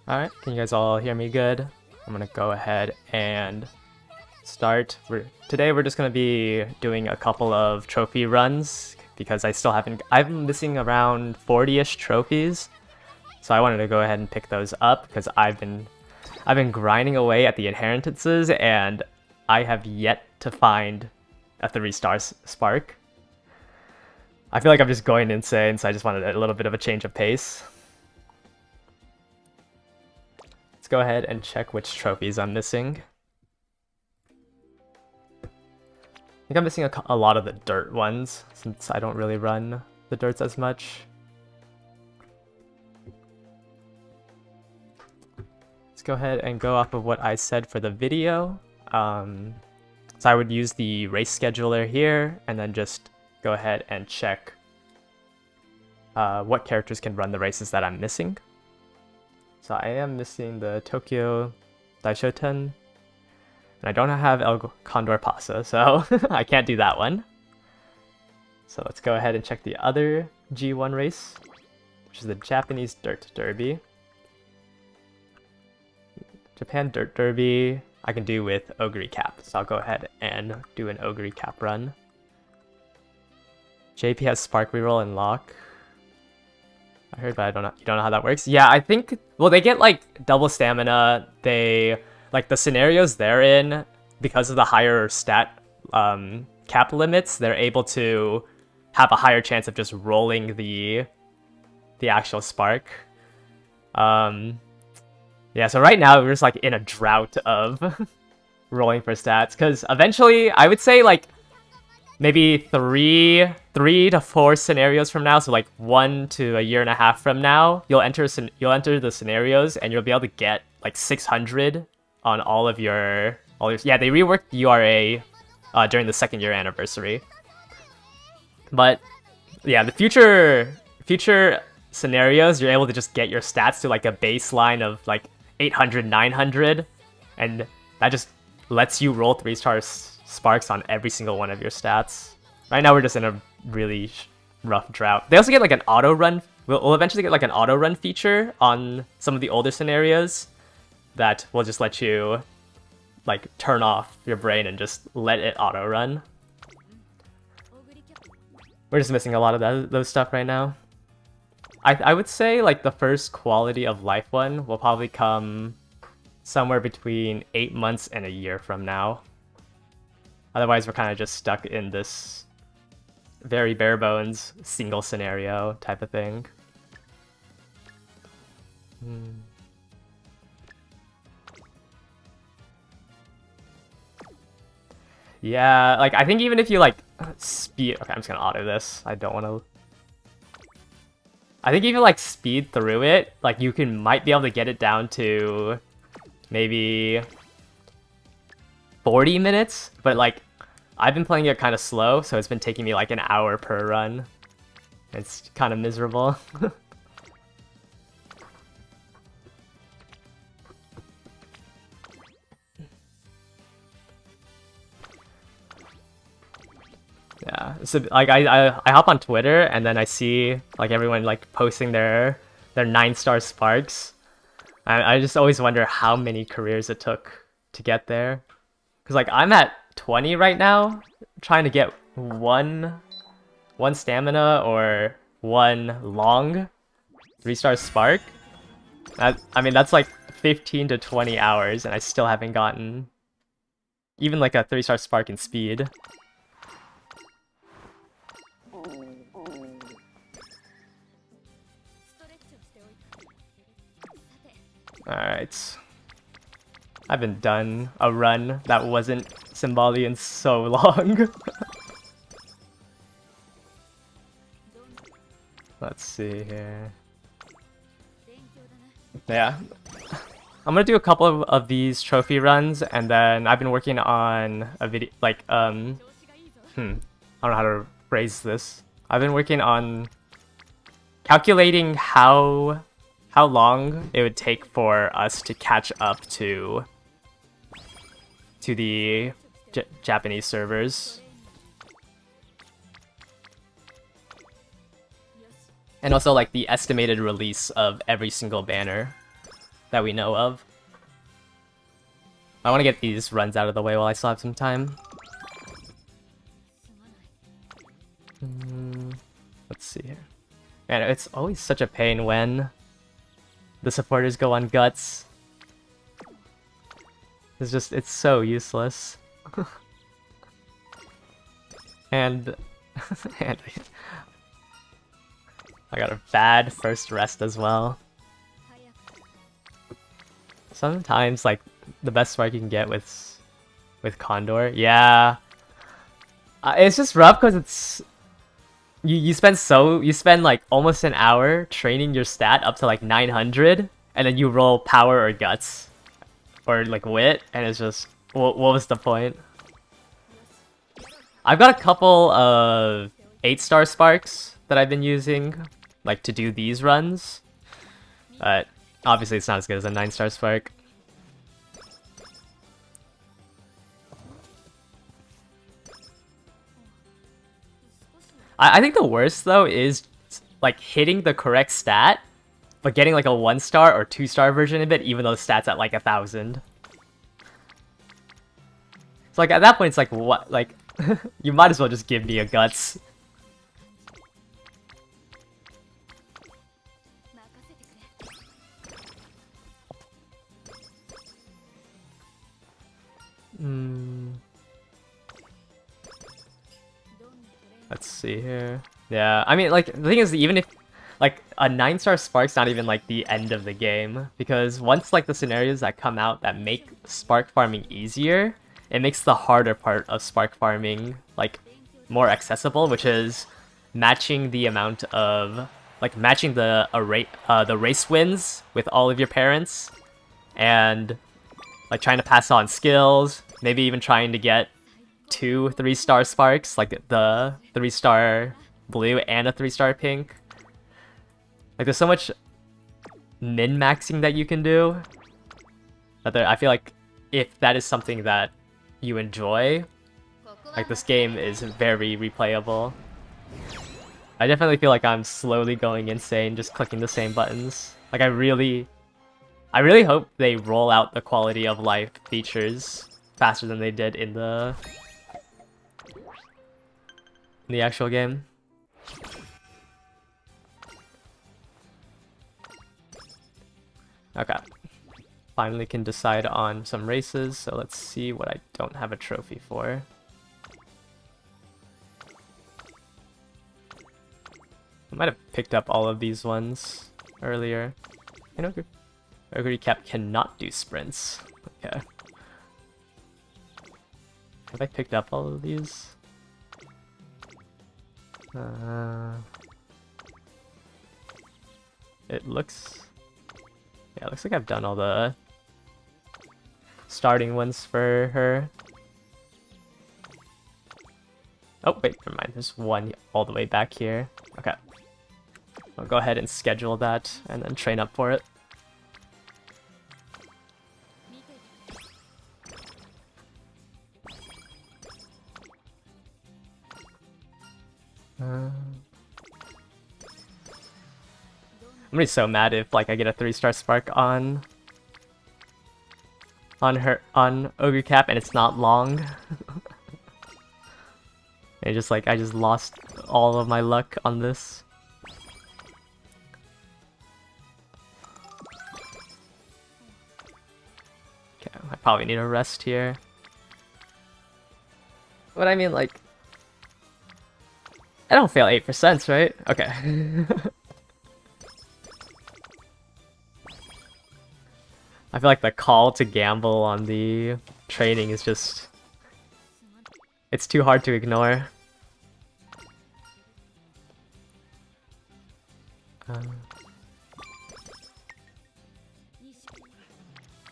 Alright, can you guys all hear me good? I'm gonna go ahead and start. Today we're just gonna be doing a couple of trophy runs because I'm missing around 40-ish trophies. So I wanted to go ahead and pick those up because I've been grinding away at the inheritances and I have yet to find a 3-star spark. I feel like I'm just going insane, so I just wanted a little bit of a change of pace. Let's go ahead and check which trophies I'm missing. I think I'm missing a lot of the dirt ones, since I don't really run the dirts as much. Let's go ahead and go off of what I said for the video. So I would use the race scheduler here, and then just go ahead and check what characters can run the races that I'm missing. So I am missing the Tokyo Daishoten, and I don't have El Condor Pasa, so I can't do that one. So let's go ahead and check the other G1 race, which is the Japanese Dirt Derby. Japan Dirt Derby I can do with Ogre Cap, so I'll go ahead and do an Ogre Cap run. JP has Spark Reroll and Lock. I heard, but you don't know how that works. Yeah, I think, well, they get like double stamina. They, like the scenarios they're in, because of the higher stat cap limits, they're able to have a higher chance of just rolling the actual spark. Yeah, so right now we're just like in a drought of rolling for stats, because eventually I would say like maybe three to 4 scenarios from now, so like 1 to a year and a half from now, you'll enter the scenarios and you'll be able to get like 600 on all your yeah, they reworked URA during the 2nd year anniversary. But yeah, the future scenarios, you're able to just get your stats to like a baseline of like 800, 900, and that just lets you roll 3-star sparks on every single one of your stats. Right now we're just in a really rough drought. They also get like an auto run. We'll eventually get like an auto run feature on some of the older scenarios that will just let you like turn off your brain and just let it auto run. We're just missing a lot of those stuff right now. I would say like the first quality of life one will probably come somewhere between 8 months and a year from now. Otherwise, we're kind of just stuck in this very bare bones single scenario type of thing. Yeah, like I think even if you like speed, okay, I'm just gonna auto this. I don't want to. I think even like speed through it, like you might be able to get it down to maybe 40 minutes, but like I've been playing it kind of slow, so it's been taking me like an hour per run. It's kind of miserable. Yeah, so like I hop on Twitter and then I see like everyone like posting their 9-star sparks. I just always wonder how many careers it took to get there. Cause like I'm at 20 right now, trying to get one stamina or one long 3-star spark. I mean that's like 15 to 20 hours, and I still haven't gotten even like a 3-star spark in speed. Alright. I haven't done a run that wasn't Symboli in so long. Let's see here. Yeah. I'm gonna do a couple of these trophy runs, and then I've been working on a video, like, I don't know how to phrase this. I've been working on calculating how long it would take for us to catch up to the Japanese servers. And also like the estimated release of every single banner. that we know of. I want to get these runs out of the way while I still have some time. Let's see here. Man, it's always such a pain when the supporters go on guts. It's so useless. and and I got a bad first rest as well. Sometimes like the best spark you can get with Condor, yeah. It's just rough because it's you spend like almost an hour training your stat up to like 900, and then you roll power or guts or like wit, and it's just what was the point? I've got a couple of 8-star sparks that I've been using like to do these runs, but obviously it's not as good as a 9-star spark. I think the worst though is like hitting the correct stat, but getting like a 1-star or 2-star version of it, even though the stat's at like 1,000. So like at that point, it's like what? Like you might as well just give me a guts. Let's see here. Yeah, I mean, like, the thing is, even if, like, a 9-star Spark's not even, like, the end of the game, because once, like, the scenarios that come out that make Spark farming easier, it makes the harder part of Spark farming, like, more accessible, which is matching the amount of, like, matching the race wins with all of your parents, and, like, trying to pass on skills, maybe even trying to get 2 3-star sparks, like the 3-star blue and a 3-star pink. Like there's so much min-maxing that you can do that I feel like if that is something that you enjoy, like this game is very replayable. I definitely feel like I'm slowly going insane just clicking the same buttons. Like I really hope they roll out the quality of life features faster than they did in the actual game. Okay. Finally can decide on some races, so let's see what I don't have a trophy for. I might have picked up all of these ones earlier. You know, Ogre Cap cannot do sprints. Okay. Have I picked up all of these? It looks like I've done all the starting ones for her. Oh wait, never mind. There's one all the way back here. Okay, I'll go ahead and schedule that and then train up for it. I'm gonna be so mad if like I get a 3-star spark on Ogre Cap and it's not long. And just like I just lost all of my luck on this. Okay, I probably need a rest here. But I mean like I don't fail 8%, right? Okay. I feel like the call to gamble on the training is just... it's too hard to ignore.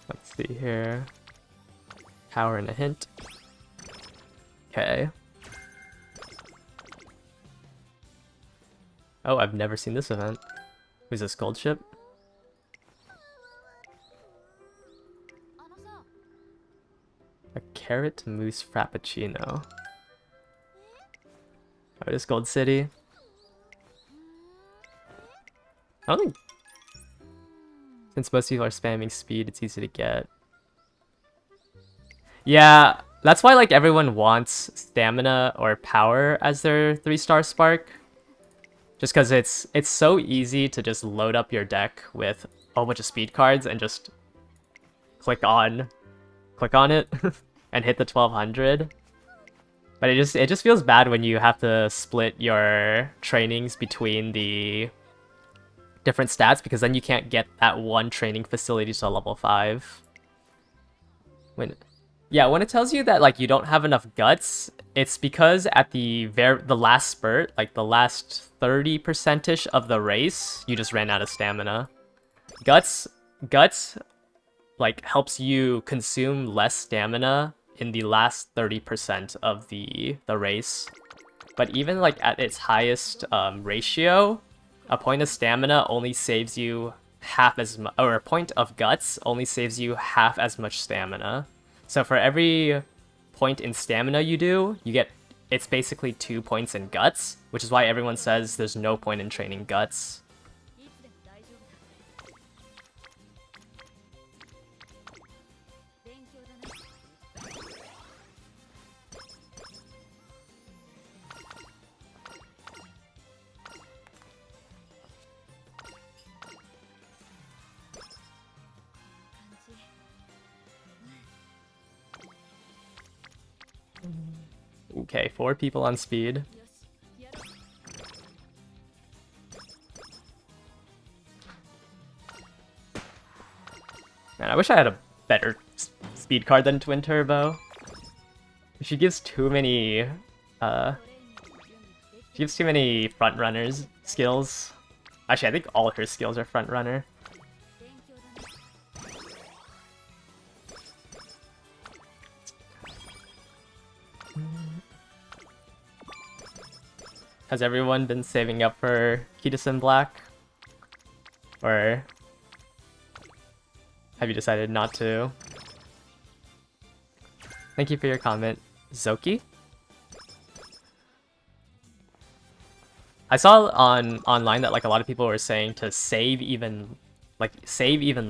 Let's see here. Power and a hint. Okay. Oh, I've never seen this event. Who's this, Gold Ship? A carrot mousse frappuccino. Oh, it is Gold City. I don't think... Since most people are spamming speed, it's easy to get. Yeah, that's why like everyone wants stamina or power as their 3-star spark. Just because it's so easy to just load up your deck with a whole bunch of speed cards and just click on it and hit the 1200. But it just feels bad when you have to split your trainings between the different stats, because then you can't get that one training facility to level 5. When it tells you that like you don't have enough guts, it's because at the last spurt, like the last 30% of the race, you just ran out of stamina. Guts like helps you consume less stamina in the last 30% of the race. But even like at its highest ratio, a point of stamina only saves you half as much, or a point of guts only saves you half as much stamina. So for every point in stamina you do, it's basically 2 points in guts, which is why everyone says there's no point in training guts. Okay, 4 people on speed. Man, I wish I had a better speed card than Twin Turbo. She gives too many front runners skills. Actually, I think all her skills are front runner. Has everyone been saving up for Kitasen Black? Or have you decided not to? Thank you for your comment, Zoki. I saw online that like a lot of people were saying to save even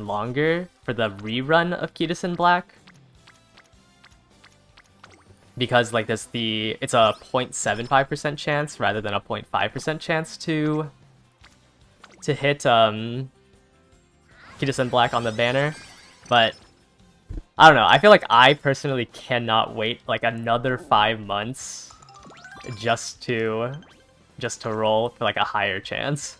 longer for the rerun of Kitasen Black. Because like it's a 0.75% chance rather than a 0.5% chance to hit Kitasen Black on the banner. But I don't know, I feel like I personally cannot wait like another 5 months just to roll for like a higher chance.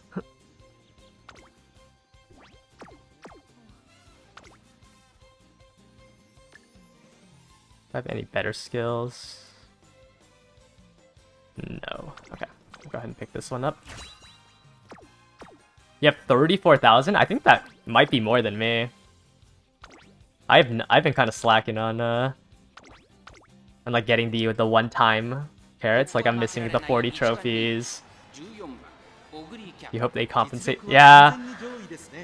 Do I have any better skills? No. Okay, I'll go ahead and pick this one up. You have 34,000? I think that might be more than me. I've been kind of slacking on like getting the one-time carrots. Like I'm missing the 40 trophies. You hope they compensate. Yeah.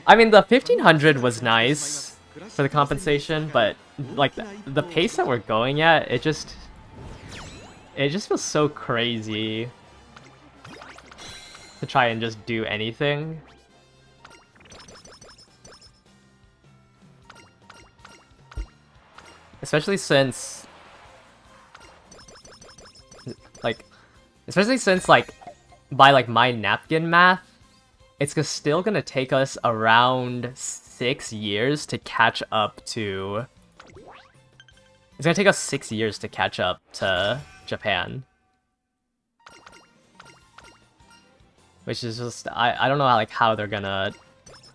I mean, the 1500 was nice for the compensation, but like the pace that we're going at, it just feels so crazy to try and just do anything. Especially since by like my napkin math, it's still gonna take us around 6 years to catch up to... It's gonna take us 6 years to catch up to Japan. Which is just... I don't know how they're gonna...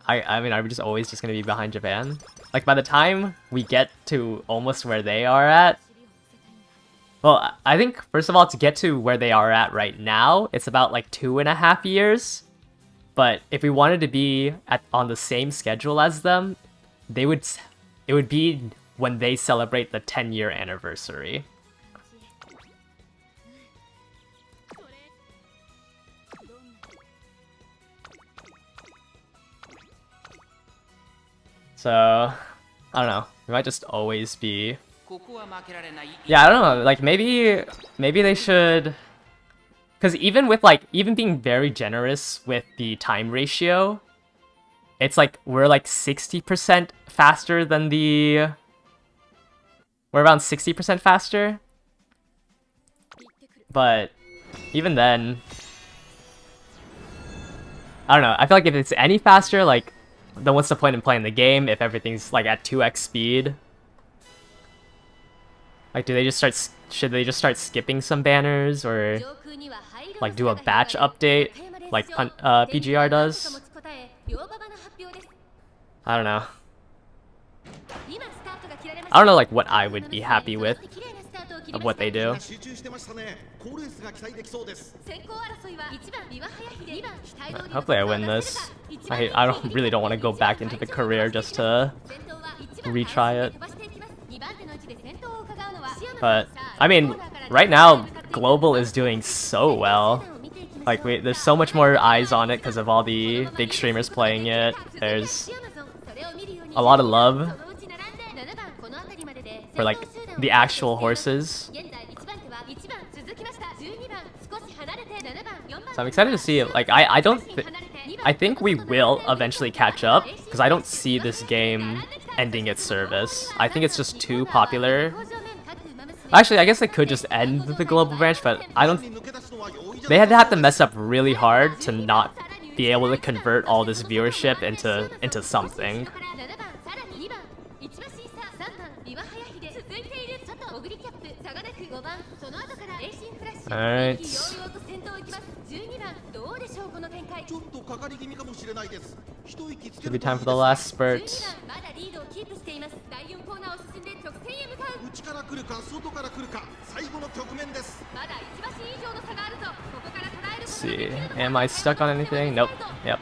I mean, are we just always just gonna be behind Japan? Like, by the time we get to almost where they are at... Well, I think, first of all, to get to where they are at right now, it's about, like, 2.5 years. But if we wanted to be on the same schedule as them, it would be when they celebrate the 10-year anniversary. So, I don't know. We might just always be... Yeah, I don't know. Like, maybe they should... Because even with, even being very generous with the time ratio, it's like we're like 60% faster than the. We're around 60% faster. But even then, I don't know. I feel like if it's any faster, like, then what's the point in playing the game if everything's like at 2x speed? Like, should they just start skipping some banners or like do a batch update like PGR does? I don't know. I don't know like what I would be happy with of what they do. Hopefully I win this. I really don't want to go back into the career just to retry it. But I mean, right now Global is doing so well. Like there's so much more eyes on it because of all the big streamers playing it. There's a lot of love for like the actual horses. So I'm excited to see it. Like I think we will eventually catch up because I don't see this game ending its service. I think it's just too popular. Actually, I guess they could just end the global branch, but I don't. They had to have to mess up really hard to not be able to convert all this viewership into something. Alright. Could be time for the last spurt. Let's see. Am I stuck on anything? Nope. Yep.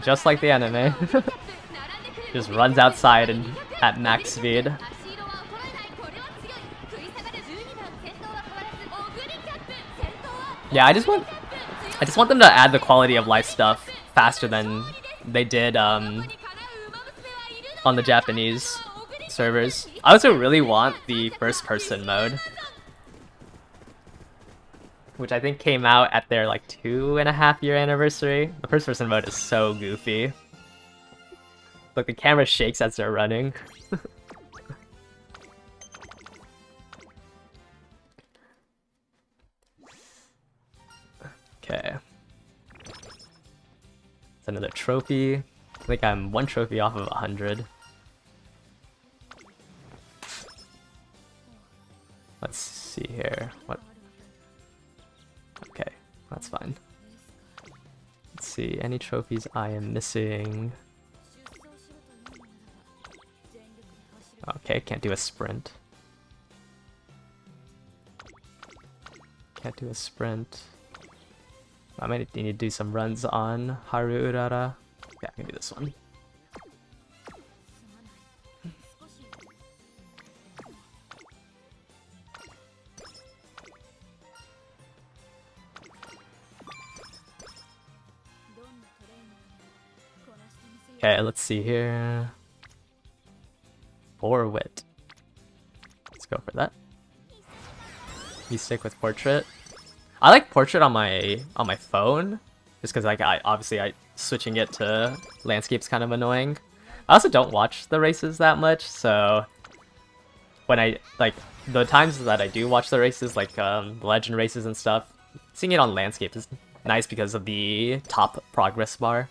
Just like the anime. Just runs outside and at max speed. Yeah, I just want them to add the quality of life stuff faster than they did on the Japanese servers. I also really want the first-person mode, which I think came out at their like 2.5-year anniversary. The first-person mode is so goofy. Like the camera shakes as they're running. Okay. It's another trophy. I think I'm 1 trophy off of 100. Let's see here. What? Okay, that's fine. Let's see, any trophies I am missing. Okay, can't do a sprint. Can't do a sprint. I might need to do some runs on Haru Urara. Yeah, I can do this one. Okay, let's see here. 4 wit. Let's go for that. You stick with portrait. I like portrait on my phone, just because like I switching it to landscape's kind of annoying. I also don't watch the races that much, so when I like the times that I do watch the races, like the legend races and stuff, seeing it on landscape is nice because of the top progress bar.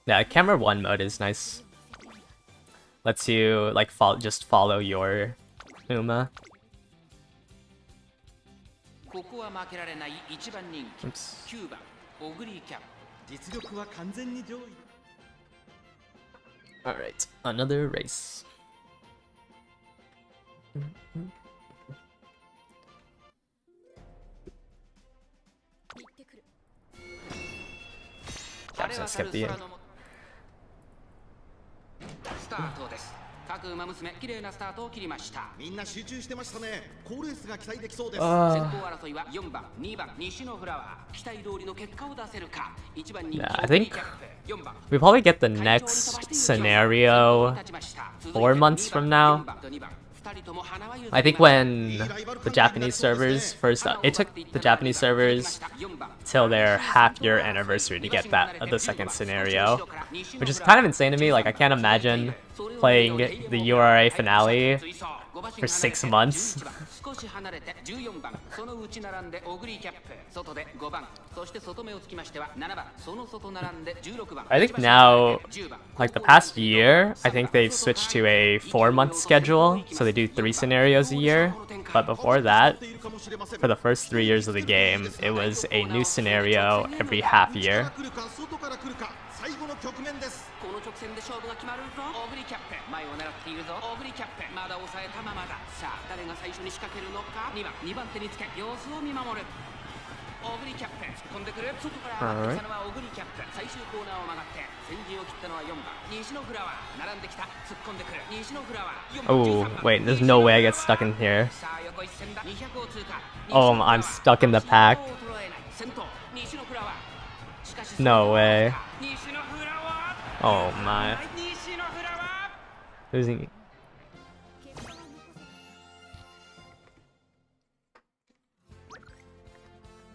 Yeah, camera 1 mode is nice. Lets you like just follow your Uma. Oops. Alright, another race. I'm just gonna skip the end. みんな集中してましたね。コールレースが期待できそうです。Yeah, I think we probably get the next scenario 4 months from now. I think when the Japanese servers first, it took the Japanese servers till their half-year anniversary to get the second scenario, which is kind of insane to me. Like, I can't imagine playing the URA finale for 6 months. I think now, like the past year, I think they've switched to a 4-month schedule, so they do 3 scenarios a year. But before that, for the first 3 years of the game, it was a new scenario every half year. Alright. Oh, wait, there's no way I get stuck in here. Oh, I'm stuck in the pack. No way. Oh my. Losing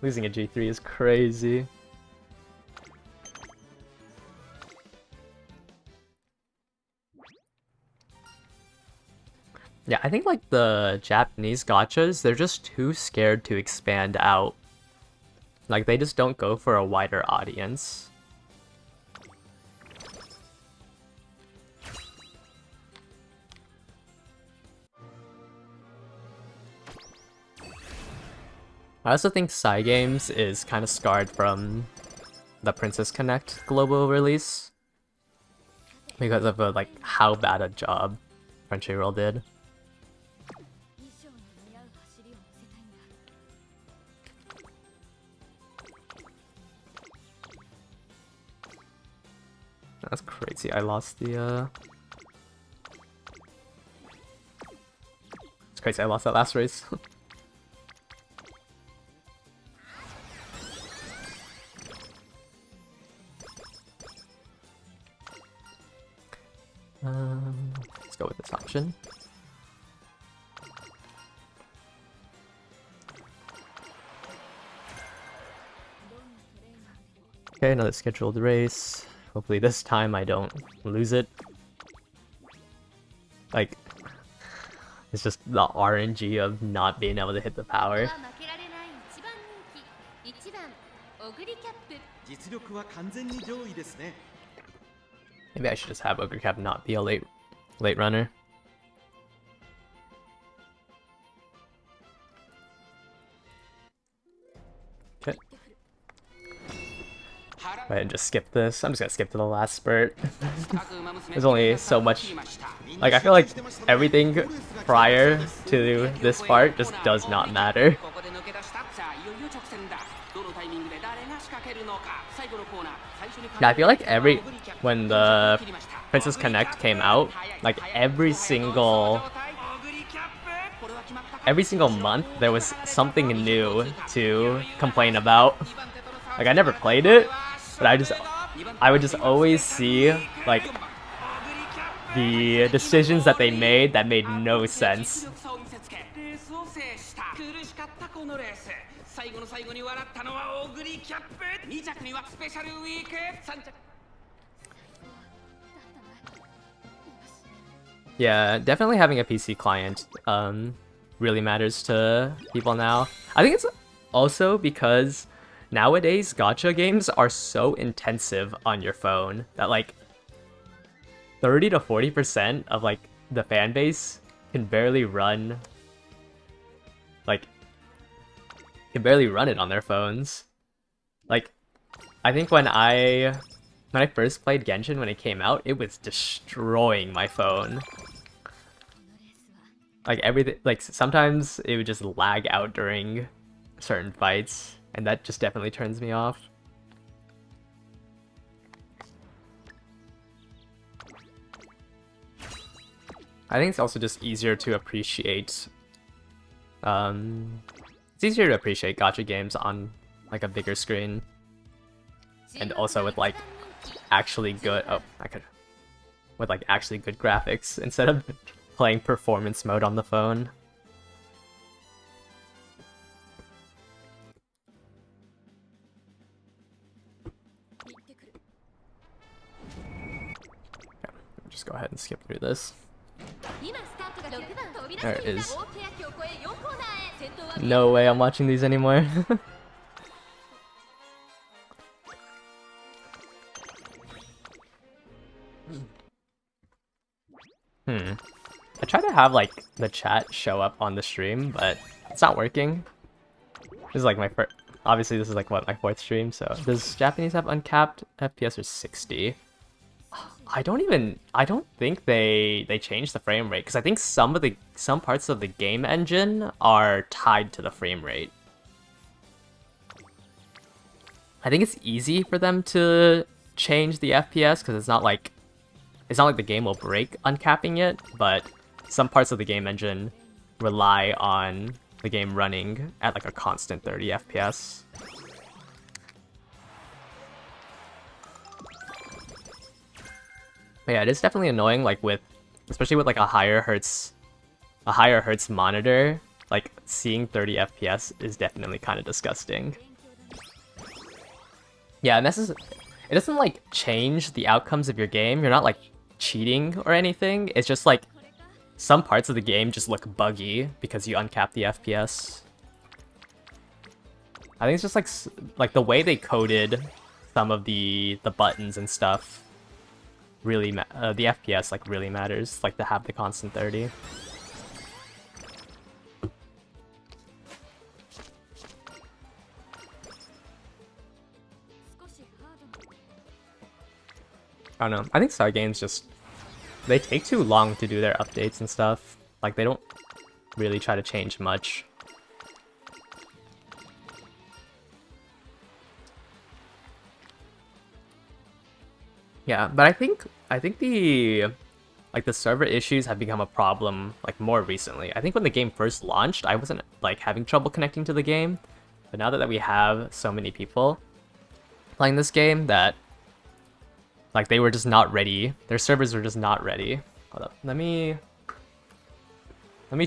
a G3 is crazy. Yeah, I think like the Japanese gachas, they're just too scared to expand out. Like they just don't go for a wider audience. I also think Cygames is kind of scarred from the Princess Connect global release because of like how bad a job Crunchyroll did. That's crazy. I lost the It's crazy I lost that last race. Let's go with this option. Okay, another scheduled race. Hopefully this time I don't lose it. Like, it's just the RNG of not being able to hit the power. Maybe I should just have Ogre Cap not be a late runner. Okay. Go ahead and just skip this. I'm just gonna skip to the last spurt. There's only so much. Like, I feel like everything prior to this part just does not matter. Yeah, I feel like when the Princess Connect came out, like every single month there was something new to complain about. Like I never played it, but I would just always see like the decisions that they made that made no sense. Yeah, definitely having a PC client really matters to people now. I think it's also because nowadays gacha games are so intensive on your phone that like 30 to 40% of like the fan base can barely run it on their phones. Like I think when I first played Genshin when it came out, it was destroying my phone. Like everything, like sometimes it would just lag out during certain fights, and that just definitely turns me off. I think it's also just easier to appreciate. It's easier to appreciate gacha games on like a bigger screen, and also with like actually good. Oh, I could with like actually good graphics instead of playing performance mode on the phone. Just go ahead and skip through this. There it is. No way I'm watching these anymore. I try to have like the chat show up on the stream, but it's not working. This is like my first. Obviously, this is like what, my 4th stream. So does Japanese have uncapped FPS or 60? I don't think they changed the frame rate, because I think some parts of the game engine are tied to the frame rate. I think it's easy for them to change the FPS because it's not like the game will break uncapping it, but some parts of the game engine rely on the game running at like a constant 30 FPS. But yeah, it is definitely annoying, like especially with like a higher hertz monitor, like seeing 30 FPS is definitely kind of disgusting. Yeah, and it doesn't like change the outcomes of your game. You're not like cheating or anything. It's just like some parts of the game just look buggy because you uncap the FPS. I think it's just like the way they coded some of the buttons and stuff. Really, the FPS like really matters, like to have the constant 30. I don't know. I think Cygames just they take too long to do their updates and stuff. Like they don't really try to change much. Yeah, but I think the server issues have become a problem like more recently. I think when the game first launched, I wasn't like having trouble connecting to the game, but now that we have so many people playing this game that like they were just not ready. Their servers were just not ready. Hold up. Let me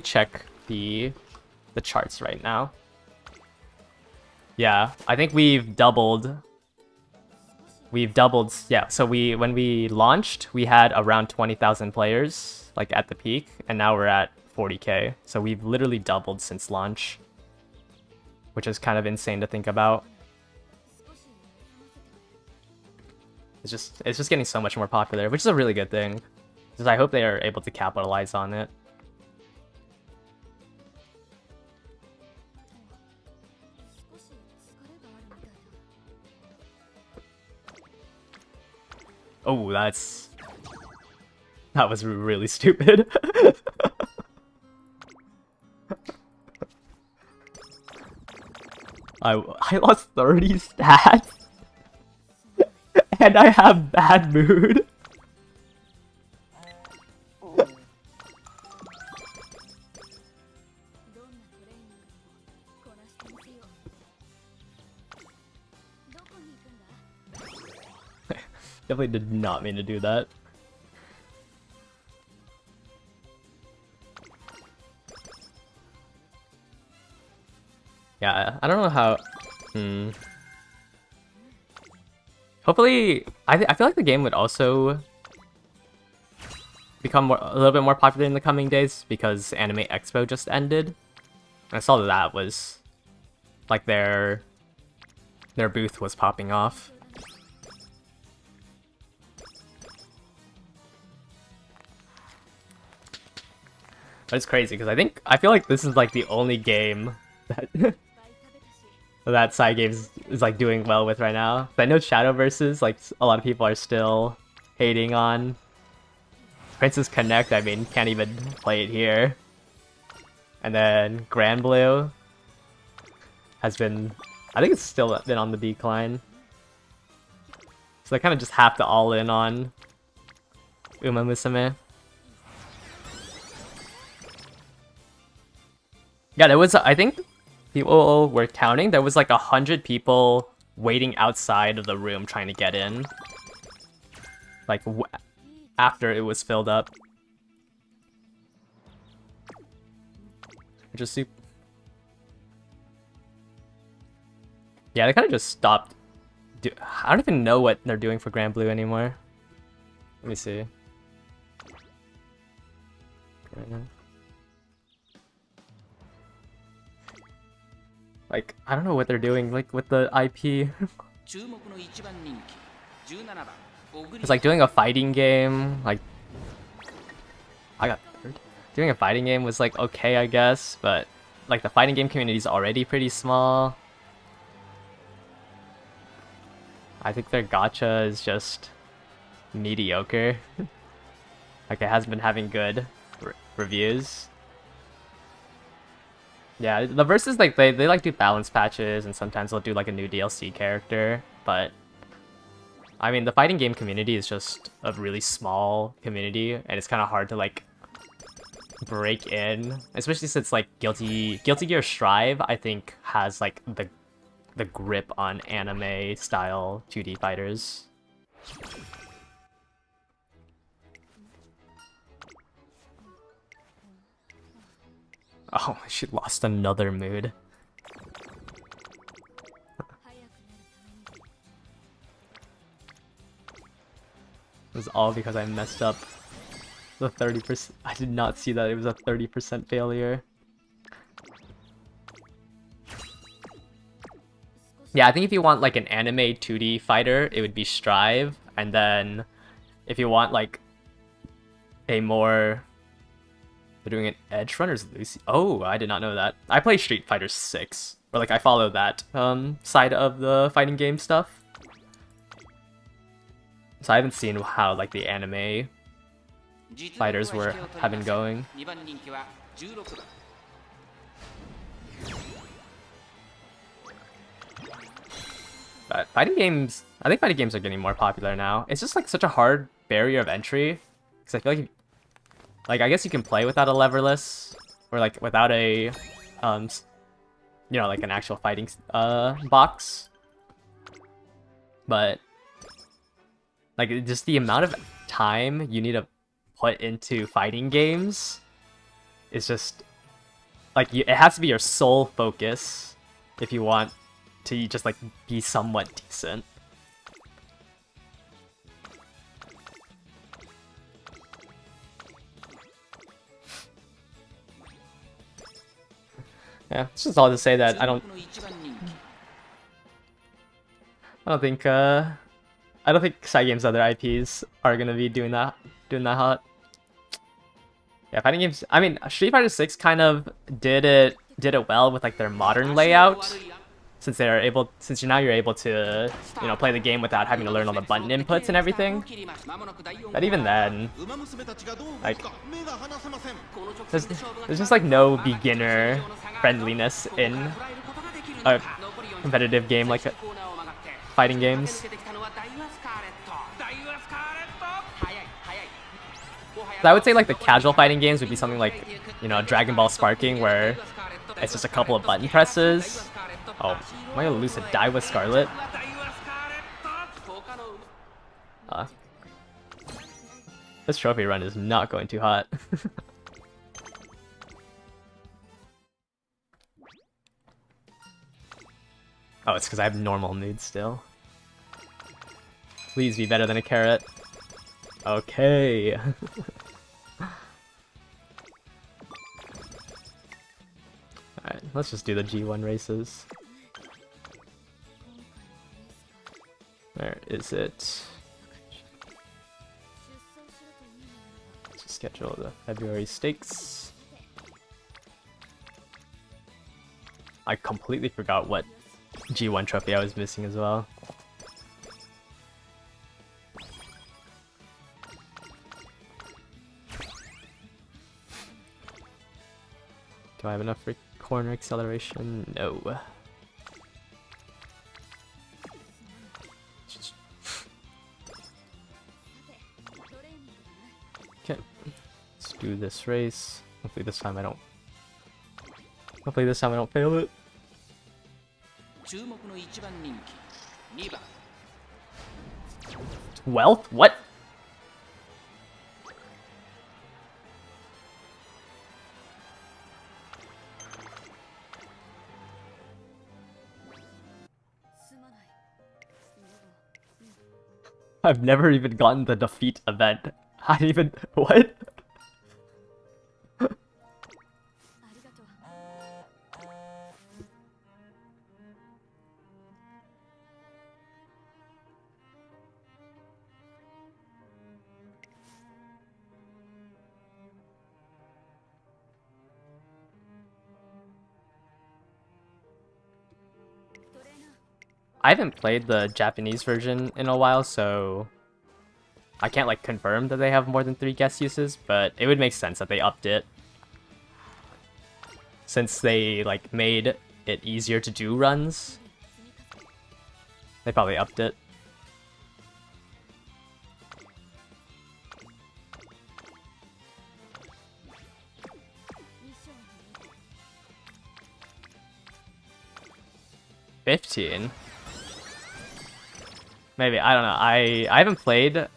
check the charts right now. Yeah, I think we've doubled. Yeah, so when we launched, we had around 20,000 players, like at the peak, and now we're at 40k. So we've literally doubled since launch, which is kind of insane to think about. It's just getting so much more popular, which is a really good thing. Just I hope they are able to capitalize on it. Oh, that was really stupid. I lost 30 stats. And I have bad mood. Definitely did not mean to do that. Yeah, I don't know how... Hopefully, I feel like the game would also become a little bit more popular in the coming days because Anime Expo just ended. And I saw that was like their booth was popping off. But it's crazy because I feel like this is like the only game that that Cygames is like doing well with right now. I know Shadowverses, like a lot of people are still hating on. Princess Connect, I mean, can't even play it here. And then Grand Blue has been, I think it's still been on the decline. So I kind of just have to all in on Uma Musume. Yeah, there was, I think people were counting, there was like 100 people waiting outside of the room trying to get in. Like, after it was filled up. Just super. Yeah, they kind of just stopped. I don't even know what they're doing for Grand Blue anymore. Let me see. Like, I don't know what they're doing, like, with the IP. It's like doing a fighting game, like... I got third. Doing a fighting game was like, okay, I guess, but... Like, the fighting game community is already pretty small. I think their gacha is just... mediocre. Like, it hasn't been having good reviews. Yeah, the verses, like, they like do balance patches, and sometimes they'll do like a new DLC character, but I mean, the fighting game community is just a really small community, and it's kind of hard to like break in, especially since like Guilty Gear Strive, I think, has like the grip on anime style 2D fighters. Oh, she lost another mood. It was all because I messed up the 30%. I did not see that it was a 30% failure. Yeah, I think if you want like an anime 2D fighter, it would be Strive. And then if you want like a more... They're doing an Edge Runner's Lucy. Oh, I did not know that. I play Street Fighter 6. Or like I follow that side of the fighting game stuff. So I haven't seen how like the anime fighters have been going. But fighting games, I think fighting games are getting more popular now. It's just like such a hard barrier of entry. Because I feel like I guess you can play without a leverless, or like without a, you know, like an actual fighting box. But like just the amount of time you need to put into fighting games is just like it has to be your sole focus if you want to just like be somewhat decent. Yeah, it's just all to say that I don't think Cygame's other IPs are gonna be doing that hot. Yeah, fighting games. I mean, Street Fighter 6 kind of did it well with like their modern layout, since you're able to, you know, play the game without having to learn all the button inputs and everything. But even then, like, there's just like no beginner friendliness in a competitive game like fighting games. So I would say like the casual fighting games would be something like, you know, Dragon Ball Sparking, where it's just a couple of button presses. Oh, am I gonna lose a Daiwa Scarlet? This trophy run is not going too hot. Oh, it's because I have normal mood still. Please be better than a carrot. Okay. Alright, let's just do the G1 races. Where is it? Let's just schedule the February stakes. I completely forgot what G1 trophy I was missing as well. Do I have enough for corner acceleration? No. Okay, let's do this race. Hopefully this time I don't Hopefully this time I don't fail it. 注目の一番人気2番 Wealth? What? I've never even gotten the defeat event. I even what? I haven't played the Japanese version in a while, so I can't like confirm that they have more than 3 guest uses, but it would make sense that they upped it. Since they like made it easier to do runs, they probably upped it. $15? Maybe, I don't know. I haven't played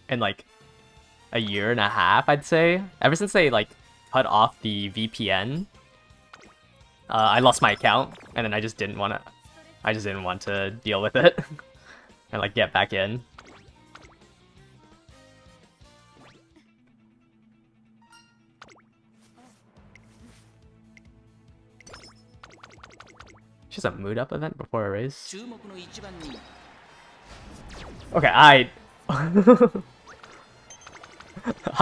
in like a year and a half, I'd say. Ever since they like cut off the VPN, I lost my account, and then I just didn't want to deal with it and like get back in. Just a mood up event before a race. 注目の一番人気 Okay, I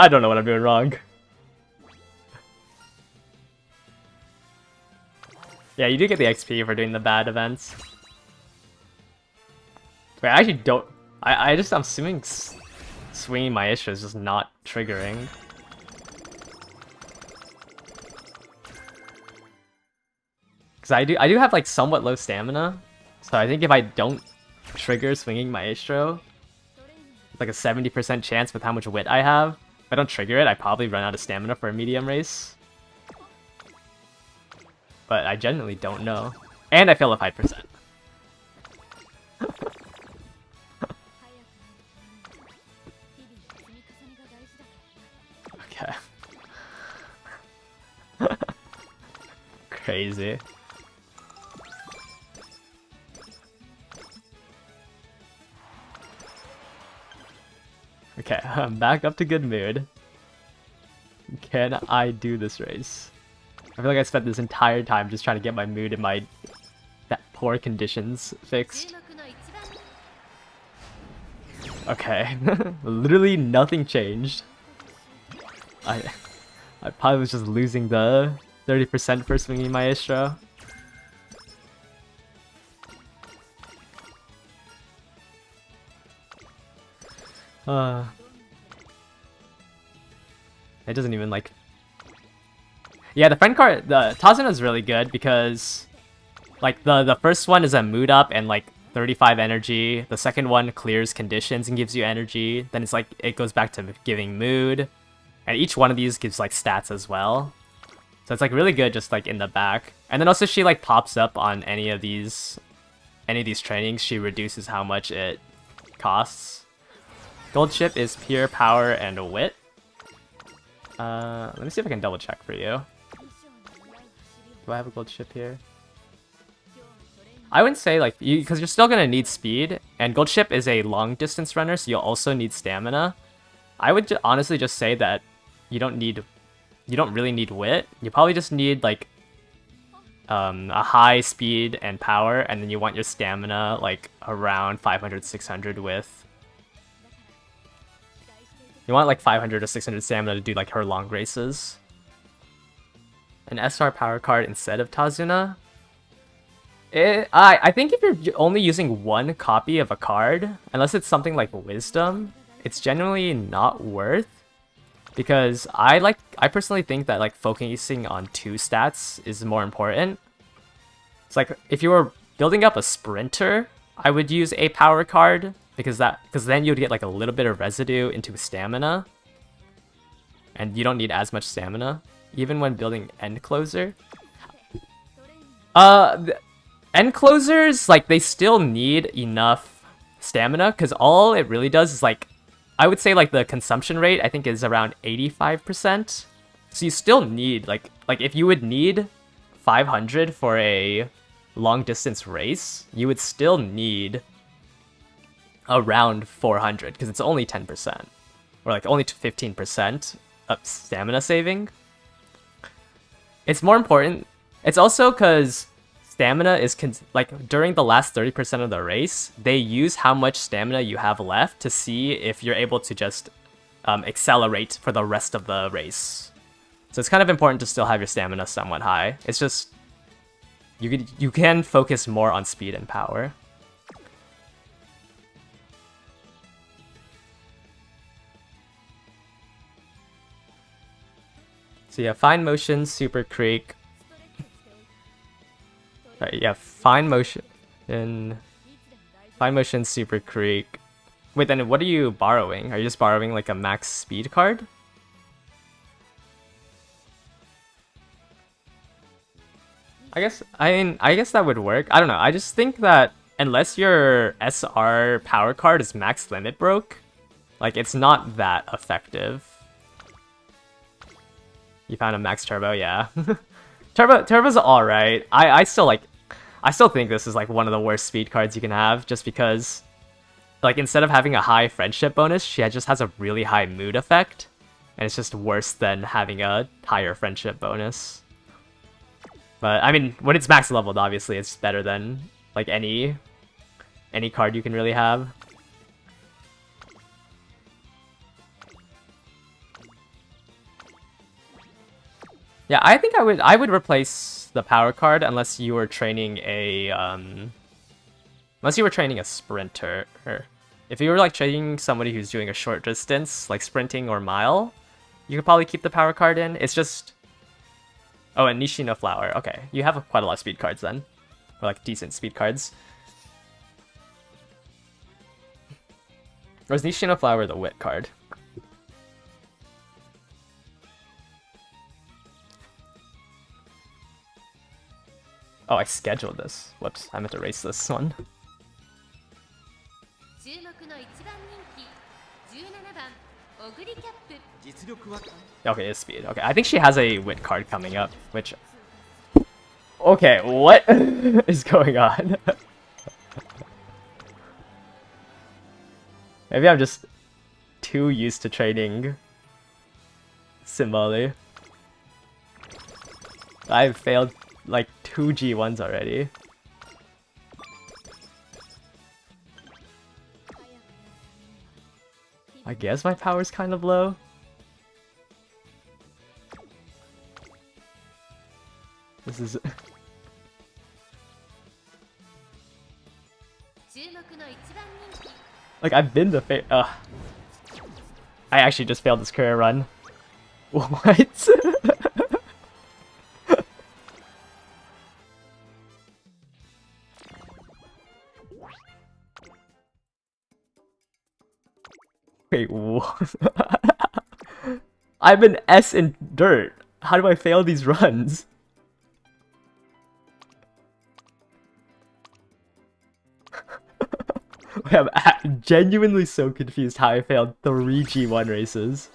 don't know what I'm doing wrong. Yeah, you do get the XP for doing the bad events. Wait, I actually don't. I'm assuming swinging my Istra is just not triggering. Because I do have like somewhat low stamina, so I think if I don't trigger swinging Maestro, it's like a 70% chance with how much wit I have. If I don't trigger it, I probably run out of stamina for a medium race. But I genuinely don't know. And I fail a 5%. Okay. Crazy. Okay, I'm back up to good mood. Can I do this race? I feel like I spent this entire time just trying to get my mood and my poor conditions fixed. Okay, literally nothing changed. I probably was just losing the 30% for swinging Maestro. It doesn't even like. Yeah, the friend card, the Tazuna is really good because, like the first one is a mood up and like 35 energy. The second one clears conditions and gives you energy. Then it's like it goes back to giving mood, and each one of these gives like stats as well. So it's like really good just like in the back. And then also she like pops up on any of these trainings. She reduces how much it costs. Gold chip is pure power and wit. Let me see if I can double check for you. Do I have a gold chip here? I wouldn't say like because you're still gonna need speed, and gold chip is a long distance runner, so you'll also need stamina. I would honestly just say that you don't really need wit. You probably just need like a high speed and power, and then you want your stamina like around 500, 600 with. You want like 500 or 600 stamina to do like her long races. An SR power card instead of Tazuna? I think if you're only using one copy of a card, unless it's something like Wisdom, it's generally not worth. Because I personally think that like focusing on 2 stats is more important. It's like if you were building up a sprinter, I would use a power card. Because then you'd get like a little bit of residue into stamina. And you don't need as much stamina. Even when building End Closer. End closers, like, they still need enough stamina, because all it really does is, like, I would say, like, the consumption rate, I think, is around 85%. So you still need, like if you would need 500 for a long-distance race, you would still need around 400, because it's only 10%. Or, like, only 15% of stamina saving. It's more important. It's also because stamina is like during the last 30% of the race, they use how much stamina you have left to see if you're able to just accelerate for the rest of the race. So it's kind of important to still have your stamina somewhat high. It's just you can focus more on speed and power. So yeah, fine motion, super creek. Right, yeah, fine motion, super creek. Wait, then what are you borrowing? Are you just borrowing like a max speed card? I guess that would work. I don't know. I just think that unless your SR power card is max limit broke, like it's not that effective. You found a max turbo, yeah. Turbo's alright. I still think this is like one of the worst speed cards you can have, just because like instead of having a high friendship bonus, she just has a really high mood effect. And it's just worse than having a higher friendship bonus. But I mean, when it's max leveled, obviously it's better than like any card you can really have. Yeah, I think I would replace the power card unless you were training a sprinter. Or if you were like training somebody who's doing a short distance, like sprinting or mile, you could probably keep the power card in. It's just oh, and Nishino Flower. Okay, you have quite a lot of speed cards then, or like decent speed cards. Or is Nishino Flower the wit card? Oh, I scheduled this. Whoops, I meant to erase this one. Okay, it's speed. Okay, I think she has a wit card coming up, which... Okay, what is going on? Maybe I'm just too used to training Simbali. I've failed like 2 G1s already. I guess my power's kind of low. This is... Like, I've been the I actually just failed this career run. What? Wait, what? I'm an S in dirt. How do I fail these runs? I'm genuinely so confused how I failed 3 G1 races.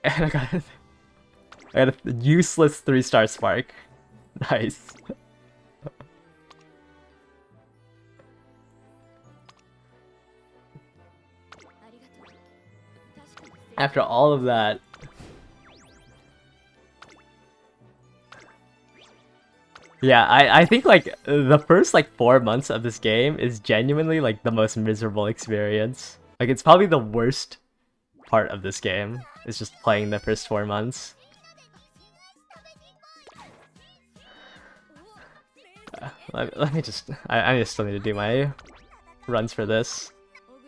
And I got a useless 3-star spark. Nice. After all of that. Yeah, I think like the first like 4 months of this game is genuinely like the most miserable experience. Like it's probably the worst part of this game. Is just playing the first 4 months. Let me just I just still need to do my runs for this.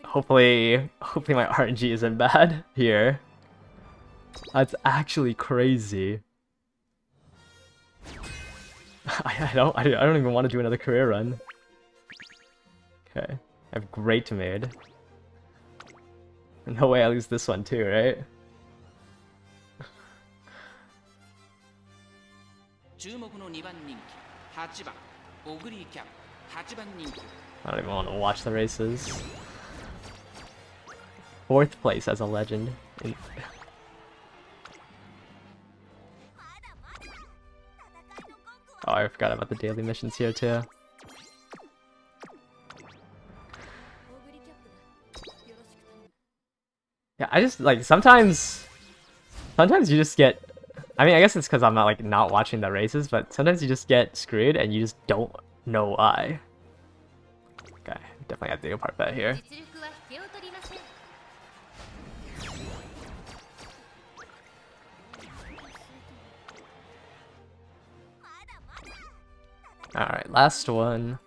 Hopefully my RNG isn't bad here. That's actually crazy. I don't even want to do another career run. Okay, I have great mid. No way I lose this one too, right? 注目の2番人気8番オグリーキャップ8番人気 I don't even want to watch the races. 4th place as a legend. Oh, I forgot about the daily missions here too. Yeah, I just like sometimes you just get, I mean, I guess it's because I'm not like not watching the races, but sometimes you just get screwed and you just don't know why. Okay, definitely have to go parfait here. Alright, last one.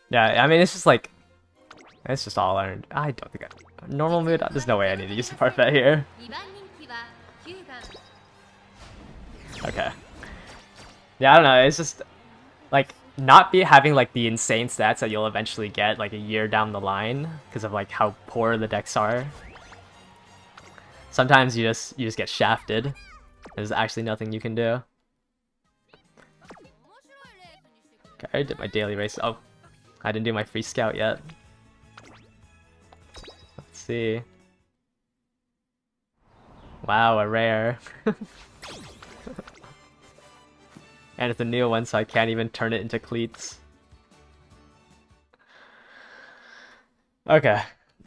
Yeah, I mean, it's just like, it's just all earned. I don't think normal mood, there's no way I need to use the parfait here. Okay. Yeah, I don't know, it's just, like, not having, like, the insane stats that you'll eventually get, like, a year down the line, because of, like, how poor the decks are. Sometimes you just get shafted. There's actually nothing you can do. Okay, I did my daily race. Oh, I didn't do my free scout yet. Let's see. Wow, a rare. And it's a new one, so I can't even turn it into cleats. Okay.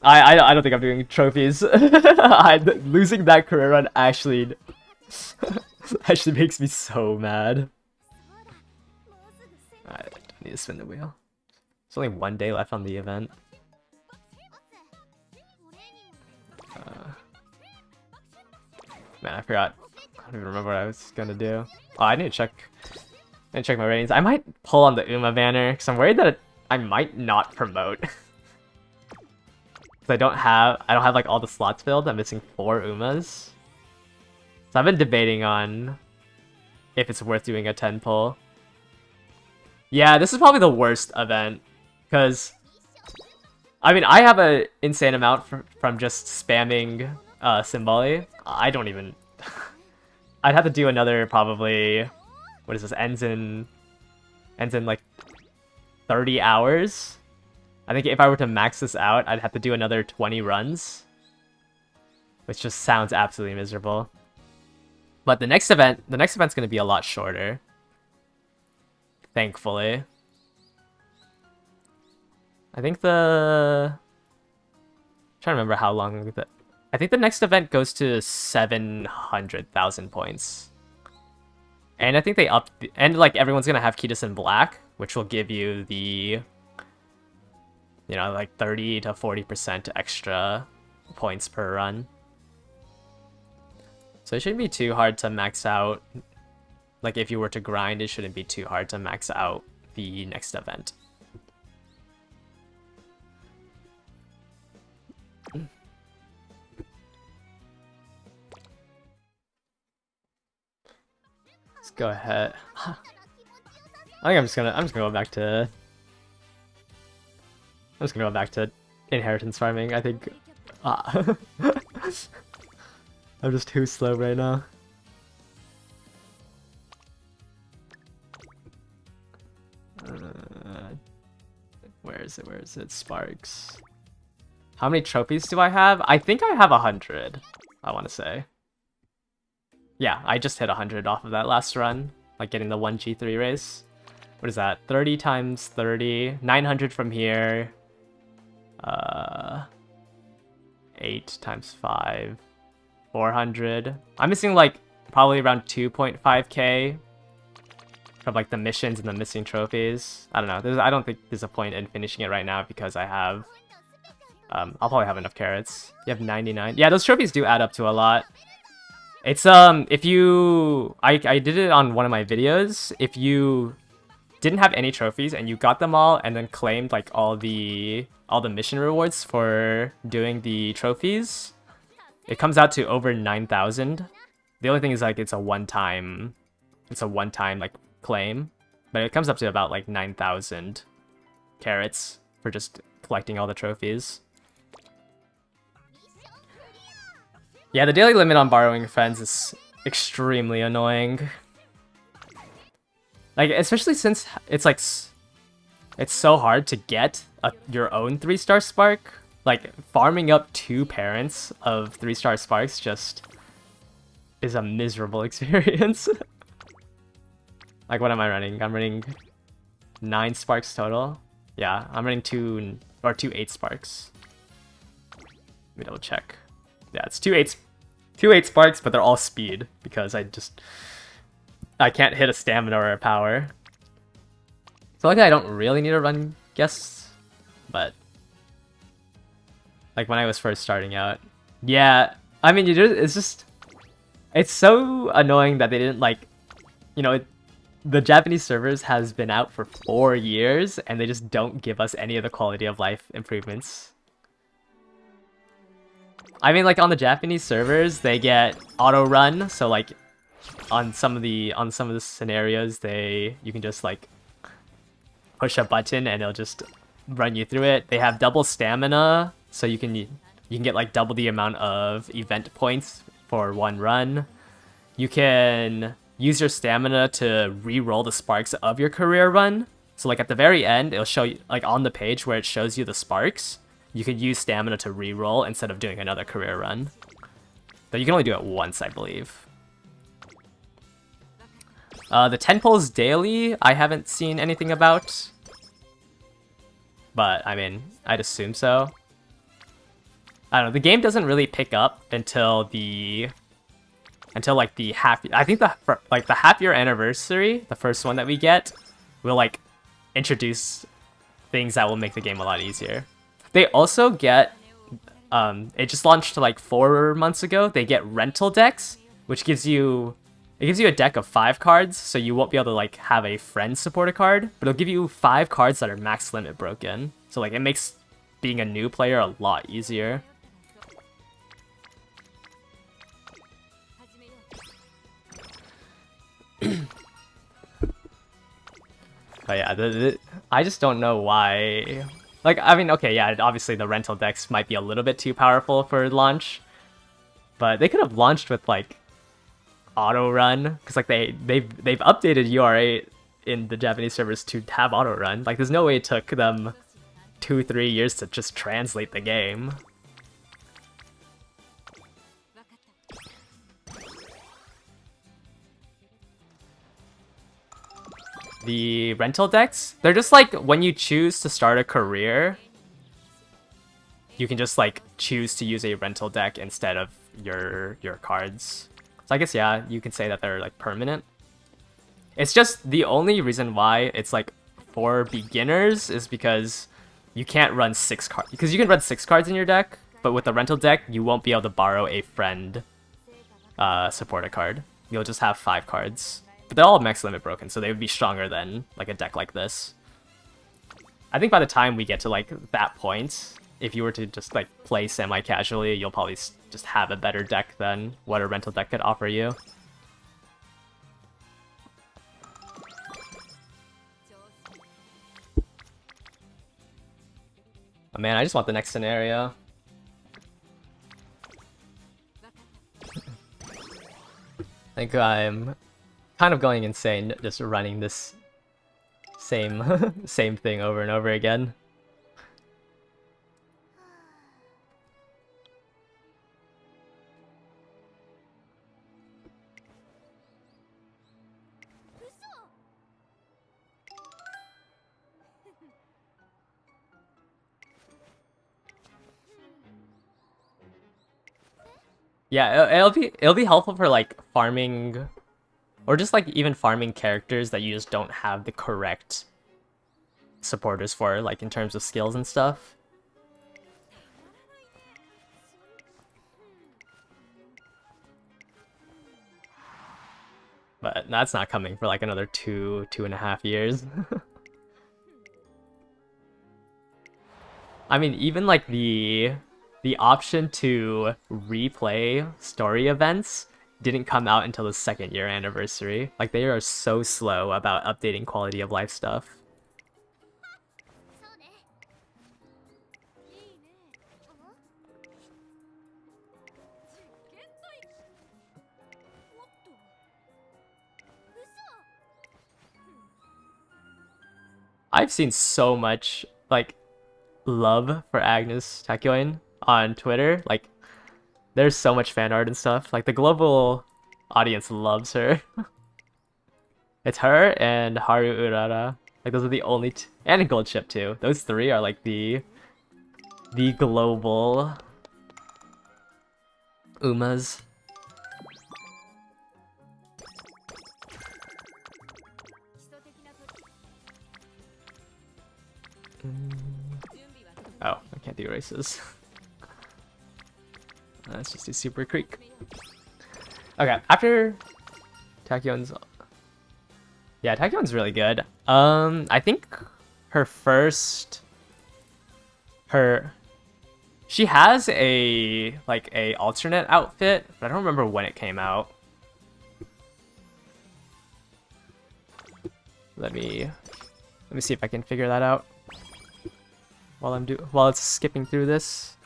I don't think I'm doing trophies. Losing that career run actually makes me so mad. I need to spin the wheel. There's only 1 day left on the event. Man, I forgot. I don't even remember what I was gonna do. Oh, I need to check my ratings. I might pull on the Uma banner because I'm worried that I might not promote. I don't have like all the slots filled. I'm missing 4 Umas. So I've been debating on if it's worth doing a 10 pull. Yeah, this is probably the worst event because I mean I have an insane amount from just spamming Symboli. I don't even. I'd have to do another probably. What is this? Ends in like 30 hours. I think if I were to max this out, I'd have to do another 20 runs. Which just sounds absolutely miserable. But the next event's going to be a lot shorter. Thankfully. I think I'm trying to remember how long I think the next event goes to 700,000 points. And I think they upped and like everyone's going to have Kidus in black, which will give you the like 30 to 40% extra points per run. So it shouldn't be too hard to max out. Like if you were to grind, it shouldn't be too hard to max out the next event. Let's go ahead. I think I'm just gonna go back to inheritance farming. I think I'm just too slow right now. Where is it? Sparks. How many trophies do I have? I think I have 100, I want to say. Yeah, I just hit 100 off of that last run, like getting the 1 G3 race. What is that? 30 times 30, 900 from here. 8 times 5, 400. I'm missing like probably around 2.5k from like the missions and the missing trophies. I don't know. I don't think there's a point in finishing it right now because I have I'll probably have enough carrots. You have 99. Yeah, those trophies do add up to a lot. It's if you I did it on one of my videos. If you didn't have any trophies and you got them all and then claimed like all the mission rewards for doing the trophies, it comes out to over 9,000. The only thing is like it's a one-time like claim, but it comes up to about like 9,000 carrots for just collecting all the trophies. Yeah, the daily limit on borrowing friends is extremely annoying. Like, especially since it's like it's so hard to get your own 3-star spark. Like, farming up 2 parents of 3-star sparks just is a miserable experience. Like, what am I running? I'm running 9 sparks total. Yeah, I'm running 2 8 sparks. Let me double check. Yeah, it's 2 8 sparks, but they're all speed because I can't hit a stamina or a power. So like I don't really need to run guests, but like when I was first starting out, yeah. I mean, it's so annoying that they didn't the Japanese servers has been out for 4 years and they just don't give us any of the quality of life improvements. I mean, like on the Japanese servers, they get auto run, so like on some of the scenarios, you can just like push a button and it'll just run you through it. They have double stamina, so you can get like double the amount of event points for one run. You can use your stamina to re-roll the sparks of your career run. So like at the very end, it'll show you like on the page where it shows you the sparks. You could use stamina to re-roll instead of doing another career run. But you can only do it once, I believe. The 10 pulls daily, I haven't seen anything about. But, I mean, I'd assume so. I don't know, the game doesn't really pick up until like the half year anniversary, the first one that we get, will like introduce things that will make the game a lot easier. They also get, it just launched like 4 months ago, they get rental decks, which gives you a deck of 5 cards, so you won't be able to like have a friend support a card, but it'll give you 5 cards that are max limit broken. So like it makes being a new player a lot easier. But yeah, I just don't know why. Like, I mean, okay, yeah, obviously the rental decks might be a little bit too powerful for launch, but they could have launched with like auto run, because like they've updated UR8 in the Japanese servers to have auto run. Like, there's no way it took them 2-3 years to just translate the game. The rental decks, they're just like when you choose to start a career, you can just like choose to use a rental deck instead of your cards. So I guess, yeah, you can say that they're like permanent. It's just the only reason why it's like for beginners is because you can't run 6 cards. Because you can run 6 cards in your deck, but with the rental deck, you won't be able to borrow a friend support a card. You'll just have 5 cards. But they're all max limit broken, so they would be stronger than like a deck like this. I think by the time we get to like that point, if you were to just like play semi-casually, you'll probably just have a better deck than what a rental deck could offer you. Oh man, I just want the next scenario. I think I'm kind of going insane just running this same same thing over and over again. Yeah, it'll be helpful for like farming, or just like even farming characters that you just don't have the correct supporters for, like in terms of skills and stuff. But that's not coming for like another 2.5 years. I mean, even like the option to replay story events didn't come out until the 2nd year anniversary. Like, they are so slow about updating quality of life stuff. I've seen so much like love for Agnes Takyoin on Twitter. Like there's so much fan art and stuff. Like the global audience loves her. It's her and Haru Urara. Like those are the only and a Gold Chip too. Those three are like the global Umas. Oh, I can't do races. Let's just do Super Creek. Okay, after Takyon's... Yeah, Takyon's really good. I think her first... She has a alternate outfit, but I don't remember when it came out. Let me see if I can figure that out while it's skipping through this.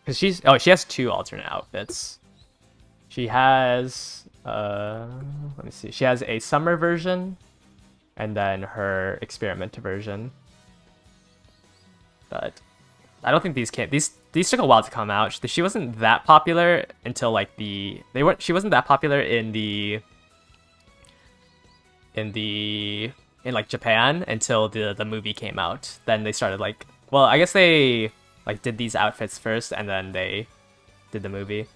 Cause she has two alternate outfits. She has let me see. She has a summer version and then her experiment version. But I don't think these took a while to come out. She wasn't that popular until like she wasn't that popular in like Japan until the movie came out. Then they started like, well, I guess they like did these outfits first and then they did the movie.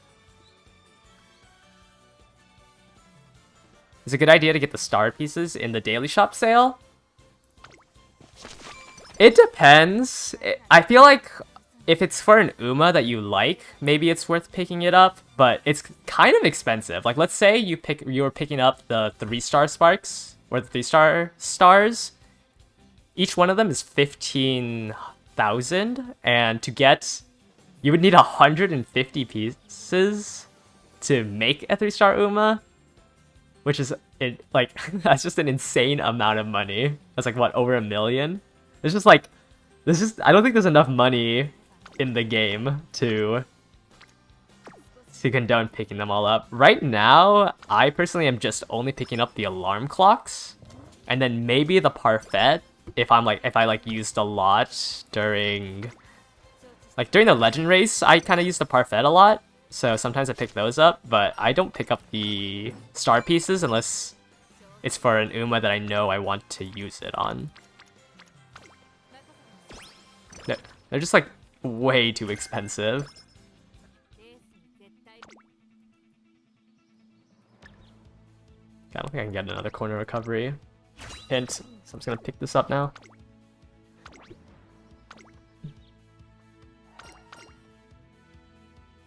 It's a good idea to get the star pieces in the daily shop sale. It depends. I feel like if it's for an Uma that you like, maybe it's worth picking it up, but it's kind of expensive. Like let's say you were picking up the 3-star sparks or the 3-star stars. Each one of them is 15,000, and to get, you would need 150 pieces to make a 3-star Uma, which is that's just an insane amount of money. That's like what, over $1 million? I don't think there's enough money in the game to condone picking them all up. Right now, I personally am just only picking up the alarm clocks, and then maybe the parfait if I used a lot during the legend race. I kind of used the parfait a lot, so sometimes I pick those up, but I don't pick up the star pieces unless it's for an Uma that I know I want to use it on. They're just like way too expensive. I don't think I can get another corner recovery. Hint, so I'm just gonna pick this up now.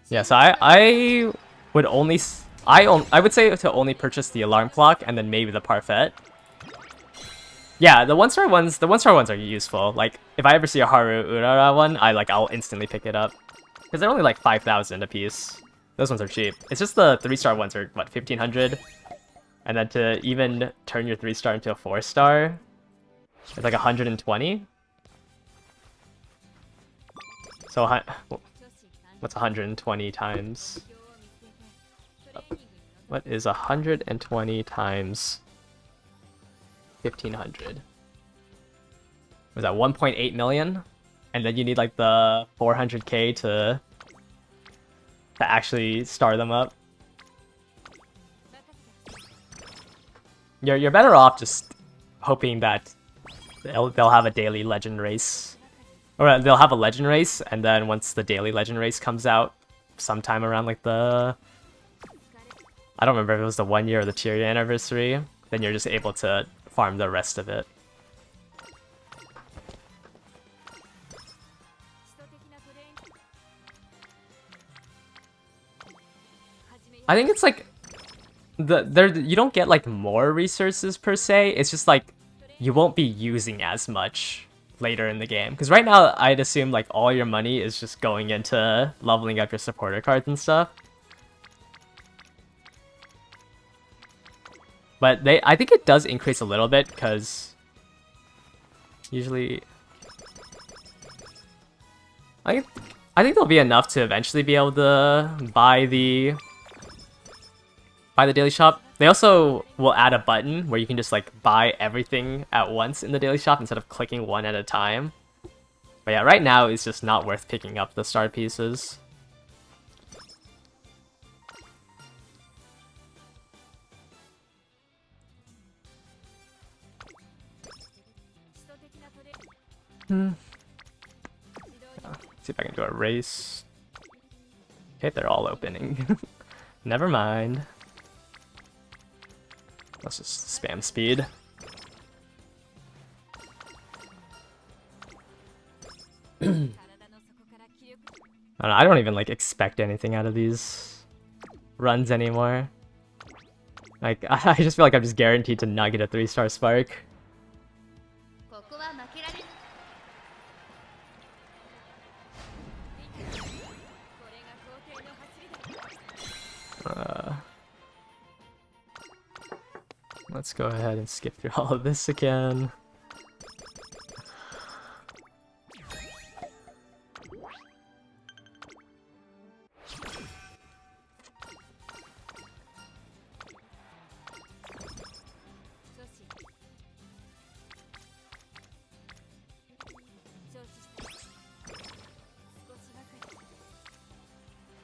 Yeah, so I would say to only purchase the alarm clock and then maybe the parfait. Yeah, the 1-star ones are useful. Like if I ever see a Haru Urara one, I'll instantly pick it up because they're only like 5,000 a piece. Those ones are cheap. It's just the 3-star ones are what, 1,500, and then to even turn your 3-star into a 4-star, it's like 120. So what's 120 times? What is 120 times 1,500? Was that 1.8 million? And then you need like the 400k to actually star them up. You're better off just hoping that they'll have a daily legend race, or they'll have a legend race, and then once the daily legend race comes out, sometime around like I don't remember if it was the 1 year or the 2-year anniversary, then you're just able to farm the rest of it. I think it's like you don't get like more resources per se. It's just like you won't be using as much later in the game. Because right now, I'd assume like all your money is just going into leveling up your supporter cards and stuff. But I think it does increase a little bit because usually I think there'll be enough to eventually be able to buy the daily shop. They also will add a button where you can just like buy everything at once in the daily shop instead of clicking one at a time. But yeah, right now it's just not worth picking up the star pieces. See if I can do a race. Okay, they're all opening. Never mind. Let's just spam speed. I don't even like expect anything out of these runs anymore. Like I just feel like I'm just guaranteed to not get a 3-star spark. Let's go ahead and skip through all of this again.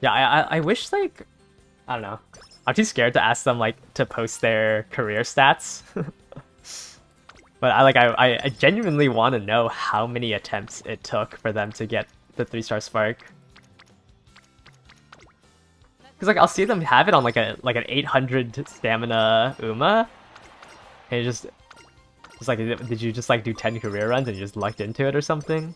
Yeah, I wish, like, I don't know. I'm too scared to ask them, like, to post their career stats. But I genuinely want to know how many attempts it took for them to get the 3-star spark. Because, like, I'll see them have it on, like, an 800 stamina Uma. And it's like, did you just, like, do 10 career runs and you just lucked into it or something?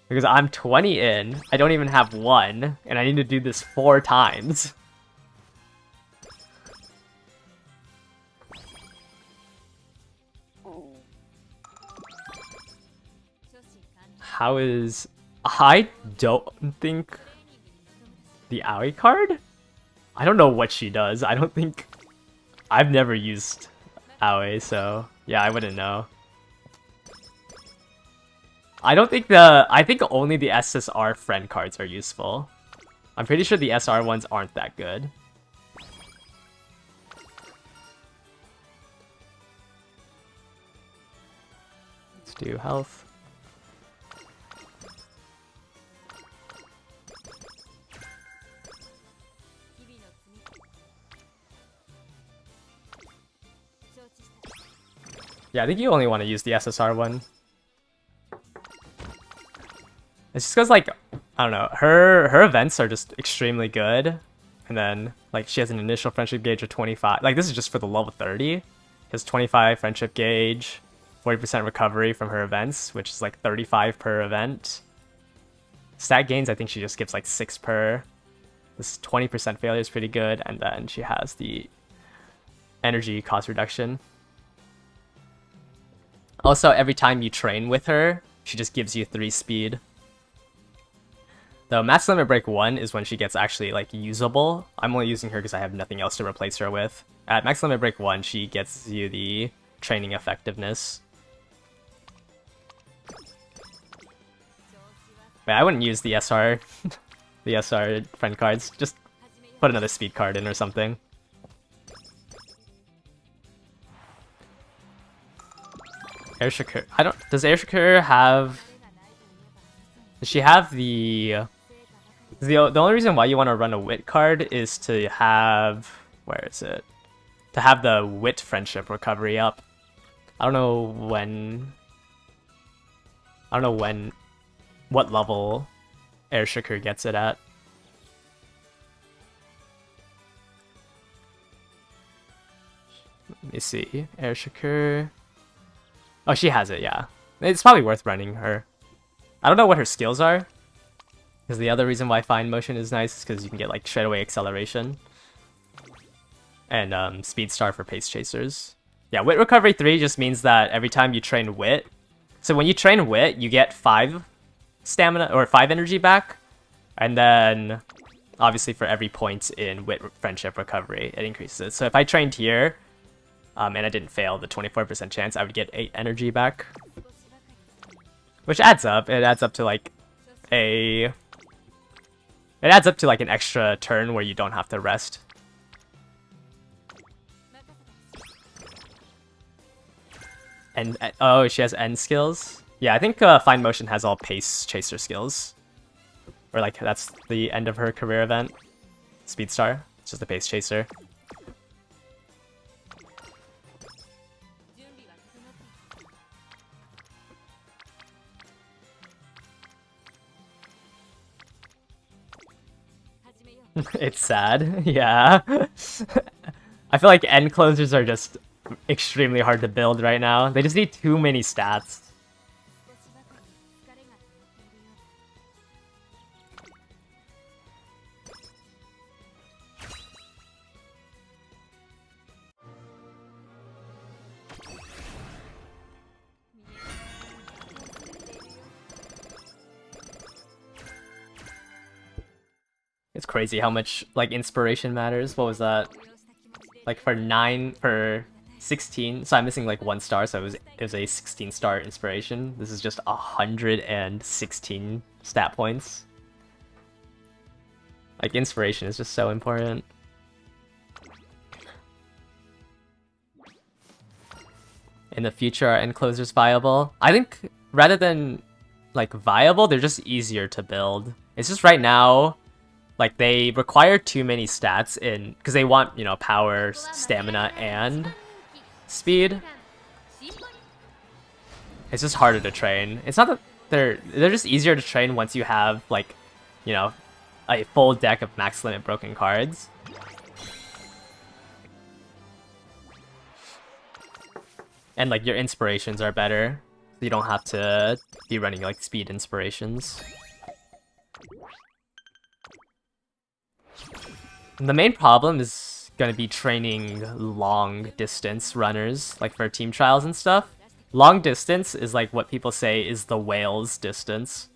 Because I'm 20 in, I don't even have one, and I need to do this 4 times. How is... I don't think... The Aoi card? I don't know what she does. I don't think... I've never used Aoi, so... Yeah, I wouldn't know. I don't think I think only the SSR friend cards are useful. I'm pretty sure the SR ones aren't that good. Let's do health. Yeah, I think you only want to use the SSR one. It's just because, like, I don't know, her events are just extremely good. And then, like, she has an initial friendship gauge of 25. Like, this is just for the level 30. She has 25 friendship gauge, 40% recovery from her events, which is, like, 35 per event. Stat gains, I think she just gives, like, 6 per. This 20% failure is pretty good. And then she has the energy cost reduction. Also, every time you train with her, she just gives you 3 speed. Though Max Limit Break 1 is when she gets actually, like, usable. I'm only using her because I have nothing else to replace her with. At Max Limit Break 1, she gets you the training effectiveness. But I wouldn't use the SR, the SR friend cards. Just put another speed card in or something. Air Shakur. Does Air Shakur have... Does she have the... The only reason why you want to run a Wit card is to have... Where is it? To have the Wit friendship recovery up. I don't know when... What level Air Shakur gets it at. Let me see. Air Shakur... Oh, she has it, yeah. It's probably worth running her. I don't know what her skills are. Because the other reason why Fine Motion is nice is because you can get, like, straightaway acceleration. And Speed Star for Pace Chasers. Yeah, Wit Recovery 3 just means that every time you train Wit... So when you train Wit, you get 5 stamina, or 5 energy back. And then, obviously for every point in Wit Friendship Recovery, it increases it. So if I trained here... and I didn't fail the 24% chance, I would get 8 energy back. Which adds up. It adds up to, like, It adds up to, like, an extra turn where you don't have to rest And oh, she has end skills. Yeah, I think Fine Motion has all pace chaser skills, or like that's the end of her career event. Speedstar, it's just a pace chaser. It's sad, yeah. I feel like end closers are just extremely hard to build right now. They just need too many stats. It's crazy how much like inspiration matters. What was that? Like for 16, so I'm missing like 1 star, so it was a 16-star inspiration. This is just 116 stat points. Like inspiration is just so important. In the future, are end closers viable? I think rather than like viable, they're just easier to build. It's just right now, like they require too many stats in because they want, you know, power, stamina, and speed. It's just harder to train. It's not that they're just easier to train once you have like, you know, a full deck of max limit broken cards. And like your inspirations are better. So you don't have to be running like speed inspirations. The main problem is gonna be training long distance runners, like for team trials and stuff. Long distance is like what people say is the whale's distance.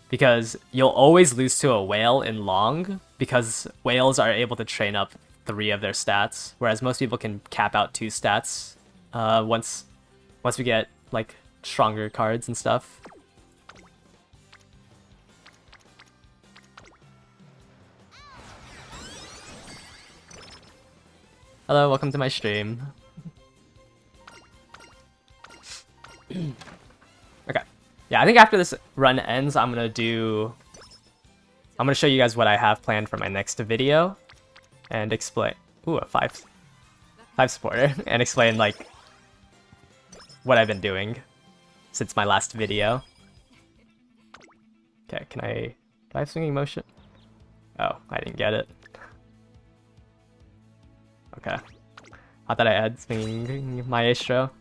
Because you'll always lose to a whale in long, because whales are able to train up 3 of their stats, whereas most people can cap out 2 stats once we get like stronger cards and stuff. Hello, welcome to my stream. Okay. Yeah, I think after this run ends, I'm gonna show you guys what I have planned for my next video and explain. Ooh, a 5 supporter and explain like what I've been doing since my last video. Okay, do I have swinging motion? Oh, I didn't get it. Okay. I thought I had swinging maestro.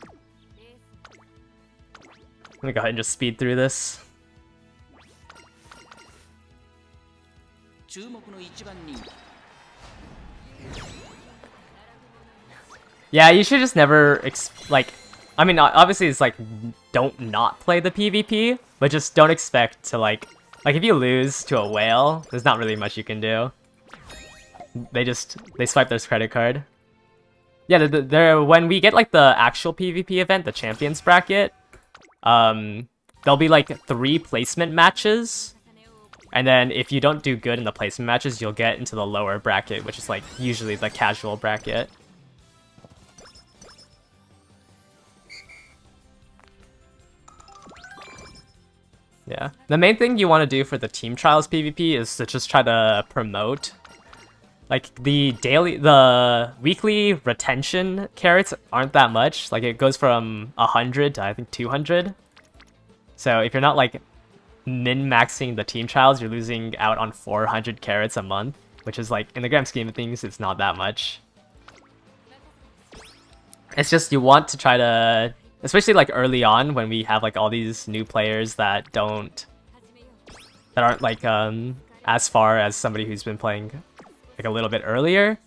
Let me go ahead and just speed through this. Yeah, you should just never like. I mean, obviously it's like don't not play the PvP, but just don't expect to like if you lose to a whale, there's not really much you can do. They swipe their credit card. Yeah, when we get like the actual PvP event, the champions bracket, there'll be like 3 placement matches, and then if you don't do good in the placement matches, you'll get into the lower bracket, which is like usually the casual bracket. Yeah, the main thing you want to do for the team trials PvP is to just try to promote. Like the weekly retention carrots aren't that much. Like it goes from 100 to I think 200. So if you're not like min-maxing the team trials, you're losing out on 400 carrots a month, which is like in the grand scheme of things, it's not that much. It's just you want to try to, especially like early on when we have like all these new players that aren't like as far as somebody who's been playing like a little bit earlier,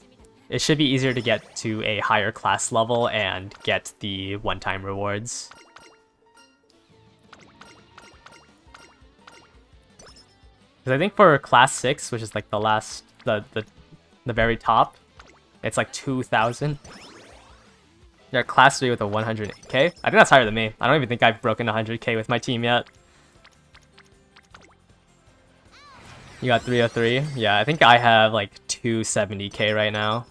it should be easier to get to a higher class level and get the one-time rewards. Because I think for class 6, which is like the last, the very top, it's like 2,000. Yeah, class 3 with a 100k. I think that's higher than me. I don't even think I've broken 100k with my team yet. You got 303. Yeah, I think I have like 270k right now.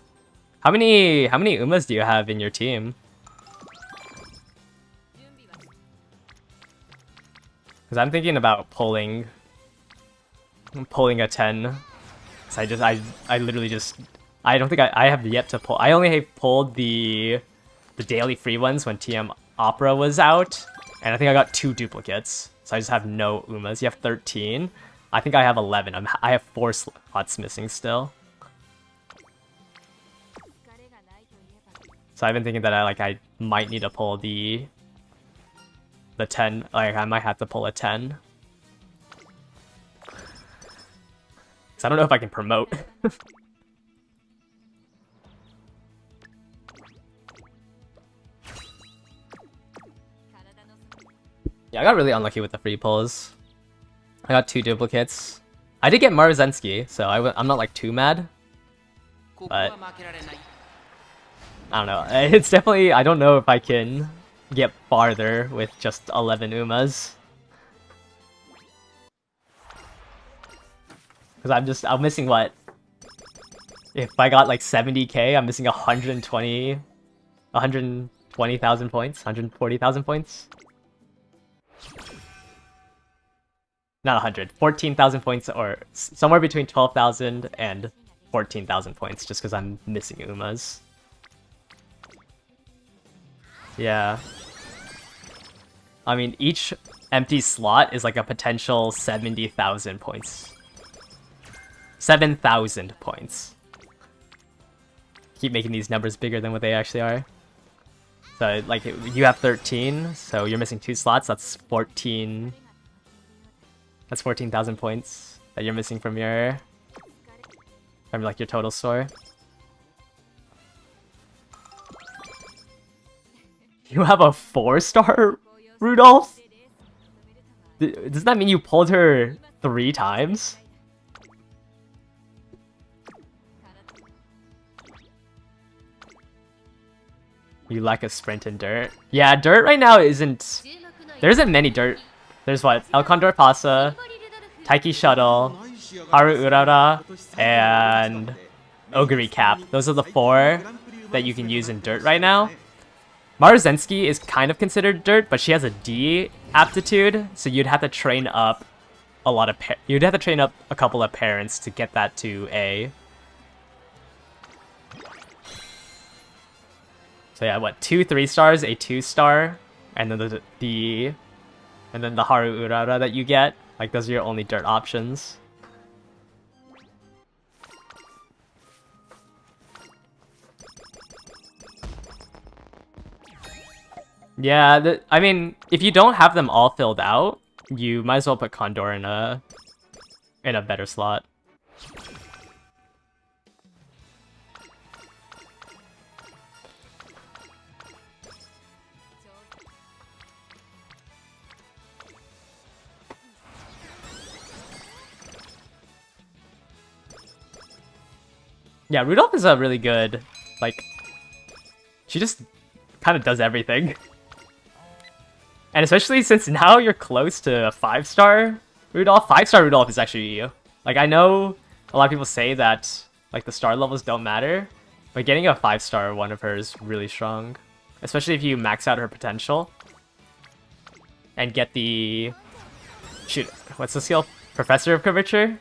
How many Umas do you have in your team? Because I'm thinking about pulling a 10. So I literally just, I don't think I have yet to pull. I only have pulled the daily free ones when TM Opera was out, and I think I got 2 duplicates. So I just have no Umas. You have 13. I think I have 11. I have 4 slots missing still. So I've been thinking that I might need to pull the 10. Like I might have to pull a 10. Cause I don't know if I can promote. Yeah, I got really unlucky with the free pulls. I got 2 duplicates. I did get Maruzensky, so I'm not like too mad. ここは負けられない I don't know. It's definitely, I don't know if I can get farther with just 11 Umas. Because I'm missing what? If I got like 70k, I'm missing 120,000 points, 140,000 points. Not 100, 14,000 points, or somewhere between 12,000 and 14,000 points, just because I'm missing Umas. Yeah. I mean, each empty slot is like a potential 70,000 points. 7,000 points. Keep making these numbers bigger than what they actually are. So, like, you have 13, so you're missing 2 slots, that's 14... That's 14,000 points that you're missing from your total score. You have a 4-star Rudolph? Does that mean you pulled her 3 times? You lack a sprint in dirt. Yeah, dirt right now isn't... There isn't many dirt. There's what? El Condor Pasa, Taiki Shuttle, Haru Urara, and Ogre Cap. Those are the 4 that you can use in dirt right now. Maruzensky is kind of considered dirt, but she has a D aptitude, so you'd have to train up you'd have to train up a couple of parents to get that to A. So yeah, what, 2 3-stars, a 2-star, and then the Haru Urara that you get. Like, those are your only dirt options. Yeah, I mean, if you don't have them all filled out, you might as well put Condor in a better slot. Yeah, Rudolph is a really good, like, she just kind of does everything. And especially since now you're close to a 5-star Rudolph. 5-star Rudolph is actually, like, I know a lot of people say that, like, the star levels don't matter, but getting a 5-star one of her is really strong. Especially if you max out her potential. And get the... Shoot, what's the skill? Professor of Curvature?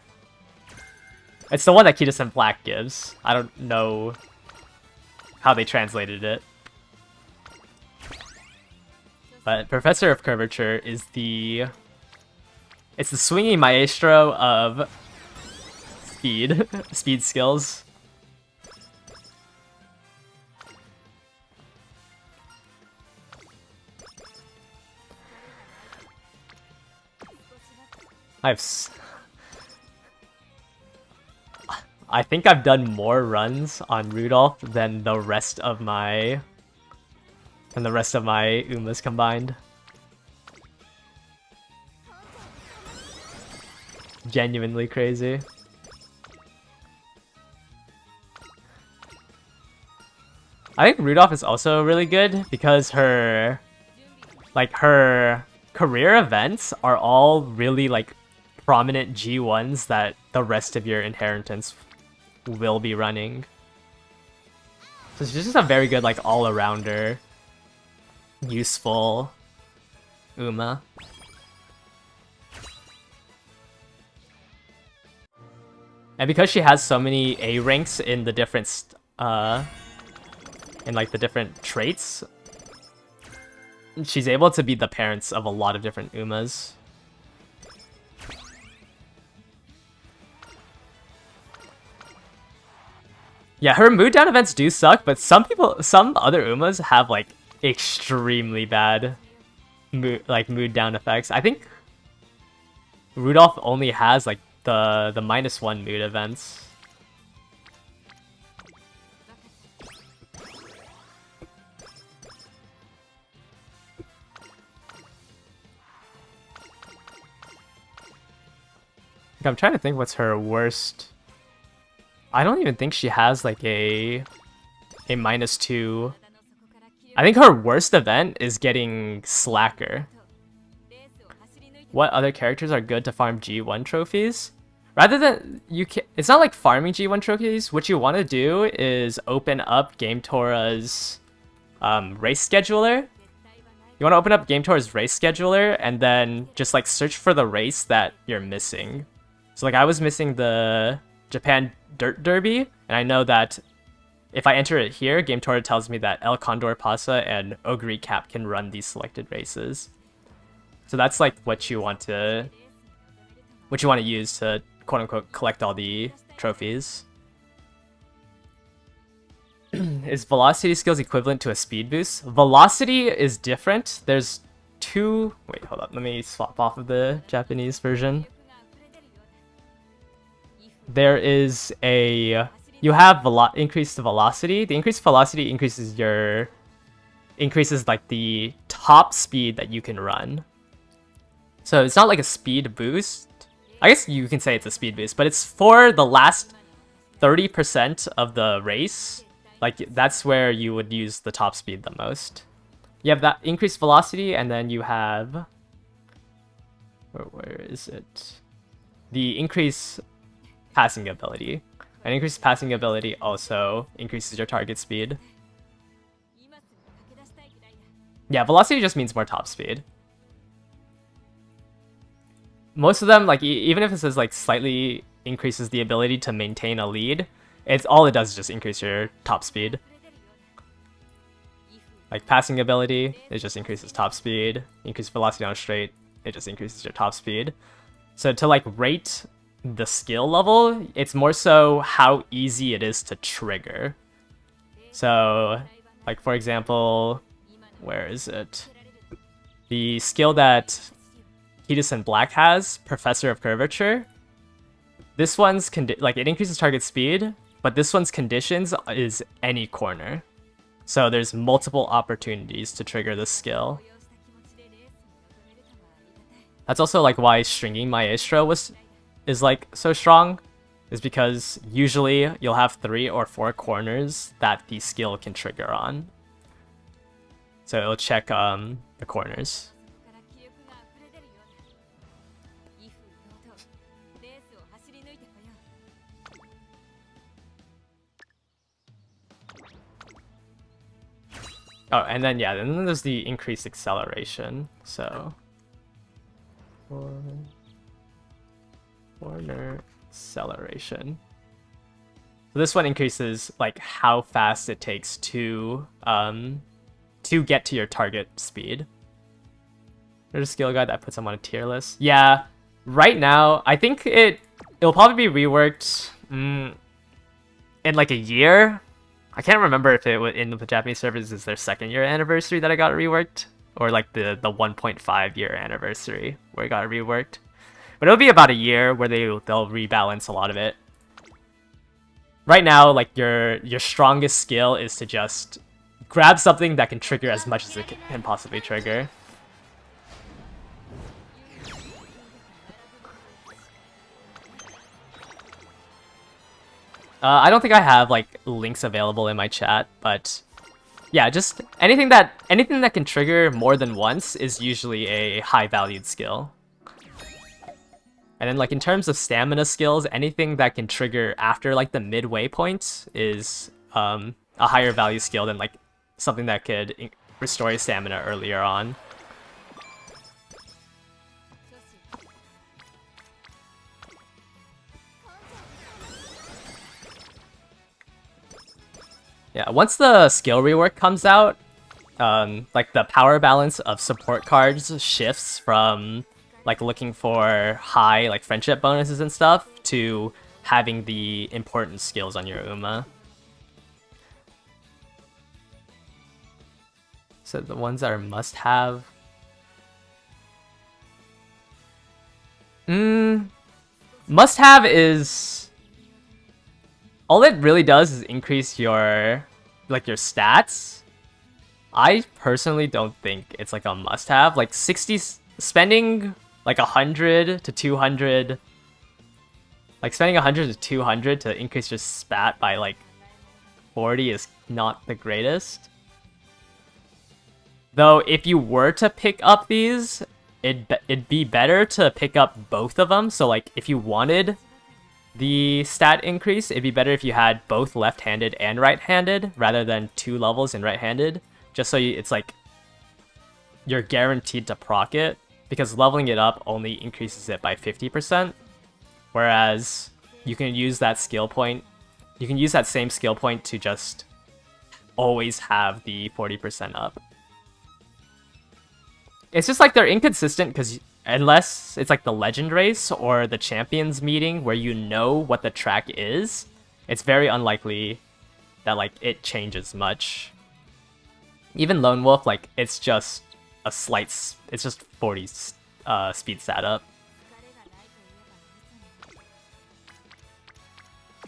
It's the one that Kida-sen Black gives. I don't know how they translated it. But Professor of Curvature is the... It's the swinging maestro of speed. Speed skills. I think I've done more runs on Rudolph than the rest of my Umas combined. Genuinely crazy. I think Rudolph is also really good because her career events are all really like prominent G1s that the rest of your inheritance will be running. So she's just a very good like all-arounder, useful Uma. And because she has so many A ranks in the different in like the different traits, she's able to be the parents of a lot of different Umas. Yeah, her mood down events do suck, but some other Umas have like extremely bad mood down effects. I think Rudolph only has like the -1 mood events. I'm trying to think what's her worst. I don't even think she has like a -2. I think her worst event is getting Slacker. What other characters are good to farm G1 trophies? Rather than it's not like farming G1 trophies. What you want to do is open up GameTora's race scheduler. You want to open up GameTora's race scheduler and then just like search for the race that you're missing. So like I was missing the Japan Dirt Derby, and I know that if I enter it here, GameTora tells me that El Condor Pasa and Ogre Cap can run these selected races. So that's like what you want to use to quote unquote collect all the trophies. Is velocity skills equivalent to a speed boost? Velocity is different. There's two. Wait, hold up. Let me swap off of the Japanese version. There is a. You have increased velocity. The increased velocity increases like the top speed that you can run. So it's not like a speed boost. I guess you can say it's a speed boost, but it's for the last 30% of the race. Like that's where you would use the top speed the most. You have that increased velocity, and then you have where is it? The increased passing ability. An increased passing ability also increases your target speed. Yeah, velocity just means more top speed. Most of them, like even if it says like slightly increases the ability to maintain a lead, all it does is just increase your top speed. Like passing ability, it just increases top speed. Increase velocity on a straight, it just increases your top speed. So to like rate the skill level, it's more so how easy it is to trigger. So like for example, where is it? The skill that Peterson Black has, Professor of Curvature. This one's like it increases target speed, but this one's conditions is any corner. So there's multiple opportunities to trigger this skill. That's also like why stringing Maestro is like so strong, is because usually you'll have 3 or 4 corners that the skill can trigger on. So it'll check the corners. Oh, and then yeah, then there's the increased acceleration. So corner acceleration. So this one increases like how fast it takes to get to your target speed. There's a skill guide that puts them on a tier list. Yeah, right now I think it'll probably be reworked in like a year. I can't remember if it was in the Japanese servers is their 2nd year anniversary that I got reworked, or like the 1.5 year anniversary where it got reworked. But it'll be about a year where they'll rebalance a lot of it. Right now, like your strongest skill is to just grab something that can trigger as much as it can possibly trigger. I don't think I have like links available in my chat, but yeah, just anything that can trigger more than once is usually a high valued skill. And then like in terms of stamina skills, anything that can trigger after like the midway point is a higher value skill than like something that could restore your stamina earlier on. Yeah, once the skill rework comes out, like the power balance of support cards shifts from like looking for high like friendship bonuses and stuff to having the important skills on your Uma. So the ones that are must-have. Must-have is all it really does is increase your like your stats. I personally don't think it's like a must-have. Like 60 spending like 100 to 200, like spending 100 to 200 to increase your spat by like 40 is not the greatest. Though if you were to pick up these, it'd be better to pick up both of them. So like if you wanted the stat increase, it'd be better if you had both left-handed and right-handed rather than 2 levels in right-handed. Just so it's like you're guaranteed to proc it, because leveling it up only increases it by 50%. Whereas you can use that skill point, you can use that same skill point to just always have the 40% up. It's just like they're inconsistent because unless it's like the legend race or the champions meeting where you know what the track is, it's very unlikely that like it changes much. Even Lone Wolf, like it's just a slight, it's just 40 speed stat up.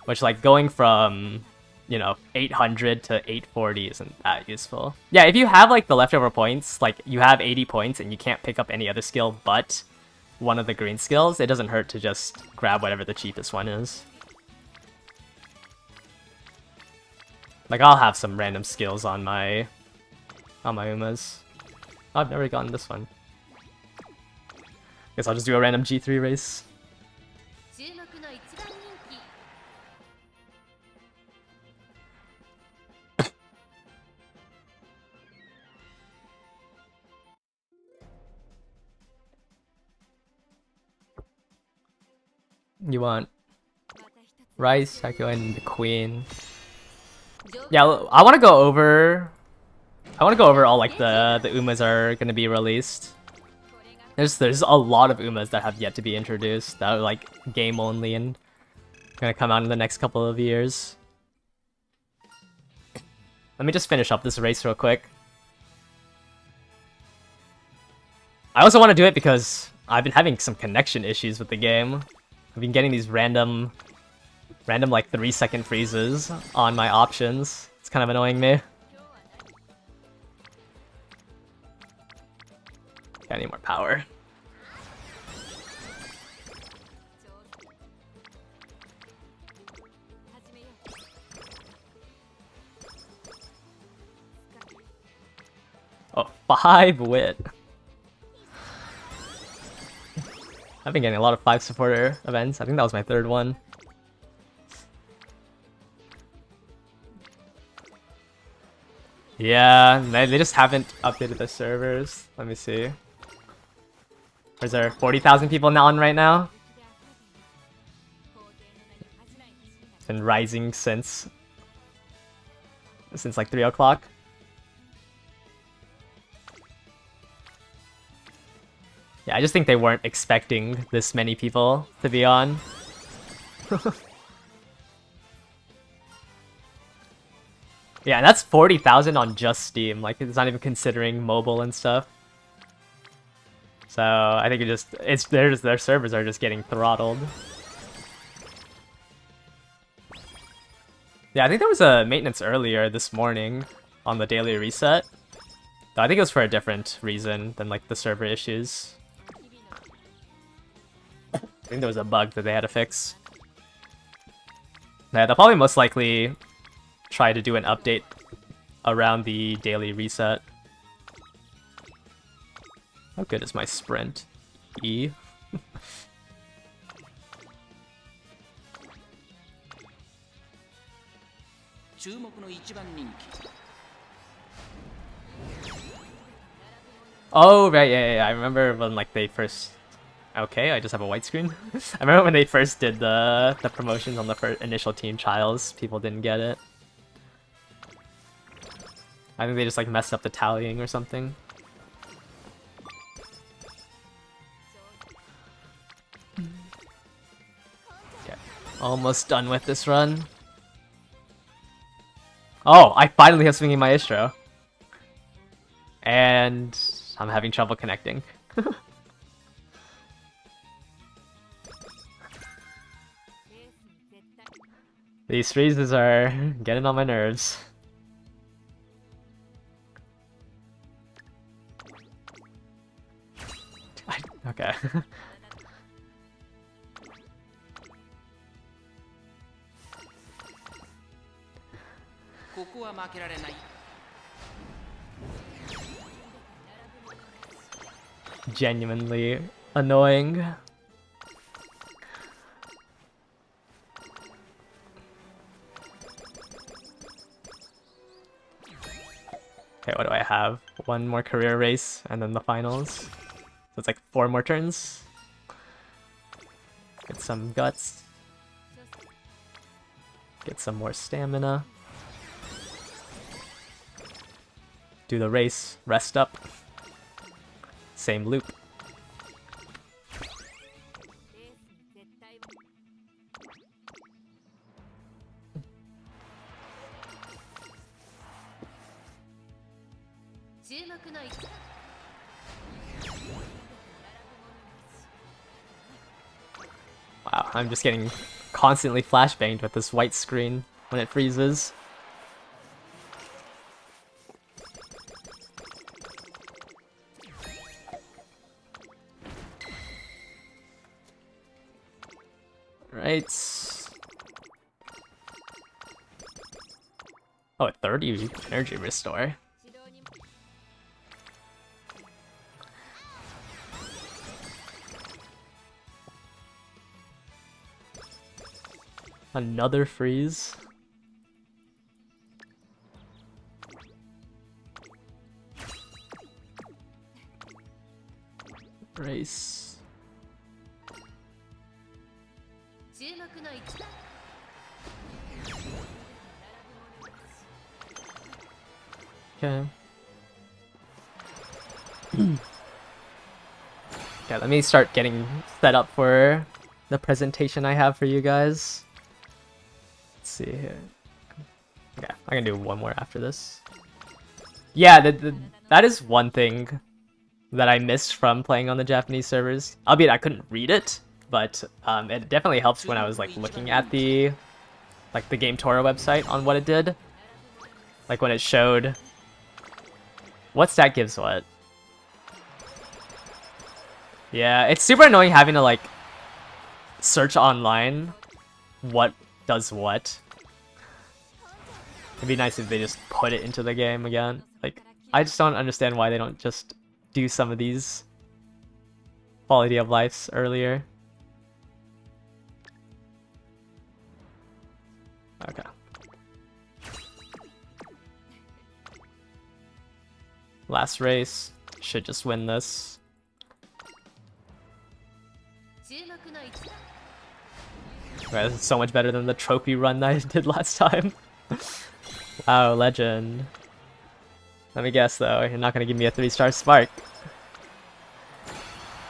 Which like going from, you know, 800 to 840 isn't that useful. Yeah, if you have like the leftover points, like you have 80 points and you can't pick up any other skill but one of the green skills, it doesn't hurt to just grab whatever the cheapest one is. Like I'll have some random skills on my Umas. Oh, I've never gotten this one. Guess I'll just do a random G3 race. You want Rice, Sakyo, and the Queen. Yeah, I want to go over all like the Umas are gonna be released. There's a lot of Umas that have yet to be introduced that are like game only and gonna come out in the next couple of years. Let me just finish up this race real quick. I also want to do it because I've been having some connection issues with the game. I've been getting these random like 3-second freezes on my options. It's kind of annoying me. I need more power. Oh, 5 wit. I've been getting a lot of 5 supporter events. I think that was my 3rd one. Yeah, they just haven't updated the servers. Let me see. Is there 40,000 people on right now? It's been rising since like 3 o'clock. Yeah, I just think they weren't expecting this many people to be on. Yeah, and that's 40,000 on just Steam. Like, it's not even considering mobile and stuff. So I think their servers are just getting throttled. Yeah, I think there was a maintenance earlier this morning on the daily reset. Though I think it was for a different reason than like the server issues. I think there was a bug that they had to fix. Yeah, they'll probably most likely try to do an update around the daily reset. How good is my sprint? E. Oh, right, yeah. I remember when like they first... Okay, I just have a white screen. I remember when they first did the promotions on the initial team trials, people didn't get it. I think they just like messed up the tallying or something. Okay, almost done with this run. Oh, I finally have Swinging Maestro. And I'm having trouble connecting. These freezes are getting on my nerves. Okay. ここは負けられない。 Genuinely annoying. Okay, what do I have? One more career race and then the finals. So it's like 4 more turns. Get some guts. Get some more stamina. Do the race, rest up. Same loop. Wow, I'm just getting constantly flashbanged with this white screen when it freezes. Right. Oh, 30 energy restore. Another freeze. Race. Okay. Okay, let me start getting set up for the presentation I have for you guys. Let's see here. Okay, I'm gonna do one more after this. Yeah, that is one thing that I missed from playing on the Japanese servers. Albeit I couldn't read it, but it definitely helps when I was like looking at the Game Tora website on what it did. Like when it showed what stat gives what. Yeah, it's super annoying having to like search online what does what. It'd be nice if they just put it into the game again. Like, I just don't understand why they don't just do some of these quality of lives earlier. Okay. Last race. Should just win this. Okay, this is so much better than the trophy run that I did last time. Wow, legend. Let me guess though, you're not gonna give me a 3-star spark.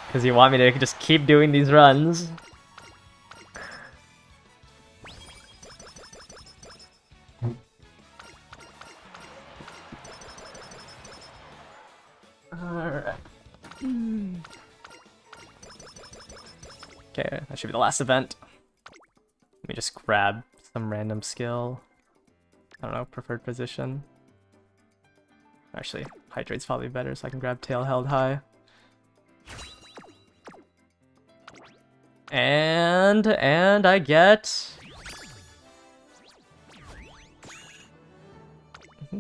Because you want me to just keep doing these runs. Alright. Okay, that should be the last event. Let me just grab some random skill. I don't know, preferred position. Actually, Hydrate's probably better, so I can grab Tail Held High. And I get...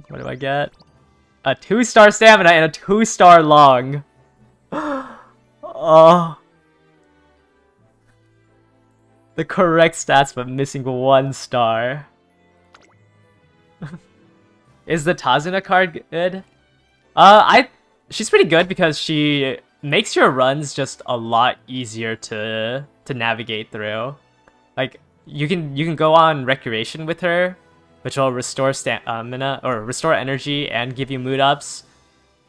What do I get? A 2-star stamina and a 2-star long. Oh. The correct stats, but missing 1 star. Is the Tazuna card good? She's pretty good because she makes your runs just a lot easier to navigate through. Like you can go on recreation with her which will restore stamina or restore energy and give you mood ups.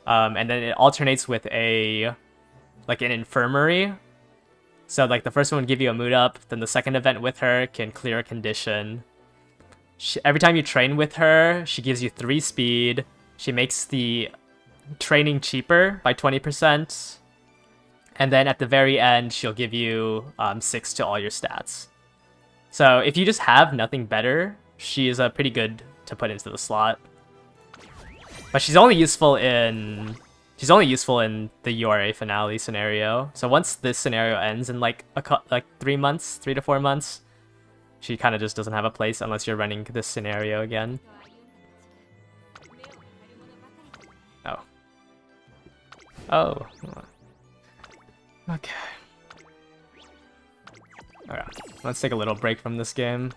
And then it alternates with an infirmary. So like the first one would give you a mood up, then the second event with her can clear a condition. Every time you train with her, she gives you 3 speed. She makes the training cheaper by 20%. And then at the very end, she'll give you 6 to all your stats. So if you just have nothing better, she is pretty good to put into the slot. But she's only useful in the URA finale scenario. So once this scenario ends in like 3 months, 3 to 4 months, she kind of just doesn't have a place unless you're running this scenario again. Oh. Oh. Okay. Alright, let's take a little break from this game.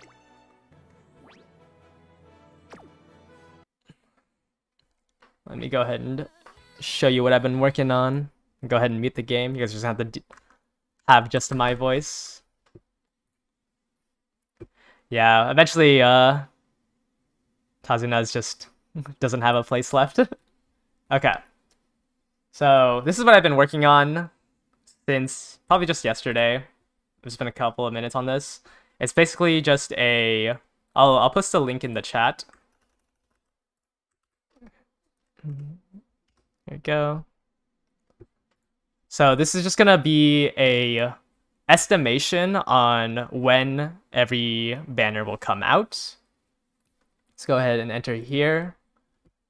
Let me go ahead and show you what I've been working on. Go ahead and mute the game. You guys just have to have just my voice. Yeah, eventually, Tazuna's just doesn't have a place left. Okay. So, this is what I've been working on since probably just yesterday. I've spent a couple of minutes on this. It's basically just a... I'll post a link in the chat. There we go. So this is just gonna be a estimation on when every banner will come out. Let's go ahead and enter here.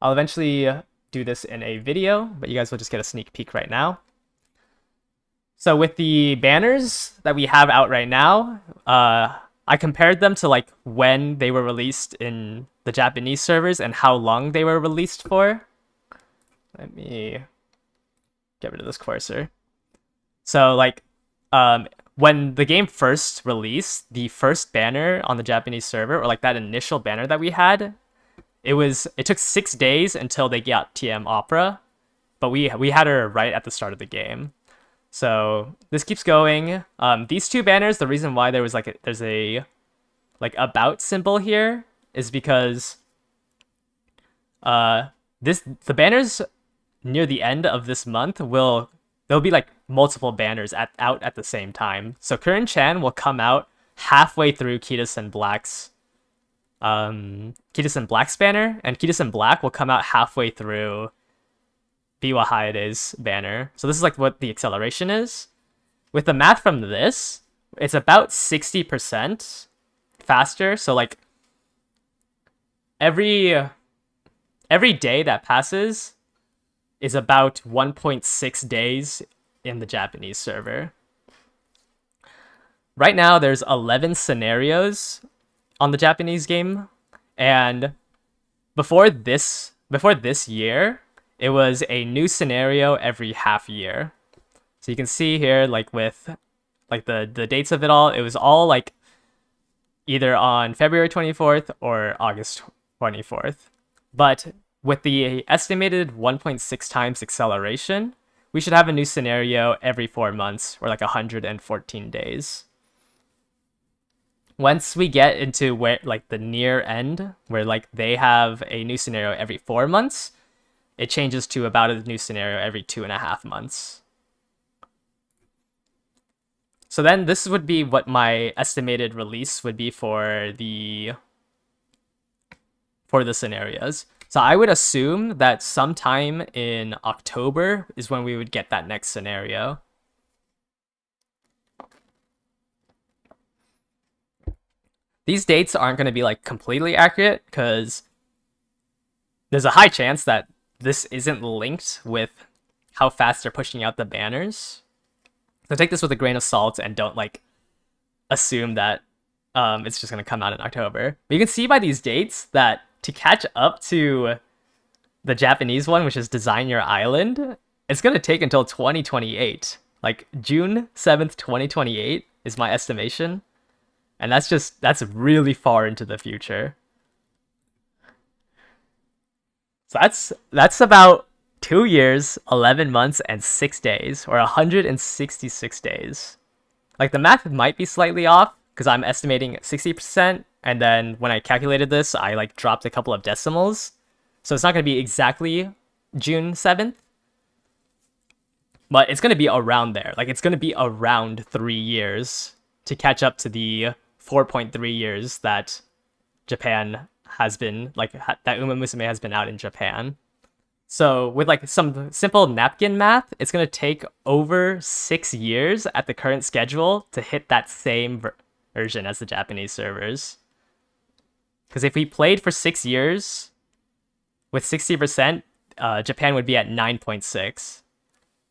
I'll eventually do this in a video, but you guys will just get a sneak peek right now. So with the banners that we have out right now, I compared them to like when they were released in the Japanese servers and how long they were released for. Let me get rid of this cursor. So like when the game first released, the first banner on the Japanese server, or like that initial banner that we had, it took 6 days until they got TM Opera, but we had her right at the start of the game. So this keeps going. These 2 banners, the reason why there's a about symbol here is because the banners near the end of this month there'll be like multiple banners out at the same time. So Current Chan will come out halfway through Kitas and Black's banner, and Kitas and Black will come out halfway through Biwa Hayade's banner. So this is like what the acceleration is. With the math from this, it's about 60% faster. So like every day that passes is about 1.6 days in the Japanese server. Right now, there's 11 scenarios on the Japanese game, and before this year, it was a new scenario every half year. So you can see here, like with like the dates of it all, it was all like either on February 24th or August 24th. But with the estimated 1.6 times acceleration, we should have a new scenario every 4 months, or like 114 days. Once we get into where like the near end, where like they have a new scenario every 4 months, it changes to about a new scenario every 2.5 months. So then this would be what my estimated release would be for the scenarios. So I would assume that sometime in October is when we would get that next scenario. These dates aren't going to be like completely accurate because there's a high chance that this isn't linked with how fast they're pushing out the banners. So take this with a grain of salt and don't like assume that it's just going to come out in October. But you can see by these dates that to catch up to the Japanese one, which is Design Your Island, it's going to take until 2028. Like June 7th, 2028 is my estimation. And that's really far into the future. So that's about 2 years, 11 months, and 6 days, or 166 days. Like the math might be slightly off, because I'm estimating 60% and then when I calculated this, I like dropped a couple of decimals. So it's not going to be exactly June 7th, but it's going to be around there. Like it's going to be around 3 years to catch up to the 4.3 years that Japan has been, like that Uma Musume has been out in Japan. So with like some simple napkin math, it's going to take over 6 years at the current schedule to hit that same version as the Japanese servers. Because if we played for 6 years with 60%, Japan would be at 9.6.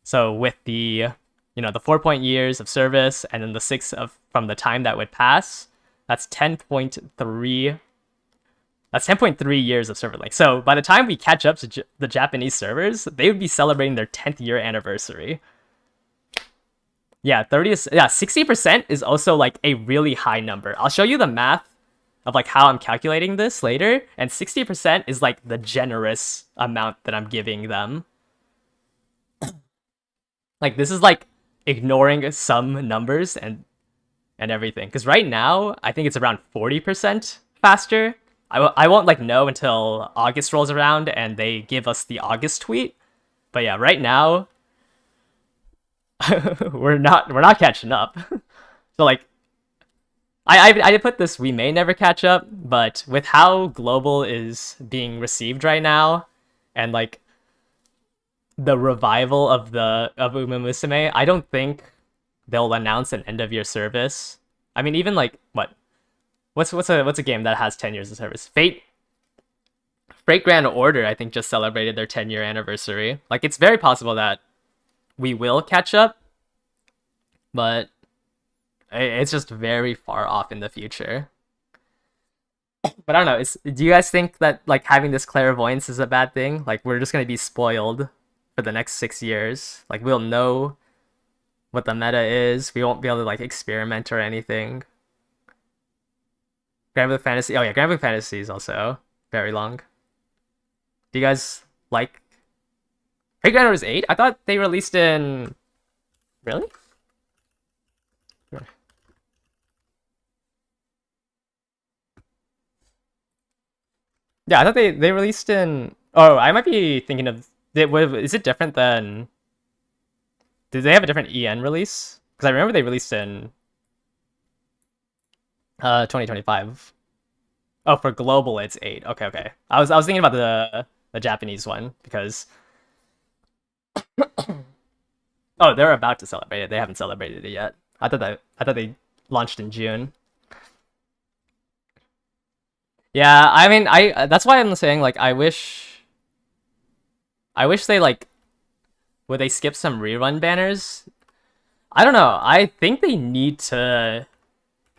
So with the, the 4 years of service and then the 6 from the time that would pass, that's 10.3. That's 10.3 years of server length. So by the time we catch up to the Japanese servers, they would be celebrating their 10th year anniversary. Yeah, 60% is also like a really high number. I'll show you the math of like how I'm calculating this later, and 60% is like the generous amount that I'm giving them. Like this is like ignoring some numbers and everything. Because right now, I think it's around 40% faster. I won't like know until August rolls around and they give us the August tweet. But yeah, right now we're not catching up. So like I did put this, we may never catch up, but with how global is being received right now and like the revival of Uma Musume, I don't think they'll announce an end of year service. I mean, even like what's a game that has 10 years of service? Fate Grand Order, I think, just celebrated their 10-year anniversary. Like, it's very possible that we will catch up, but it's just very far off in the future. But I don't know. Do you guys think that like having this clairvoyance is a bad thing? Like, we're just gonna be spoiled for the next 6 years. Like, we'll know what the meta is. We won't be able to like experiment or anything. Granblue Fantasy. Oh yeah, Granblue Fantasy is also very long. Do you guys like Fate Grand Order 8? I thought they released in... Really? Yeah, I thought they released in... Oh, I might be thinking of... Is it different than... Did they have a different EN release? Because I remember they released in 2025. Oh, for global it's 8. Okay. I was thinking about the Japanese one because oh, they're about to celebrate it. They haven't celebrated it yet. I thought they launched in June. Yeah, I mean, that's why I'm saying like I wish they like would they skip some rerun banners? I don't know. I think they need to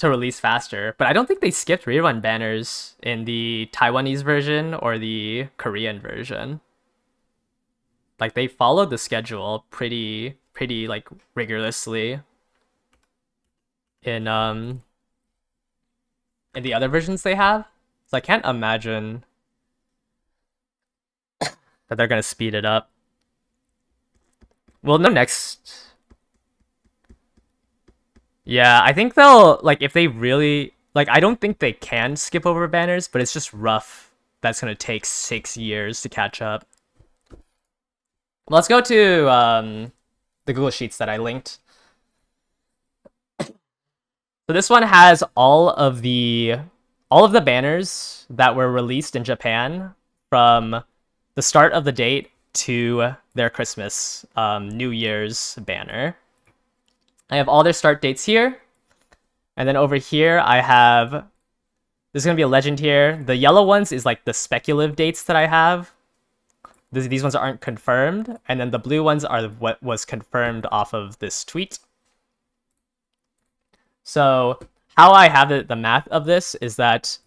release faster, but I don't think they skipped rerun banners in the Taiwanese version or the Korean version. Like they followed the schedule pretty like rigorously in the other versions they have. So I can't imagine that they're gonna speed it up. We'll know next. Yeah, I think they'll, like, if they really, like, I don't think they can skip over banners, but it's just rough. That's gonna take 6 years to catch up. Let's go to the Google Sheets that I linked. So this one has all of the banners that were released in Japan from the start of the date to their Christmas, New Year's banner. I have all their start dates here. And then over here, I have... There's going to be a legend here. The yellow ones is like the speculative dates that I have. These ones aren't confirmed. And then the blue ones are what was confirmed off of this tweet. So how I have the math of this is that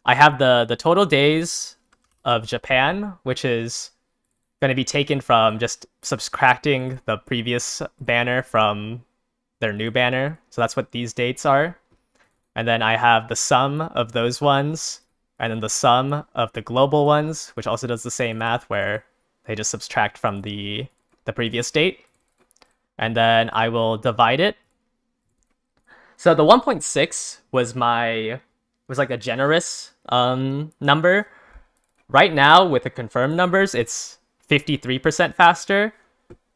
I have the total days of Japan, which is going to be taken from just subtracting the previous banner from their new banner. So that's what these dates are. And then I have the sum of those ones, and then the sum of the global ones, which also does the same math where they just subtract from the previous date. And then I will divide it. So the 1.6 was my was like a generous number. Right now, with the confirmed numbers, it's 53% faster.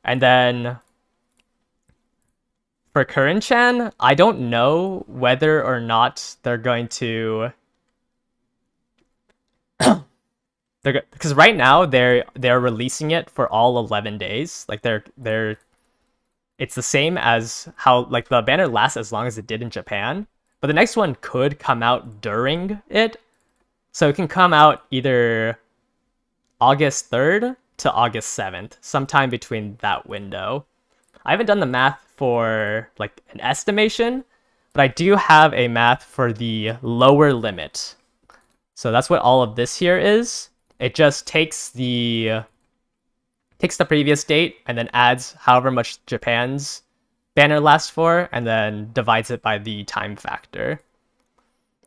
And then for Current Chan, I don't know whether or not they're going to. Because right now they're releasing it for all 11 days. Like they're it's the same as how like the banner lasts as long as it did in Japan. But the next one could come out during it. So it can come out either August 3rd to August 7th, sometime between that window. I haven't done the math for like an estimation, but I do have a math for the lower limit. So that's what all of this here is. It just takes the previous date and then adds however much Japan's banner lasts for, and then divides it by the time factor.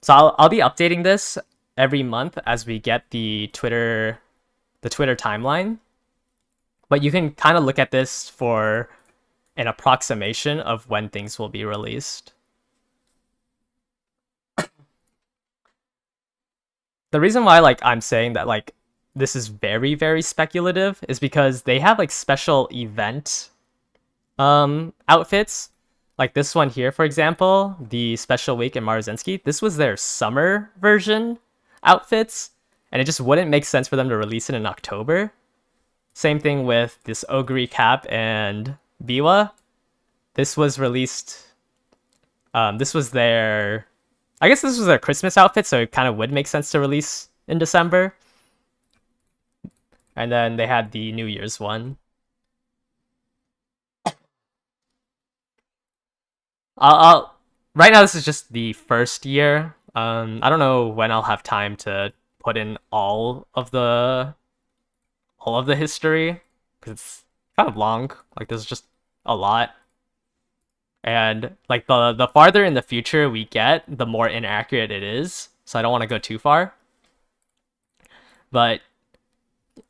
So I'll be updating this every month as we get the Twitter timeline. But you can kind of look at this for an approximation of when things will be released. The reason why like I'm saying that like this is very, very speculative is because they have like special event outfits. Like this one here, for example, the Special Week in Maruzensky. This was their summer version outfits, and it just wouldn't make sense for them to release it in October. Same thing with this Oguri Cap and Biwa. This was released. This was their. I guess this was their Christmas outfit, so it kind of would make sense to release in December. And then they had the New Year's one. Right now this is just the first year. I don't know when I'll have time to put in all of the history, because it's kind of long. Like there's just a lot. And like the farther in the future we get, the more inaccurate it is. So I don't want to go too far. But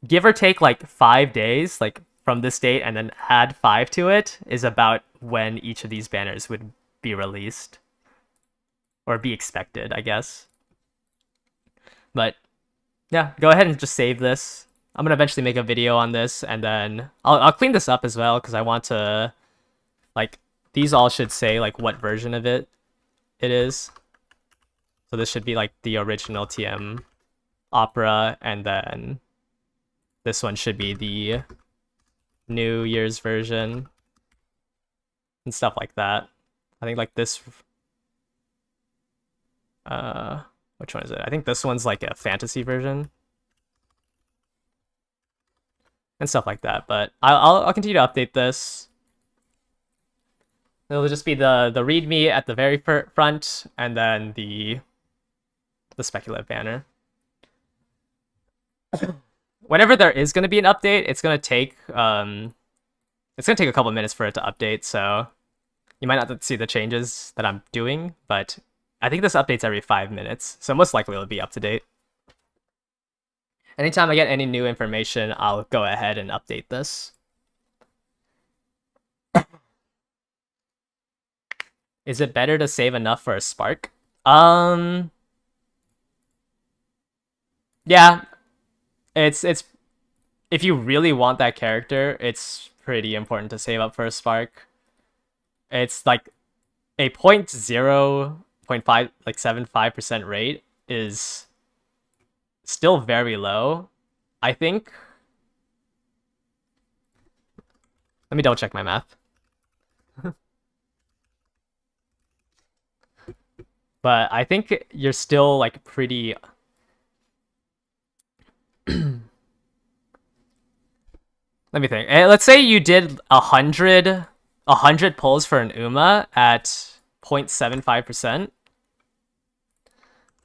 give or take like 5 days, like from this date and then add 5 to it, is about when each of these banners would be released. Or be expected, I guess. But yeah, go ahead and just save this. I'm gonna eventually make a video on this, and then I'll clean this up as well, because I want to, like, these all should say like what version of it is. So this should be like the original TM Opera, and then this one should be the New Year's version and stuff like that. I think like this which one is it? I think this one's like a fantasy version and stuff like that. But I'll continue to update this. It'll just be the README at the very front, and then the speculative banner. Whenever there is going to be an update, it's going to take a couple minutes for it to update, so you might not see the changes that I'm doing, but I think this updates every 5 minutes, so most likely it'll be up to date. Anytime I get any new information, I'll go ahead and update this. Is it better to save enough for a spark? Yeah. It's if you really want that character, it's pretty important to save up for a spark. It's like a 0.5 like 75% rate is still very low. I think. Let me double check my math. But I think you're still like pretty. Let me think. Let's say you did 100 pulls for an Uma at 0.75%.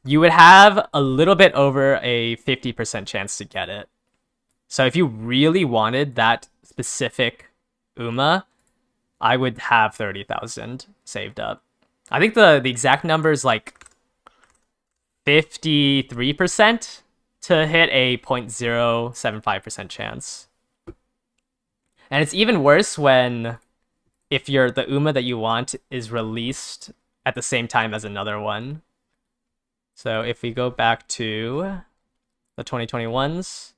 You would have a little bit over a 50% chance to get it. So if you really wanted that specific Uma, I would have 30,000 saved up. I think the exact number is like 53% to hit a 0.075% chance. And it's even worse if the Uma that you want is released at the same time as another one. So if we go back to the 2021s,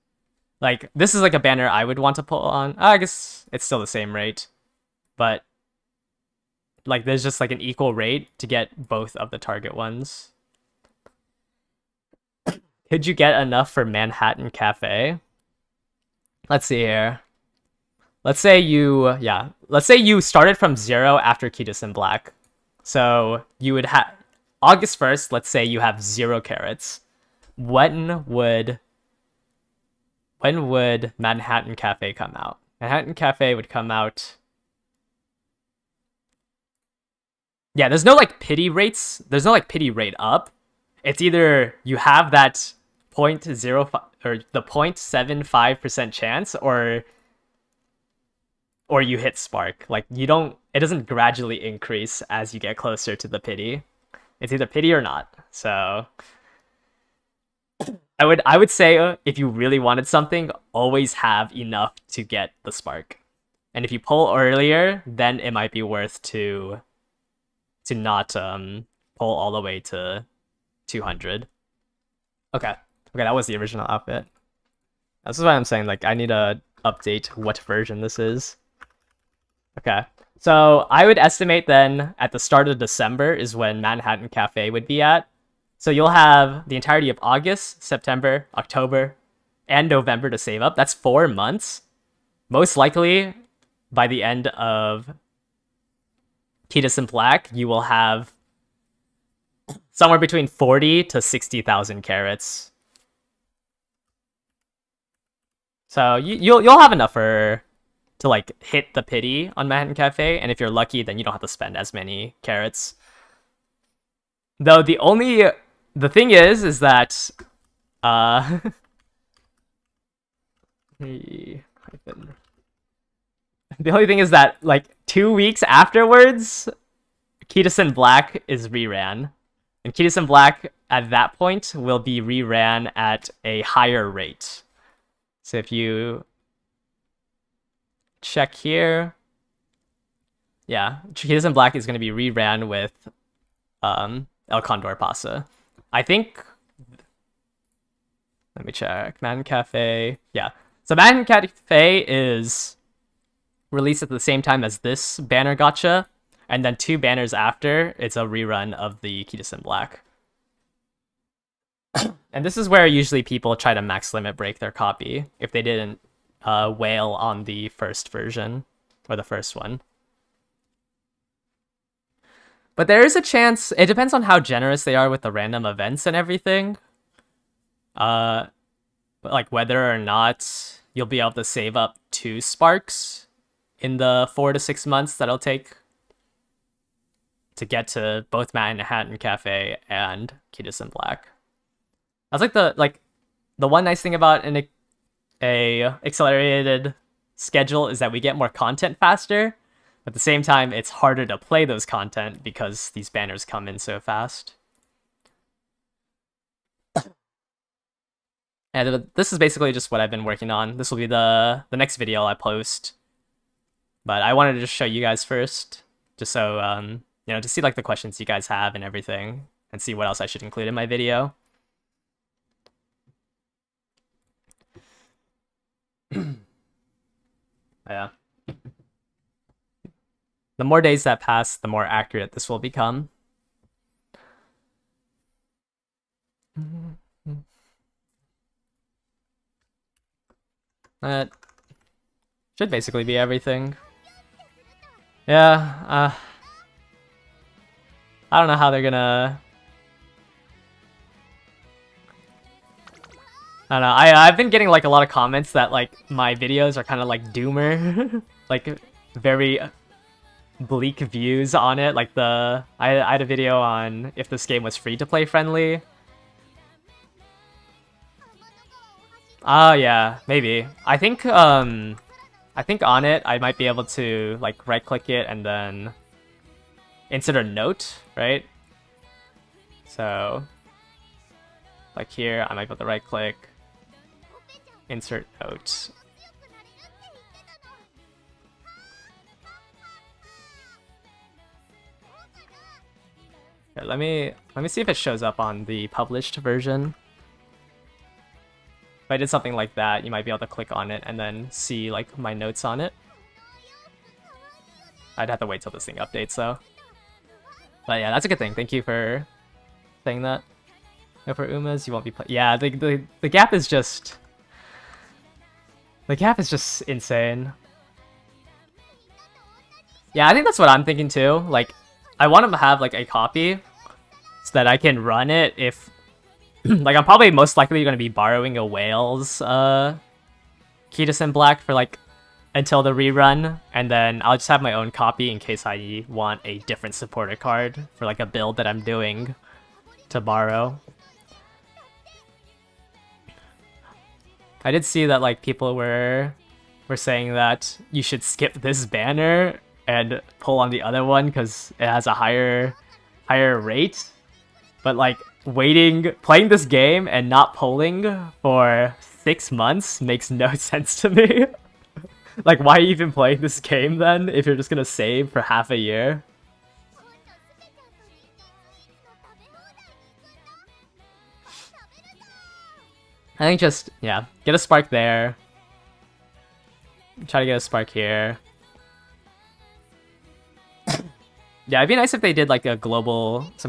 like this is like a banner I would want to pull on. I guess it's still the same rate, but like there's just like an equal rate to get both of the target ones. Could you get enough for Manhattan Cafe? Let's see here. Let's say you started from 0 after Kitasen Black. So you would have August 1st, let's say you have 0 carats. When would Manhattan Cafe come out? Manhattan Cafe would come out. Yeah, there's no like pity rates. There's no like pity rate up. It's either you have that 0.05 or the 0.75% chance or you hit spark. Like you don't, it doesn't gradually increase as you get closer to the pity. It's either pity or not. So I would say if you really wanted something, always have enough to get the spark. And if you pull earlier, then it might be worth to not pull all the way to 200. Okay, that was the original outfit. This is why I'm saying like I need to update what version this is. Okay, so I would estimate then at the start of December is when Manhattan Cafe would be at. So you'll have the entirety of August, September, October, and November to save up. That's 4 months. Most likely, by the end of Kitasen Black, you will have somewhere between 40 to 60,000 carats. So you'll have enough to like hit the pity on Manhattan Cafe, and if you're lucky, then you don't have to spend as many carats. Though the thing is that the only thing is that like 2 weeks afterwards, Kitasen Black is reran. And Kitasen Black at that point will be reran at a higher rate. So if you check here, yeah, Kitasen Black is going to be reran with El Condor Pasa. I think, let me check, Manhattan Cafe, yeah. So Manhattan Cafe is released at the same time as this banner gacha, and then 2 banners after, it's a rerun of the Kitasen Black. And this is where usually people try to max limit break their copy if they didn't whale on the first version, or the first one. But there is a chance, it depends on how generous they are with the random events and everything. But like whether or not you'll be able to save up 2 sparks in the 4 to 6 months that it'll take to get to both Manhattan Cafe and Kitasen Black. That's like the one nice thing about a accelerated schedule is that we get more content faster. At the same time, it's harder to play those content because these banners come in so fast. And this is basically just what I've been working on. This will be the next video I post. But I wanted to just show you guys first, just so, you know, to see like the questions you guys have and everything, and see what else I should include in my video. Yeah. The more days that pass, the more accurate this will become. That should basically be everything. Yeah, I don't know how they're gonna... I don't know, I've been getting like a lot of comments that like my videos are kind of like doomer. Like very bleak views on it. Like I had a video on if this game was free to play friendly. Oh yeah, maybe. I think on it I might be able to like right click it and then insert a note, right? So like here I might be able to right click, insert note. Okay, let me see if it shows up on the published version. If I did something like that, you might be able to click on it and then see like my notes on it. I'd have to wait till this thing updates though. But yeah, that's a good thing. Thank you for saying that. No, for Umas, you won't be yeah, the gap is just... The gap is just insane. Yeah, I think that's what I'm thinking too. Like, I want to have like a copy so that I can run it if... like, I'm probably most likely going to be borrowing a Whales Kitasen Black for like until the rerun, and then I'll just have my own copy in case I want a different supporter card for like a build that I'm doing to borrow. I did see that like people were saying that you should skip this banner and pull on the other one because it has a higher rate. But like playing this game and not pulling for 6 months makes no sense to me. Like, why even playing this game then if you're just gonna save for half a year? I think just, yeah, get a spark there. Try to get a spark here. Yeah, it'd be nice if they did like some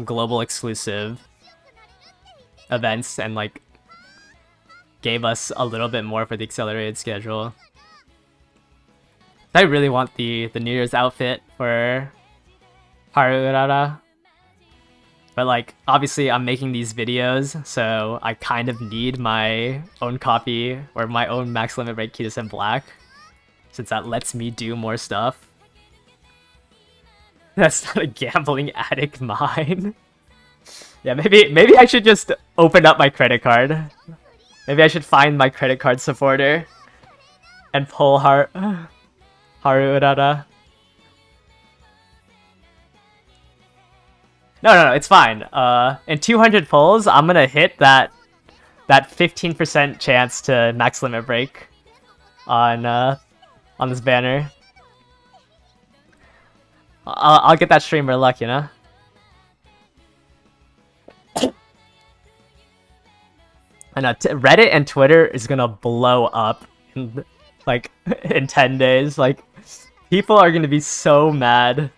global exclusive events and like gave us a little bit more for the accelerated schedule. I really want the New Year's outfit for Haru Urara. But like, obviously I'm making these videos, so I kind of need my own copy or my own Max Limit Break Kitasen Black, since that lets me do more stuff. That's not a gambling addict mine. Yeah, maybe I should just open up my credit card. Maybe I should find my credit card supporter and pull Haru Urara. No, it's fine. In 200 pulls, I'm gonna hit that 15% chance to max limit break on this banner. I'll get that streamer luck, you know. I know Reddit and Twitter is gonna blow up in like in 10 days. Like, people are gonna be so mad.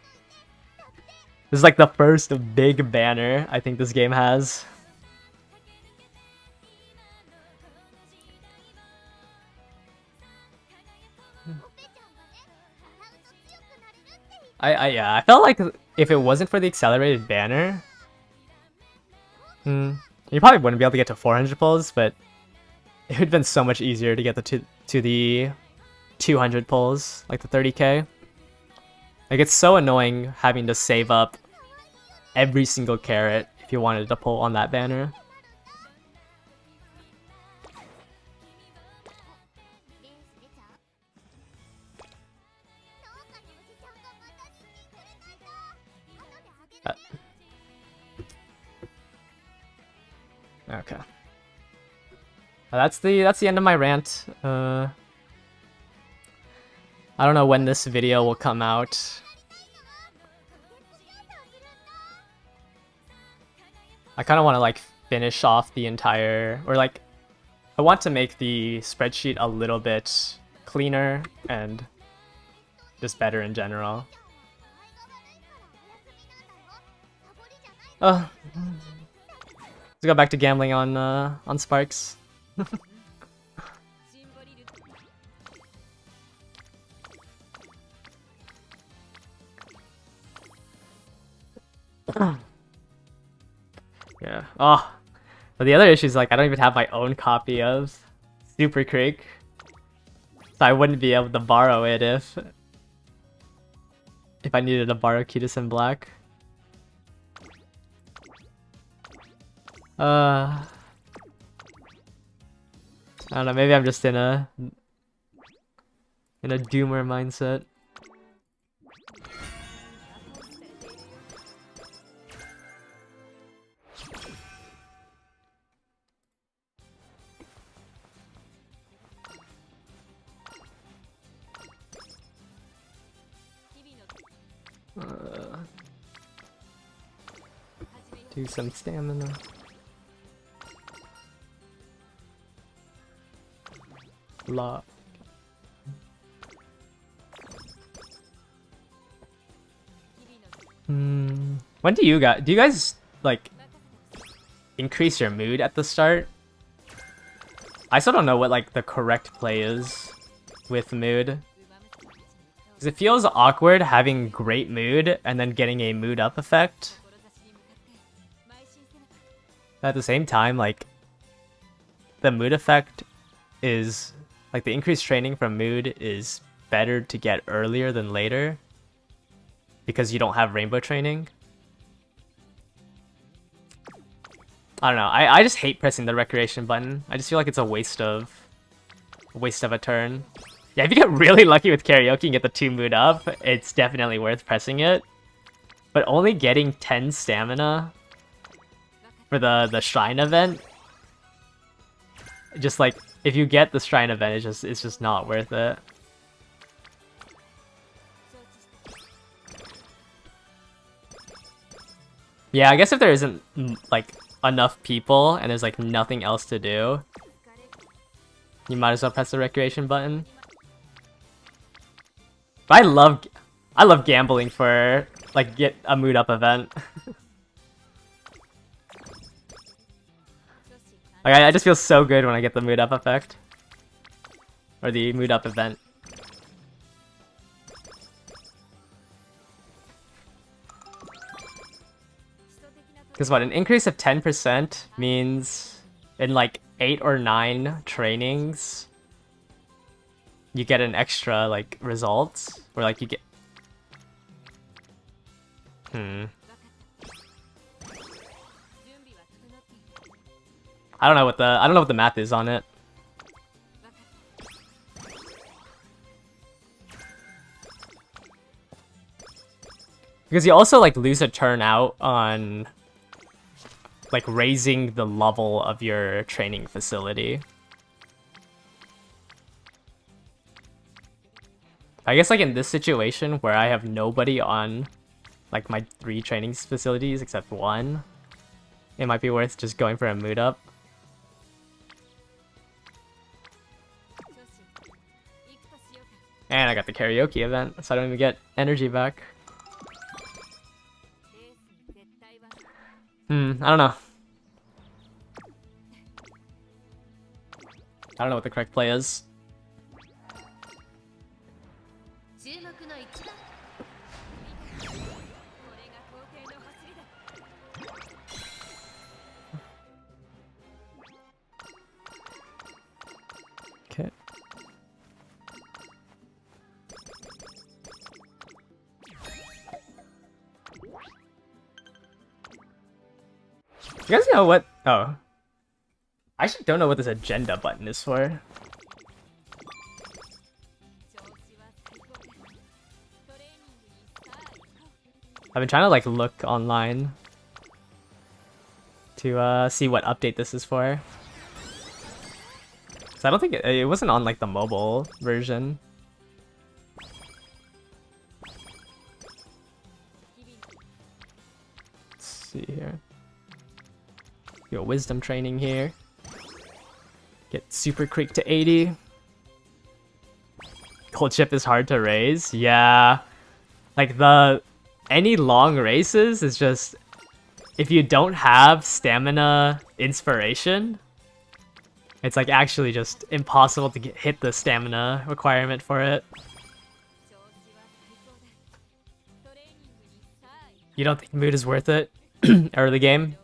This is like the first big banner I think this game has. Yeah, I felt like if it wasn't for the accelerated banner, you probably wouldn't be able to get to 400 pulls, but it would have been so much easier to get to the 200 pulls, like the 30k. Like, it's so annoying having to save up every single carrot if you wanted to pull on that banner. Okay. That's the end of my rant. I don't know when this video will come out. I kind of want to like finish off the entire, or like, I want to make the spreadsheet a little bit cleaner and just better in general. Let's go back to gambling on Sparks. Yeah. Oh, but the other issue is like I don't even have my own copy of Super Creek, so I wouldn't be able to borrow it if I needed to borrow Kitasen Black. I don't know. Maybe I'm just in a doomer mindset. Do some stamina. Lock. When do you guys like increase your mood at the start? I still don't know what like the correct play is with mood. Because it feels awkward having great mood and then getting a mood up effect. At the same time, like the mood effect is like the increased training from mood is better to get earlier than later because you don't have rainbow training. I don't know. I just hate pressing the recreation button. I just feel like it's a waste of a turn. Yeah, if you get really lucky with karaoke and get the 2 mood up, it's definitely worth pressing it. But only getting 10 stamina for the shrine event, just like if you get the shrine event, it's just not worth it. Yeah, I guess if there isn't like enough people and there's like nothing else to do, you might as well press the recreation button. But I love gambling for like get a mood up event. Like I just feel so good when I get the mood up effect or the mood up event. Because what, an increase of 10% means in like 8 or 9 trainings, you get an extra like results, or like you get. I don't know what the math is on it. Because you also like lose a turn out on like raising the level of your training facility. I guess like in this situation where I have nobody on like my 3 training facilities except 1, it might be worth just going for a mood up. And I got the karaoke event, so I don't even get energy back. I don't know. I don't know what the correct play is. Okay. You guys know what? Oh. I actually don't know what this agenda button is for. I've been trying to like look online to see what update this is for. So I don't think it wasn't on like the mobile version. Let's see here. Yo, wisdom training here. Get super creek to 80. Cold chip is hard to raise. Yeah. Like any long races is just, if you don't have stamina inspiration, it's like actually just impossible to hit the stamina requirement for it. You don't think mood is worth it early game?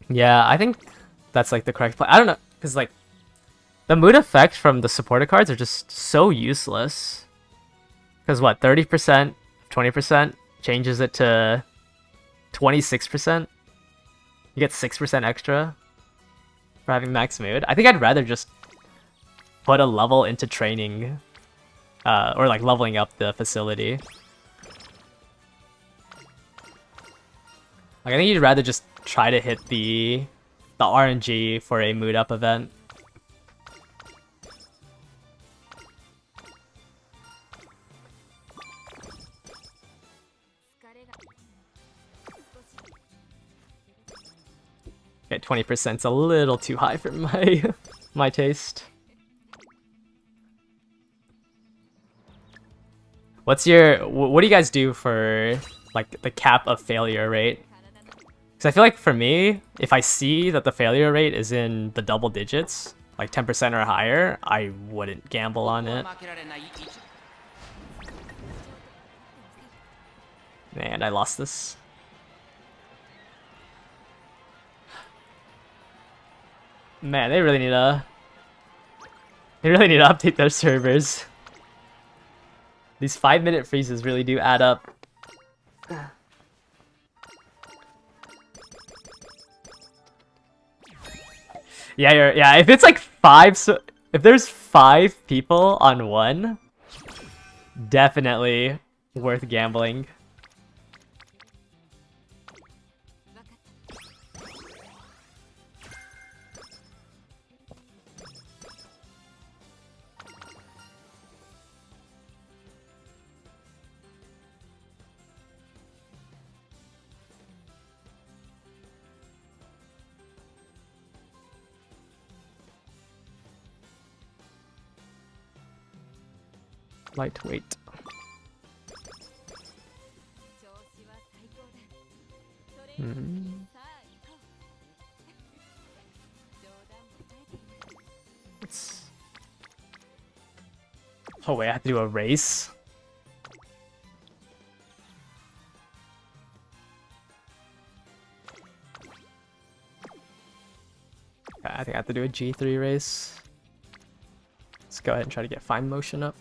Yeah, I think that's like the correct play. I don't know, because like the mood effect from the supported cards are just so useless. Because what, 30%, 20% changes it to 26%? You get 6% extra for having max mood. I think I'd rather just put a level into training, or like leveling up the facility. Like I think you'd rather just try to hit the RNG for a mood up event. Okay, 20%'s a little too high for my my taste. What do you guys do for like the cap of failure rate? Because I feel like for me, if I see that the failure rate is in the double digits, like 10% or higher, I wouldn't gamble on it. 負けられない位置 And I lost this. Man, they really need to update their servers. These 5-minute freezes really do add up. Yeah, if it's like 5, so if there's 5 people on one, definitely worth gambling. Lightweight. Oh wait, I have to do a race? Okay, I think I have to do a G3 race. Let's go ahead and try to get fine motion up.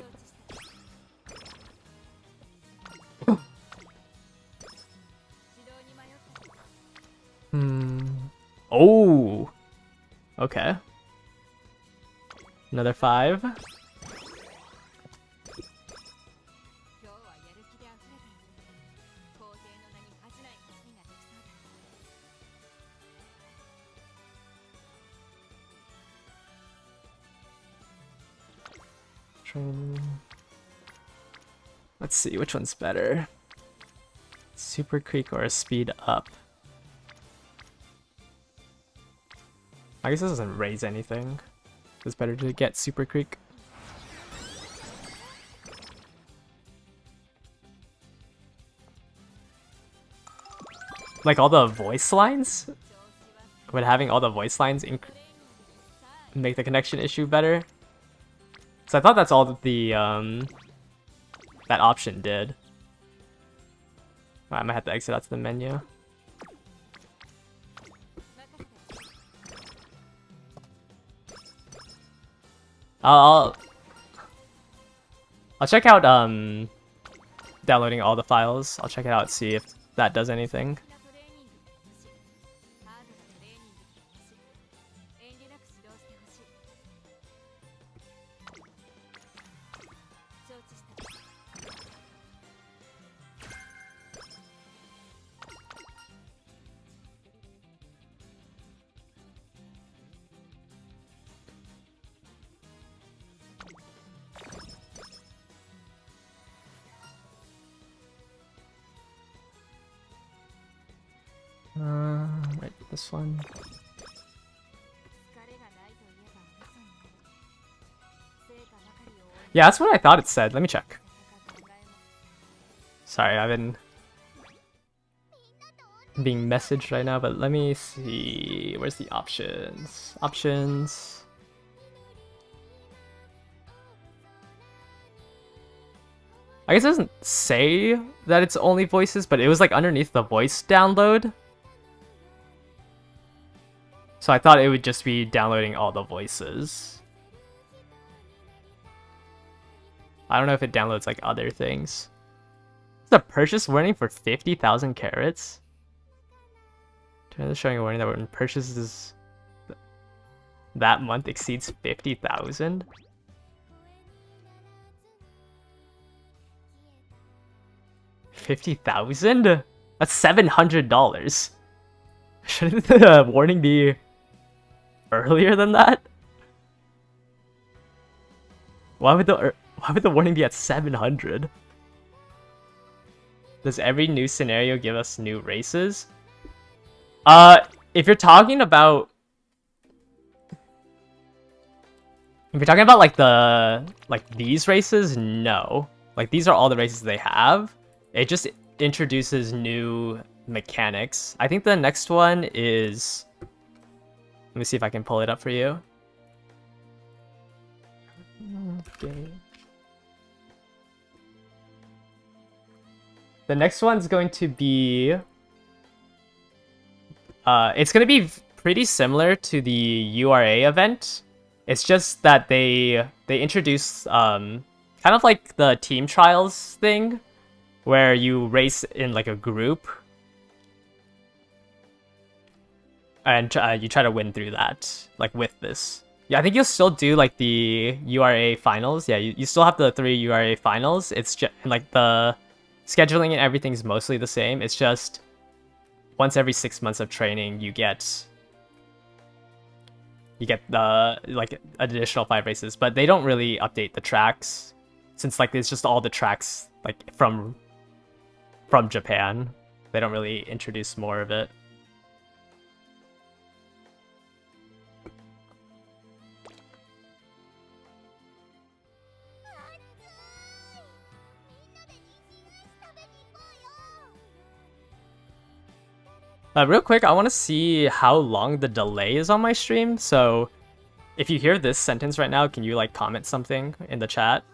Oh! Okay. Another 5. Let's see, which one's better? Super Creek or a speed up? I guess this doesn't raise anything. It's better to get Super Creek. Like all the voice lines? Would having all the voice lines make the connection issue better? So I thought that's all that the that option did. I might have to exit out to the menu. I'll check out downloading all the files. I'll check it out, see if that does anything. Right, this one. Yeah, that's what I thought it said. Let me check. Sorry, I've been being messaged right now, but let me see. Where's the options? Options. I guess it doesn't say that it's only voices, but it was like underneath the voice download. So I thought it would just be downloading all the voices. I don't know if it downloads like other things. It's a purchase warning for 50,000 carats. Turn is showing a warning that when purchases that month exceeds 50,000. $50,000? That's $700. Shouldn't the warning be earlier than that? Why would the warning be at 700? Does every new scenario give us new races? if you're talking about like these races, no. Like these are all the races they have. It just introduces new mechanics. I think the next one is, let me see if I can pull it up for you. Okay. The next one's going to be it's going to be pretty similar to the URA event. It's just that they introduce kind of like the team trials thing, where you race in like a group, and you try to win through that, like with this. Yeah, I think you'll still do like the URA finals. Yeah, you still have the 3 URA finals. It's just like the scheduling and everything's mostly the same. It's just once every 6 months of training, you get the like additional 5 races, but they don't really update the tracks, since like it's just all the tracks like from Japan. They don't really introduce more of it. Real quick, I want to see how long the delay is on my stream. So if you hear this sentence right now, can you like comment something in the chat?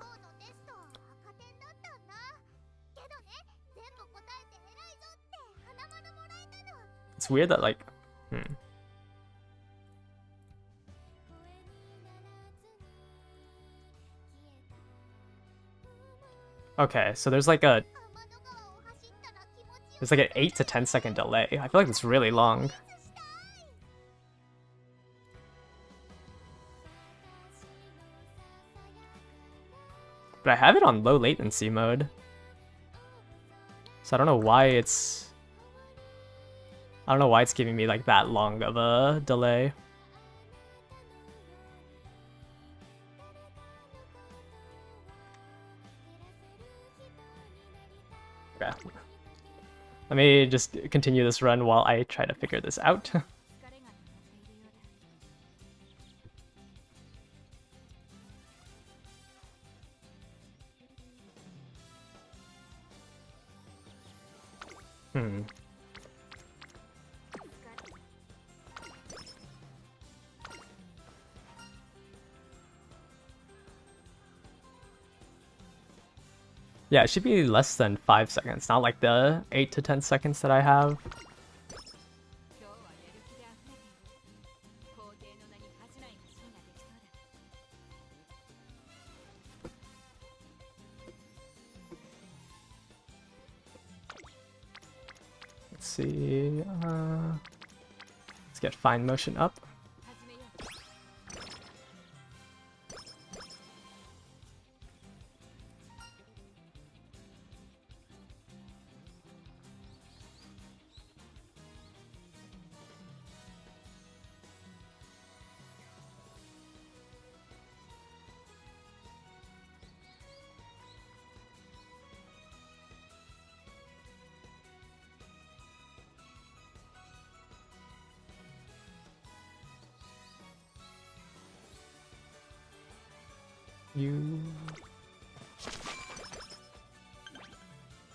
It's weird that like, Okay, so there's like an 8 to 10 second delay. I feel like it's really long. But I have it on low latency mode, so I don't know why it's giving me like that long of a delay. Yeah. Let me just continue this run while I try to figure this out. Yeah, it should be less than 5 seconds, not like the 8 to 10 seconds that I have. Let's see. Let's get fine motion up.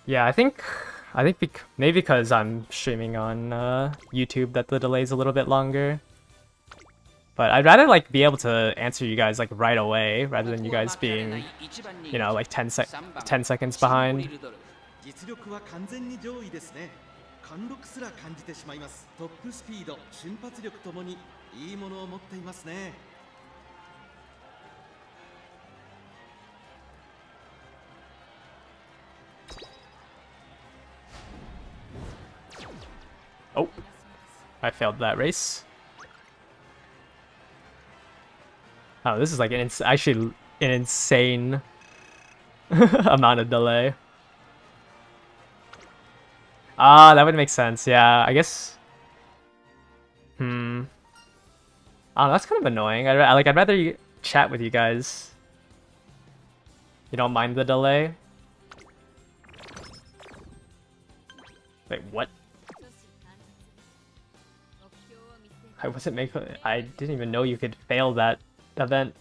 Yeah, I think maybe because I'm streaming on YouTube that the delay's a little bit longer. But I'd rather like be able to answer you guys like right away rather than you guys being, you know, like 10 seconds behind. 実力は完全に上位ですね。貫禄すら感じてしまいます。トップスピード、瞬発力ともにいいものを持っていますね。Oh, I failed that race. Oh, this is like actually an insane amount of delay. Ah, that would make sense. Yeah, I guess. Oh, that's kind of annoying. I'd rather chat with you guys. You don't mind the delay? Wait, what? I wasn't make. I didn't even know you could fail that event.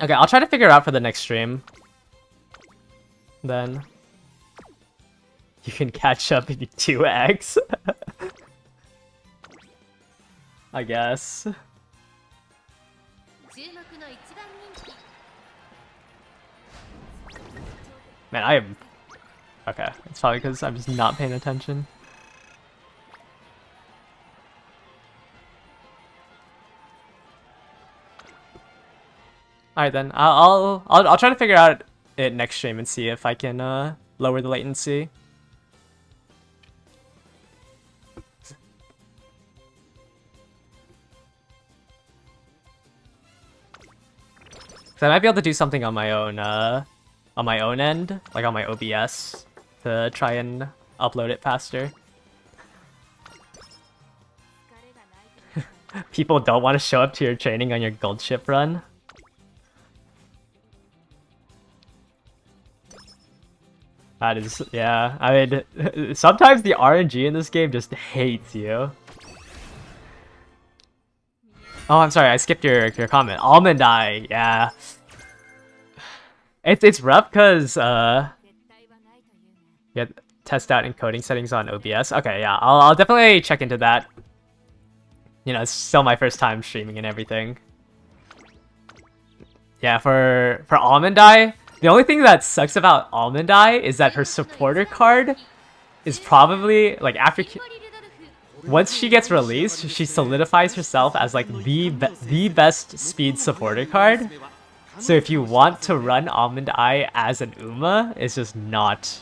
Okay, I'll try to figure it out for the next stream. Then you can catch up in 2x. I guess. 注目の一番人気 Man, I am. Okay, it's probably because I'm just not paying attention. All right then, I'll try to figure out it next stream and see if I can lower the latency. So I might be able to do something on my own end, like on my OBS, to try and upload it faster. People don't want to show up to your training on your gold ship run. That is, yeah, I mean, sometimes the RNG in this game just hates you. Oh, I'm sorry, I skipped your comment. Almond Eye, yeah. It's rough because, 絶対はないというね yeah, test out encoding settings on OBS. Okay, yeah, I'll definitely check into that. You know, it's still my first time streaming and everything. Yeah, for Almond Eye, the only thing that sucks about Almond Eye is that her supporter card is probably, like, after... リルドルフ Once she gets released, she solidifies herself as, like, the best speed supporter card. So if you want to run Almond Eye as an Uma, it's just not...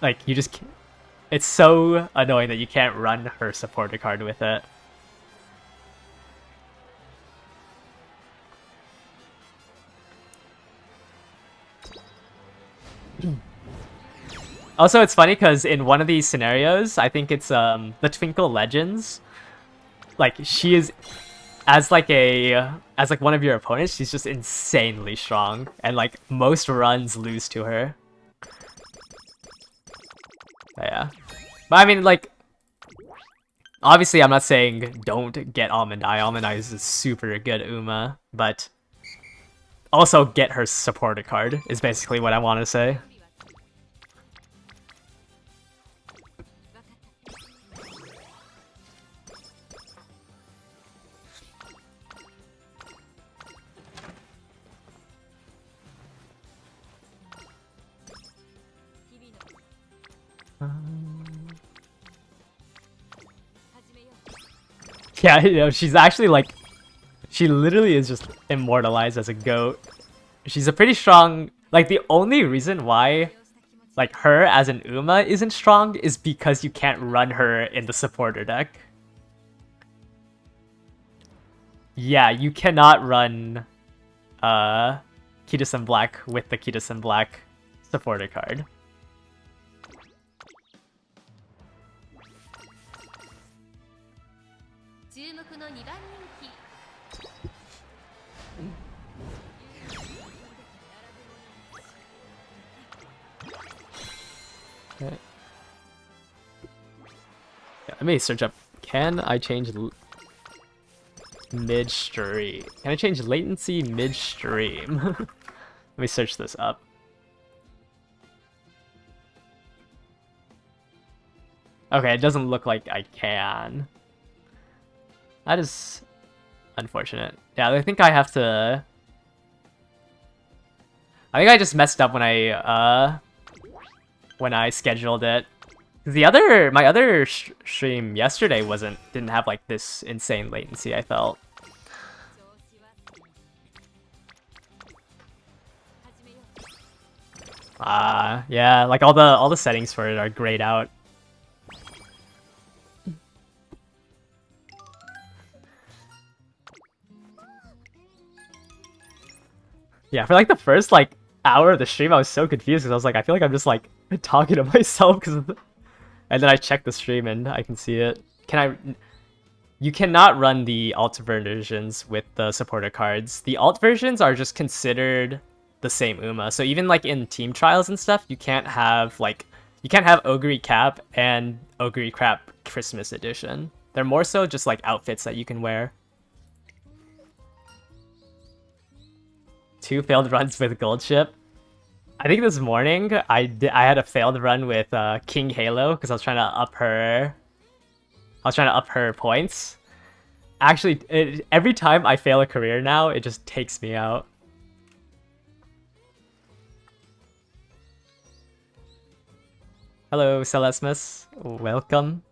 Like, you just can't... It's so annoying that you can't run her supporter card with it. Also, it's funny because in one of these scenarios, I think it's the Twinkle Legends, like she is as like one of your opponents, she's just insanely strong, and like most runs lose to her. But yeah, but I mean, like, obviously I'm not saying don't get Almond Eye. Almond Eye is a super good Uma, but also get her supporter card is basically what I want to say. Yeah, you know, she's actually like, she literally is just immortalized as a goat. She's a pretty strong, like the only reason why like her as an Uma isn't strong is because you can't run her in the supporter deck. Yeah, you cannot run Kitasen Black with the Kitasen Black supporter card. Okay. Yeah, let me search up. Can I change midstream? Can I change latency midstream? Let me search this up. Okay, it doesn't look like I can. That is unfortunate. Yeah, I think I have to... I think I just messed up when I scheduled it. My other stream yesterday didn't have like this insane latency, I felt. Yeah, like all the settings for it are grayed out. Yeah, for like the first like hour of the stream, I was so confused because I was like, I feel like I'm just like talking to myself because of the... And then I checked the stream and I can see it. You cannot run the alt versions with the supporter cards. The alt versions are just considered the same Uma. So even like in team trials and stuff, you can't have like You can't have Ogre Cap and Ogre Crap Christmas Edition. They're more so just like outfits that you can wear. 2 failed runs with Gold Ship. I think this morning I had a failed run with King Halo because I was trying to up her. Points. Actually, every time I fail a career now, it just takes me out. Hello, Celesmus. Welcome.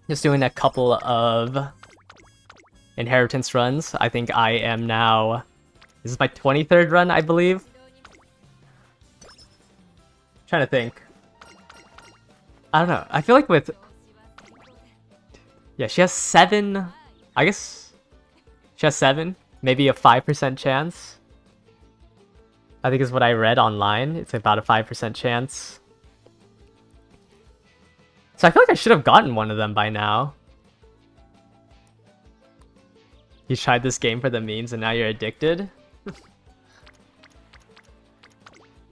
Just doing a couple of inheritance runs. I think I am now... This is my 23rd run, I believe. Trying to think. I don't know. I feel like with... Yeah, she has 7... I guess... She has 7. Maybe a 5% chance. I think is what I read online. It's about a 5% chance. So I feel like I should have gotten one of them by now. You tried this game for the memes and now you're addicted?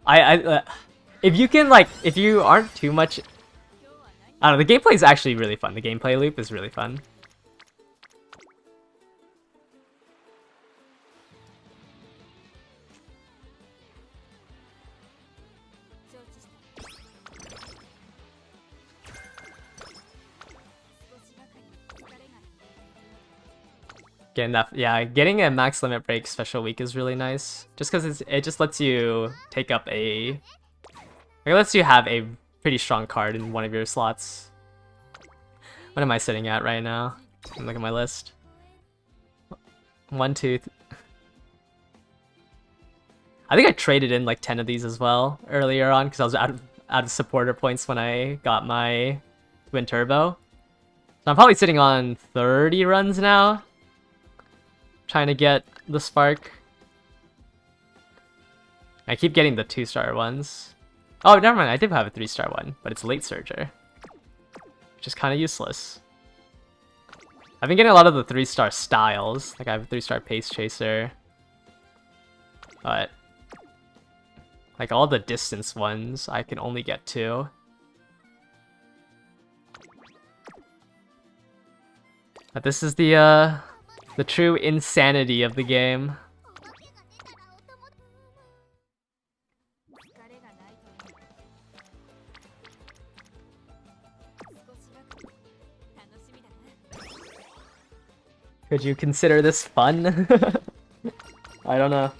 If you can, like, if you aren't too much... I don't know, the gameplay is actually really fun. The gameplay loop is really fun. Getting a max limit break special week is really nice. Just because it just lets you take up it lets you have a pretty strong card in one of your slots. What am I sitting at right now? Look at my list. 1, 2. I think I traded in like 10 of these as well earlier on because I was out of supporter points when I got my Twin Turbo. So I'm probably sitting on 30 runs now. Trying to get the spark. I keep getting the 2-star ones. Oh, never mind. I did have a 3-star one, but it's Late Surger, which is kind of useless. I've been getting a lot of the 3-star styles. Like I have a 3-star Pace Chaser, but like all the distance ones, I can only get 2. But this is the true insanity of the game. Could you consider this fun? I don't know.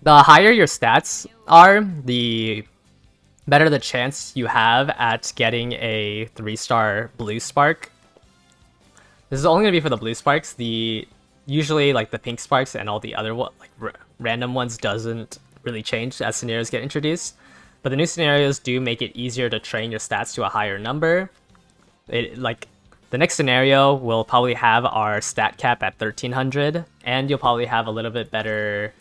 The higher your stats are, the better the chance you have at getting a 3-star blue spark. This is only going to be for the blue sparks. Usually like the pink sparks and all the other random ones doesn't really change as scenarios get introduced. But the new scenarios do make it easier to train your stats to a higher number. The next scenario will probably have our stat cap at 1300, and you'll probably have a little bit better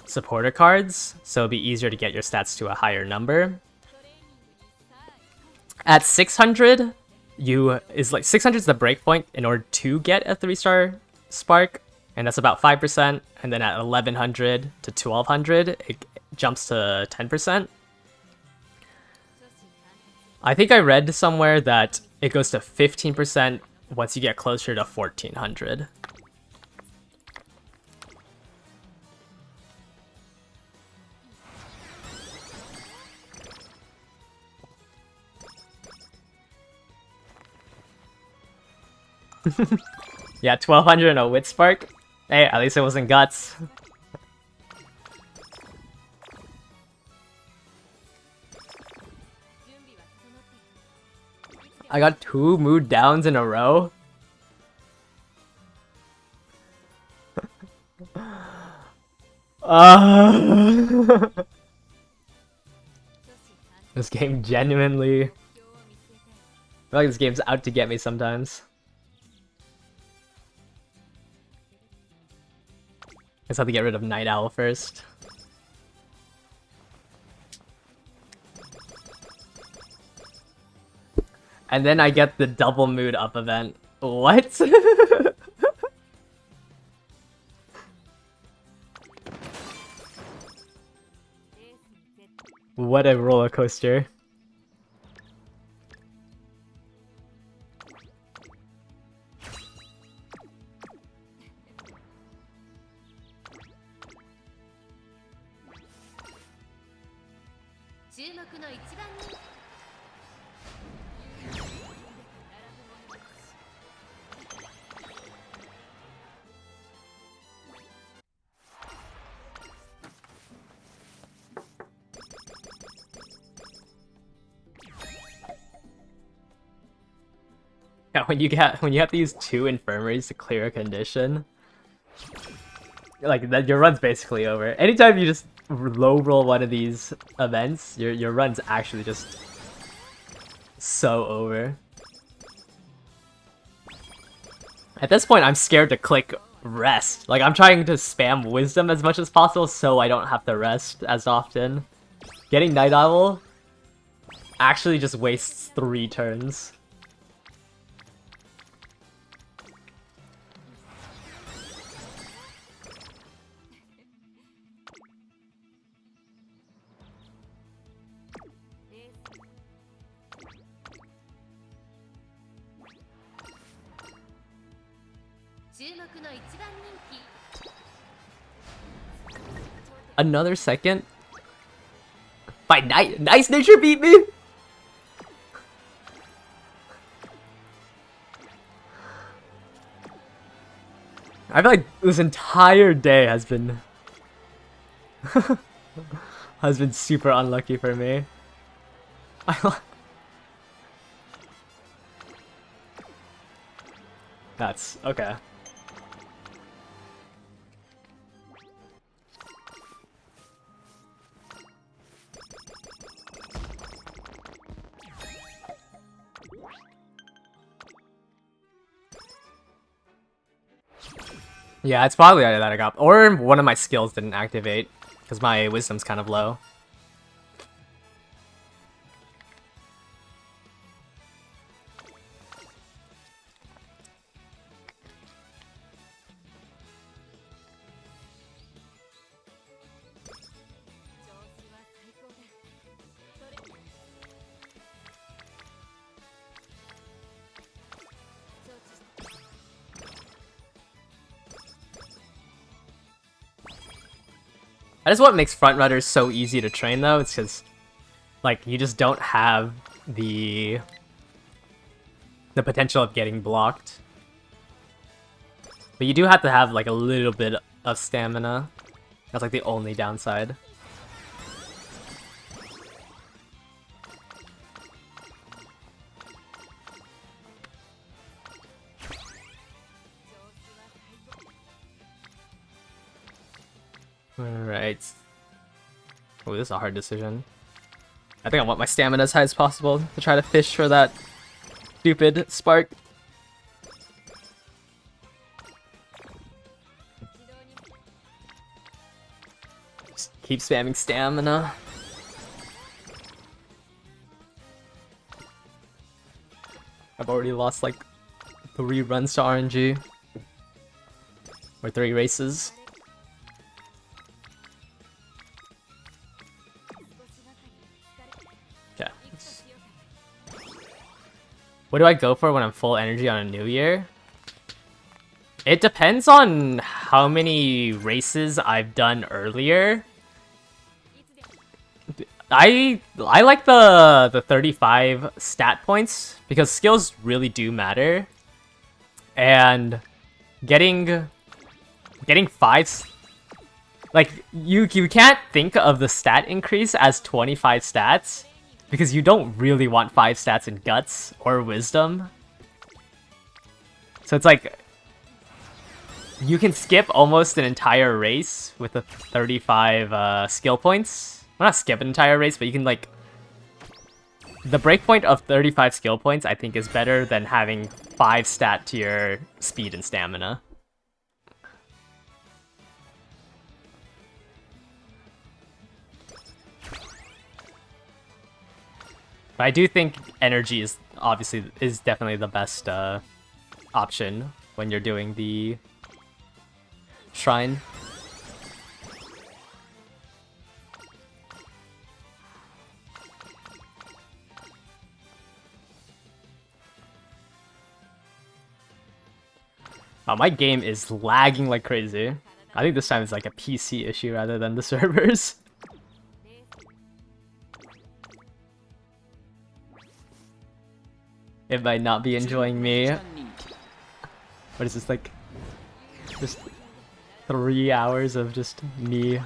supporter cards, so it'll be easier to get your stats to a higher number. At 600, 600 is the breakpoint in order to get a 3-star spark, and that's about 5%. And then at 1100 to 1200, it jumps to 10%. I think I read somewhere that it goes to 15% once you get closer to 1400. Yeah, 1200 and a Wit Spark. Hey, at least it wasn't Guts. I got 2 mood downs in a row. This game genuinely... I feel like this game's out to get me sometimes. I just have to get rid of Night Owl first. And then I get the double mood up event. What? What a roller coaster. Yeah, when you have to use 2 infirmaries to clear a condition, like that, your run's basically over. Anytime you just low roll one of these events, your run's actually just so over. At this point, I'm scared to click rest. Like, I'm trying to spam wisdom as much as possible so I don't have to rest as often. Getting Night Owl actually just wastes 3 turns. Another second? By Nice Nature beat me? I feel like this entire day has been super unlucky for me. That's okay. Yeah, it's probably that I got, or one of my skills didn't activate because my wisdom's kind of low. That is what makes front runners so easy to train, though. It's because, like, you just don't have the potential of getting blocked. But you do have to have, like, a little bit of stamina. That's, like, the only downside. Alright. Oh, this is a hard decision. I think I want my stamina as high as possible to try to fish for that stupid spark. Just keep spamming stamina. I've already lost like 3 runs to RNG. Or 3 races. Okay. What do I go for when I'm full energy on a new year? It depends on how many races I've done earlier. I like the 35 stat points because skills really do matter. And getting 5, like you can't think of the stat increase as 25 stats because you don't really want 5 stats in guts or wisdom. So it's like you can skip almost an entire race with the 35 skill points. Well, not skip an entire race, but you can like the breakpoint of 35 skill points, I think, is better than having 5 stat to your speed and stamina. But I do think energy is definitely the best option when you're doing the shrine. Oh, my game is lagging like crazy. I think this time it's like a PC issue rather than the servers. It might not be enjoying me. What is this, like, just 3 hours of just me?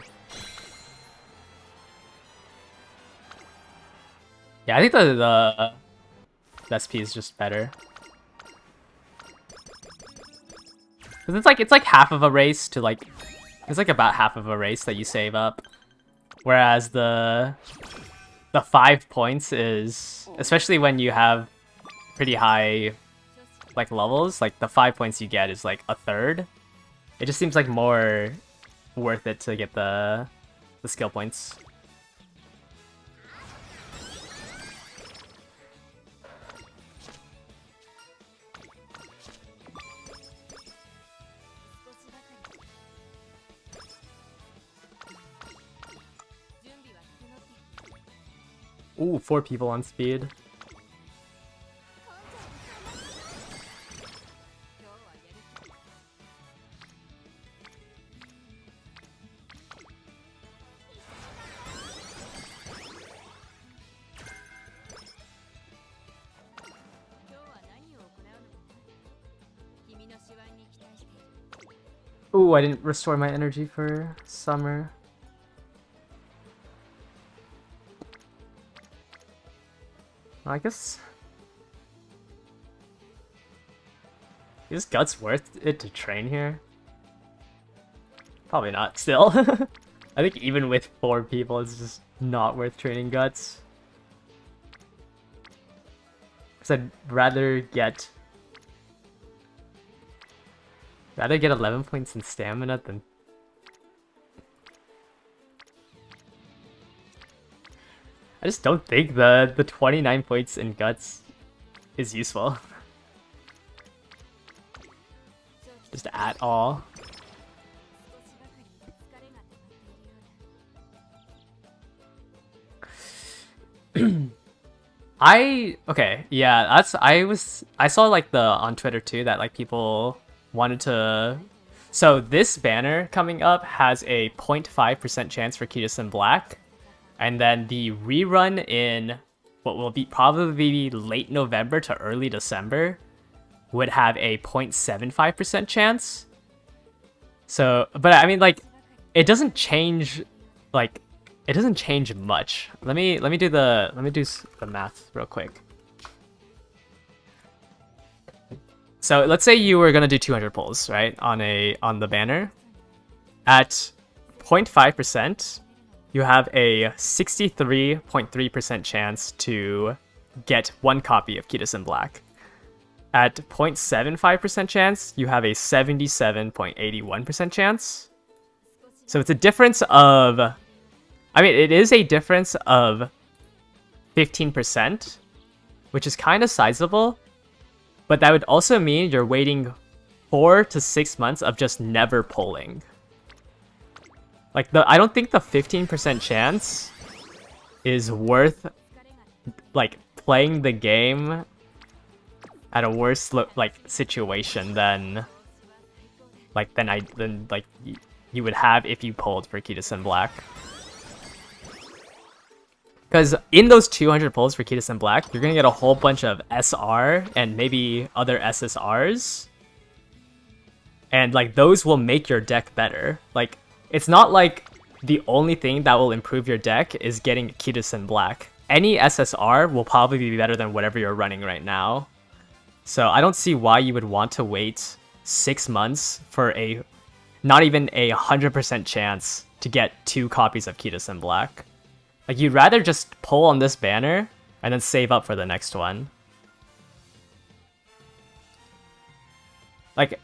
Yeah, I think the SP is just better. Cause it's like half of a race to like, it's like about half of a race that you save up, whereas the 5 points is, especially when you have pretty high like levels, like the 5 points you get is like a third. It just seems like more worth it to get the skill points. Ooh, 4 people on speed. Ooh, I didn't restore my energy for summer. I guess... Is Guts worth it to train here? Probably not, still. I think even with 4 people, it's just not worth training Guts. Because I'd rather get 11 points in stamina than... I just don't think the 29 points in Guts is useful. Just at all. Okay, yeah, I saw like on Twitter too that like people wanted to. So this banner coming up has a 0.5% chance for Kidison Black, and then the rerun in what will be probably late November to early December would have a 0.75% chance. So, but I mean, like, it doesn't change, like, it doesn't change much. Let me do the math real quick. So let's say you were gonna do 200 pulls, right, on the banner. At 0.5%, you have a 63.3% chance to get 1 copy of Kidison Black. At 0.75% chance, you have a 77.81% chance. So it's a difference of, I mean, it is a difference of 15%, which is kind of sizable, but that would also mean you're waiting 4 to 6 months of just never pulling. Like, I don't think the 15% chance is worth, like, playing the game at a worse, like, situation than you would have if you pulled for Kidison Black. Because in those 200 pulls for Kidison Black, you're gonna get a whole bunch of SR and maybe other SSRs. And, like, those will make your deck better. Like, it's not like the only thing that will improve your deck is getting Kidison Black. Any SSR will probably be better than whatever you're running right now. So I don't see why you would want to wait 6 months for not even a 100% chance to get 2 copies of Kidison Black. Like, you'd rather just pull on this banner and then save up for the next one. Like,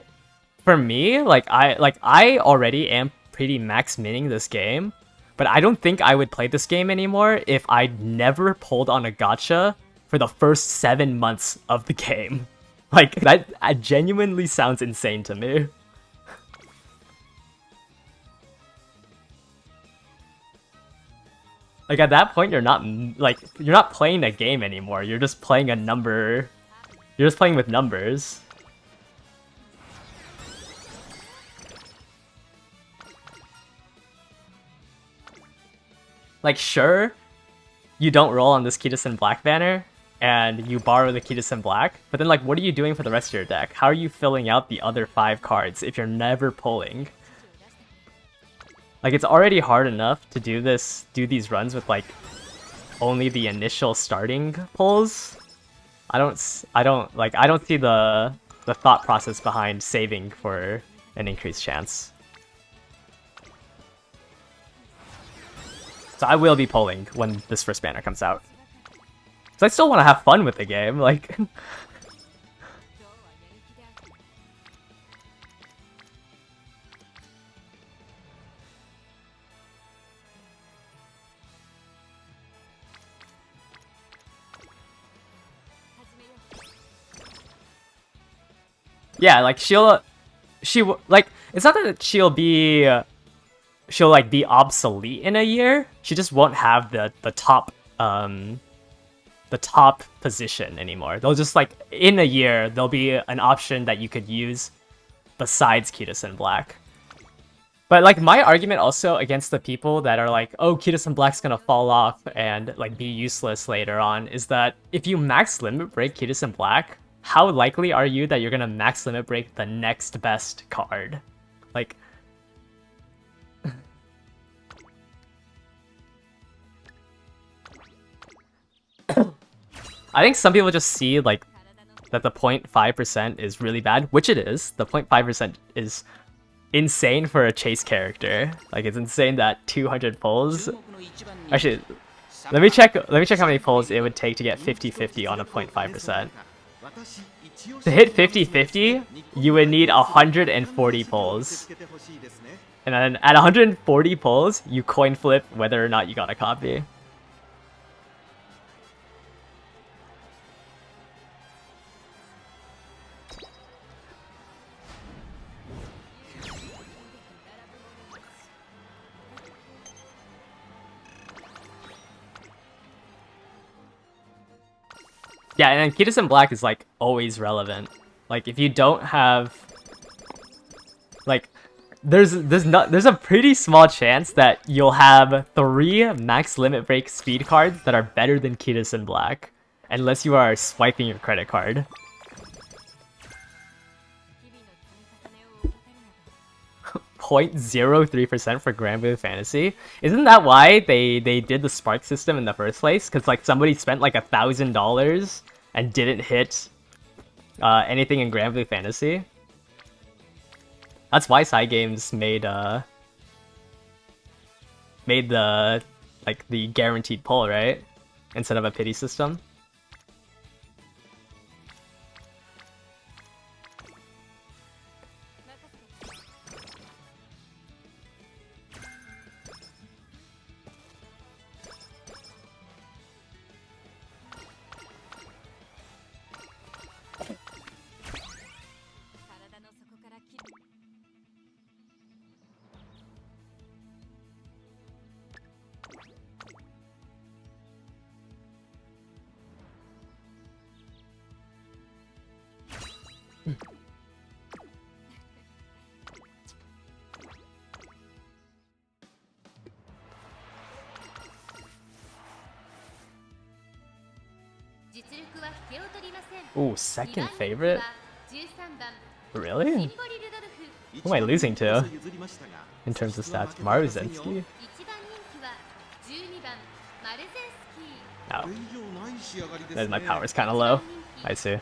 for me, I already am pretty max mining this game, but I don't think I would play this game anymore if I never pulled on a gacha for the first 7 months of the game. Like, that genuinely sounds insane to me. Like, at that point, you're not playing a game anymore. You're just playing a number. You're just playing with numbers. Like, sure, you don't roll on this Kitasen Black banner, and you borrow the Kitasen Black, but then, like, what are you doing for the rest of your deck? How are you filling out the other 5 cards if you're never pulling? Like, it's already hard enough to do these runs with, like, only the initial starting pulls. I don't see the thought process behind saving for an increased chance. So I will be pulling when this first banner comes out. So I still want to have fun with the game, like... Yeah, like it's not that she'll be obsolete in a year. She just won't have the top position anymore. They'll just, like, in a year there'll be an option that you could use besides Kitasen Black. But, like, my argument also against the people that are like, oh, Kitasen Black's gonna fall off and, like, be useless later on is that if you max limit break Kitasen Black, how likely are you that you're gonna max limit break the next best card? Like, I think some people just see, like, that the 0.5% is really bad, which it is. The 0.5% is insane for a chase character. Like, it's insane that 200 pulls. Actually, let me check how many pulls it would take to get 50-50 on a 0.5%. To hit 50-50, you would need 140 pulls. And then at 140 pulls, you coin flip whether or not you got a copy. Yeah, and then Kitasen Black is, like, always relevant. Like, if you don't have, like, there's a pretty small chance that you'll have 3 max limit break speed cards that are better than Kitasen Black, unless you are swiping your credit card. 0.03% for Granblue Fantasy. Isn't that why they did the Spark system in the first place? Because, like, somebody spent like $1,000 and didn't hit anything in Granblue Fantasy. That's why Cygames made the, like, the guaranteed pull, right? Instead of a pity system. Ooh, second favorite? Really? Who am I losing to? In terms of stats, Maruzensky? Oh. Then my power's kinda low. I see.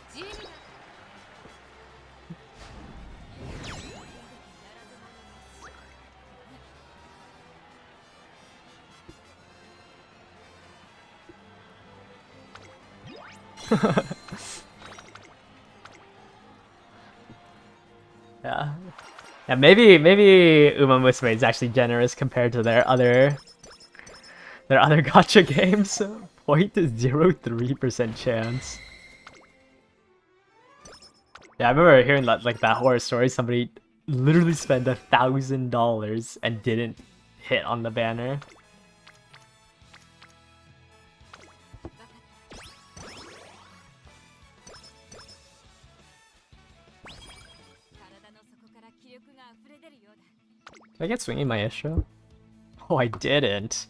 Yeah. Yeah, maybe Uma Musume is actually generous compared to their other gacha games. 0.03% chance. Yeah, I remember hearing that horror story. Somebody literally spent $1,000 and didn't hit on the banner. Did I get Swinging Maestro? Oh, I didn't.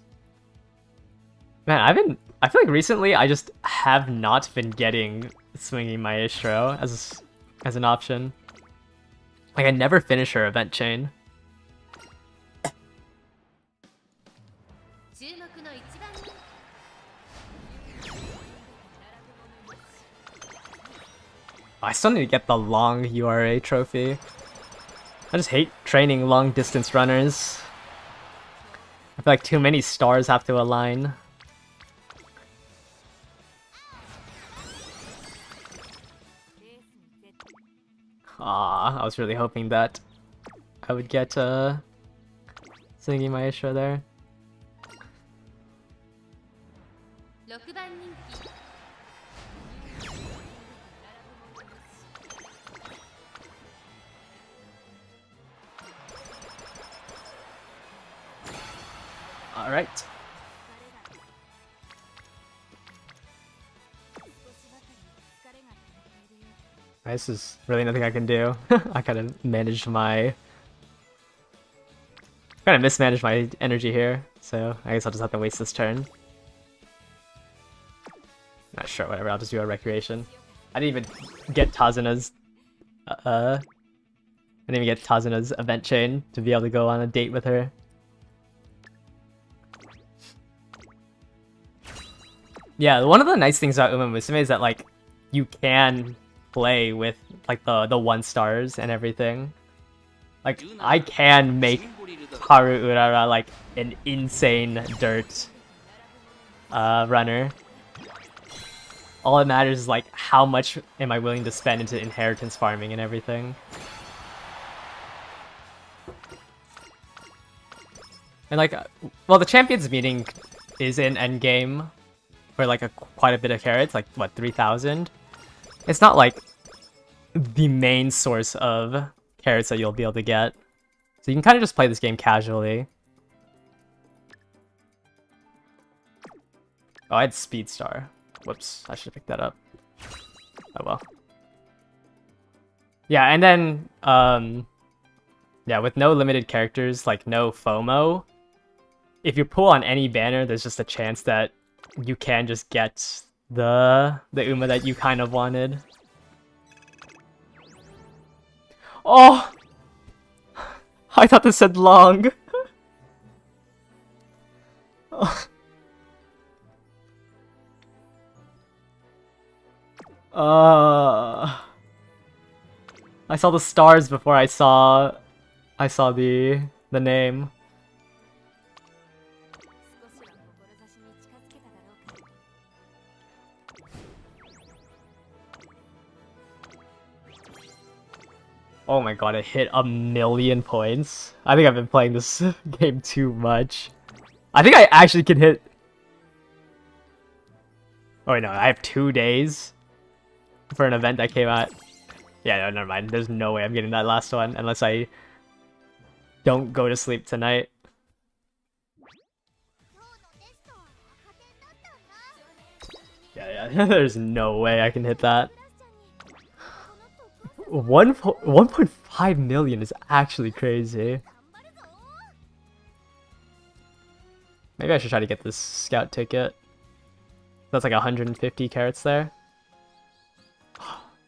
Man, I feel like recently I just have not been getting Swinging Maestro as an option. Like, I never finish her event chain. 注目の一番人 I still need to get the long URA trophy. I just hate training long distance runners. I feel like too many stars have to align. Ah, I was really hoping that I would get Swinging Maestro there. 6番人気 All right. This is really nothing I can do. I kind of mismanaged my energy here, so I guess I'll just have to waste this turn. Not sure, whatever, I'll just do a recreation. I didn't even get Tazuna's event chain to be able to go on a date with her. Yeah, one of the nice things about Uma Musume is that like you can play with like the 1 stars and everything. Like I can make Haru Urara like an insane dirt runner. All that matters is like how much am I willing to spend into inheritance farming and everything. And like, well, the champions meeting is in endgame for like quite a bit of carrots, like what, 3,000? It's not like the main source of carrots that you'll be able to get. So you can kind of just play this game casually. Oh, I had Speed Star. Whoops, I should have picked that up. Oh well. Yeah, and then, yeah, with no limited characters, like no FOMO, if you pull on any banner, there's just a chance that you can just get the Uma that you kind of wanted. Oh! I thought this said long. Oh. I saw the stars before I saw the name. Oh my god, it hit 1,000,000 points. I think I've been playing this game too much. I think I actually can hit... Oh wait, no, I have 2 days for an event that came out. Yeah, no, never mind. There's no way I'm getting that last one unless I don't go to sleep tonight. Yeah, there's no way I can hit that. 1.5 million is actually crazy. Maybe I should try to get this scout ticket. That's like 150 carats there.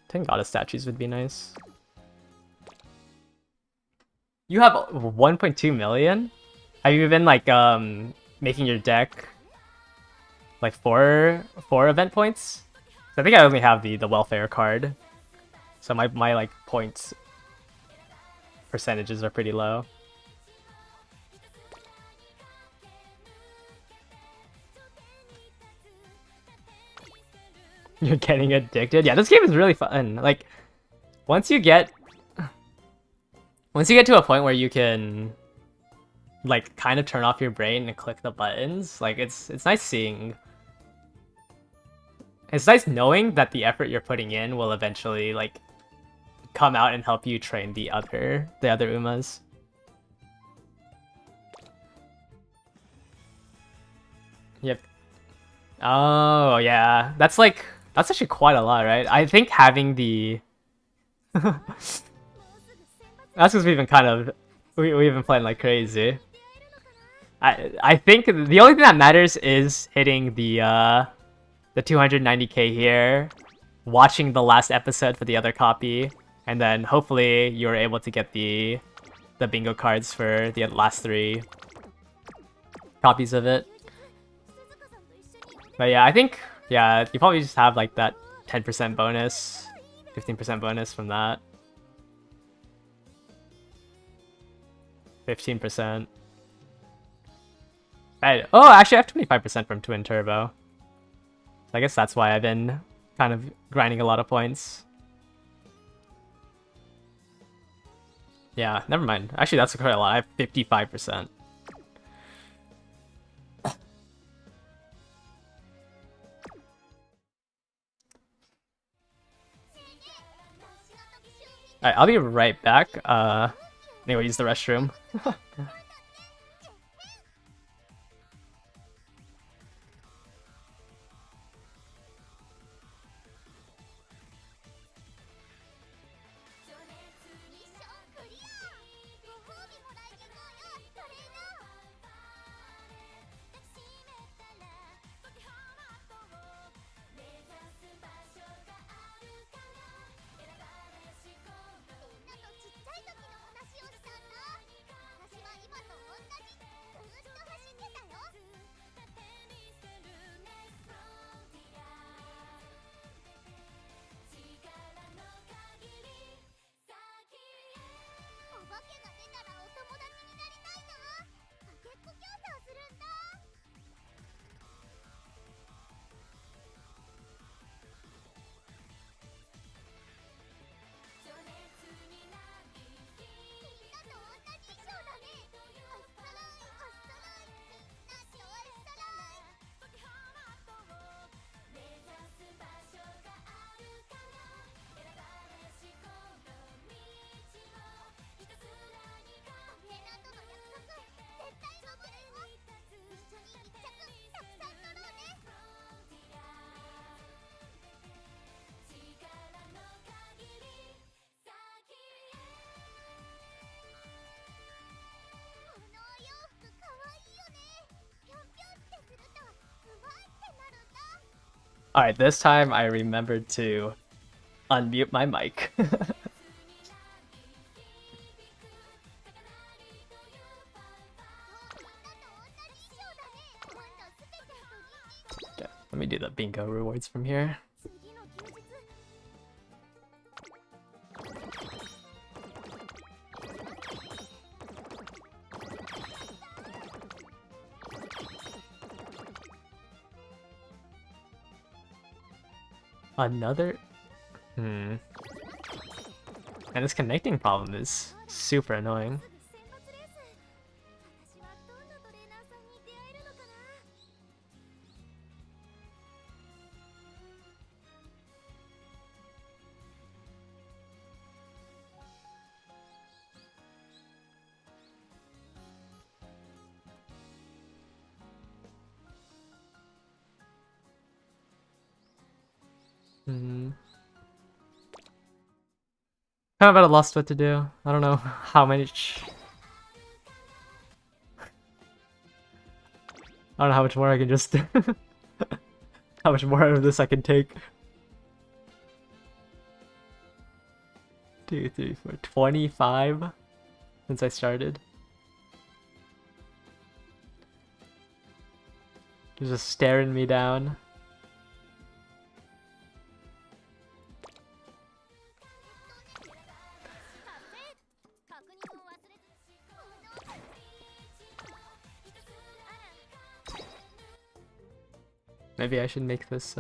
10 goddess statues would be nice. You have 1.2 million? Have you been like making your deck like for event points? I think I only have the welfare card. So my like points percentages are pretty low. You're getting addicted. Yeah, this game is really fun. Like, once you get to a point where you can like kind of turn off your brain and click the buttons, like it's nice seeing. It's nice knowing that the effort you're putting in will eventually like come out and help you train the other Umas. Yep. Oh yeah, that's actually quite a lot, right? I think having the that's because we've been playing like crazy. I think the only thing that matters is hitting the 290k here, watching the last episode for the other copy, and then hopefully you're able to get the bingo cards for the last 3 copies of it. But yeah, I think you probably just have like that 10% bonus, 15% bonus from that. 15%. Oh, actually I have 25% from Twin Turbo. I guess that's why I've been kind of grinding a lot of points. Yeah, never mind. Actually, that's quite a lot. I have 55%. Alright, I'll be right back. Anyway, use the restroom. Alright, this time I remembered to unmute my mic. Okay, let me do the bingo rewards from here. Another... And this connecting problem is super annoying. Kind of at a loss what to do. I don't know how much... I don't know how much more I can just... how much more of this I can take. 2, 3, 4, 25 since I started. They're just staring me down. Maybe I should make this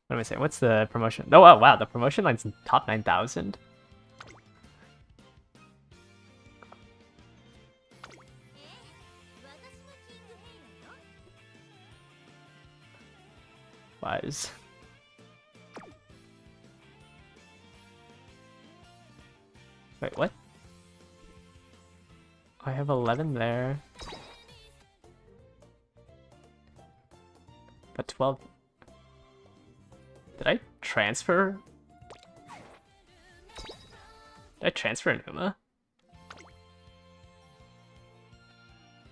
What am I saying? What's the promotion? Oh, wow, the promotion line's top 9,000. Wise. Wait, what? I have 11 there. But 12... Did I transfer? Did I transfer Numa?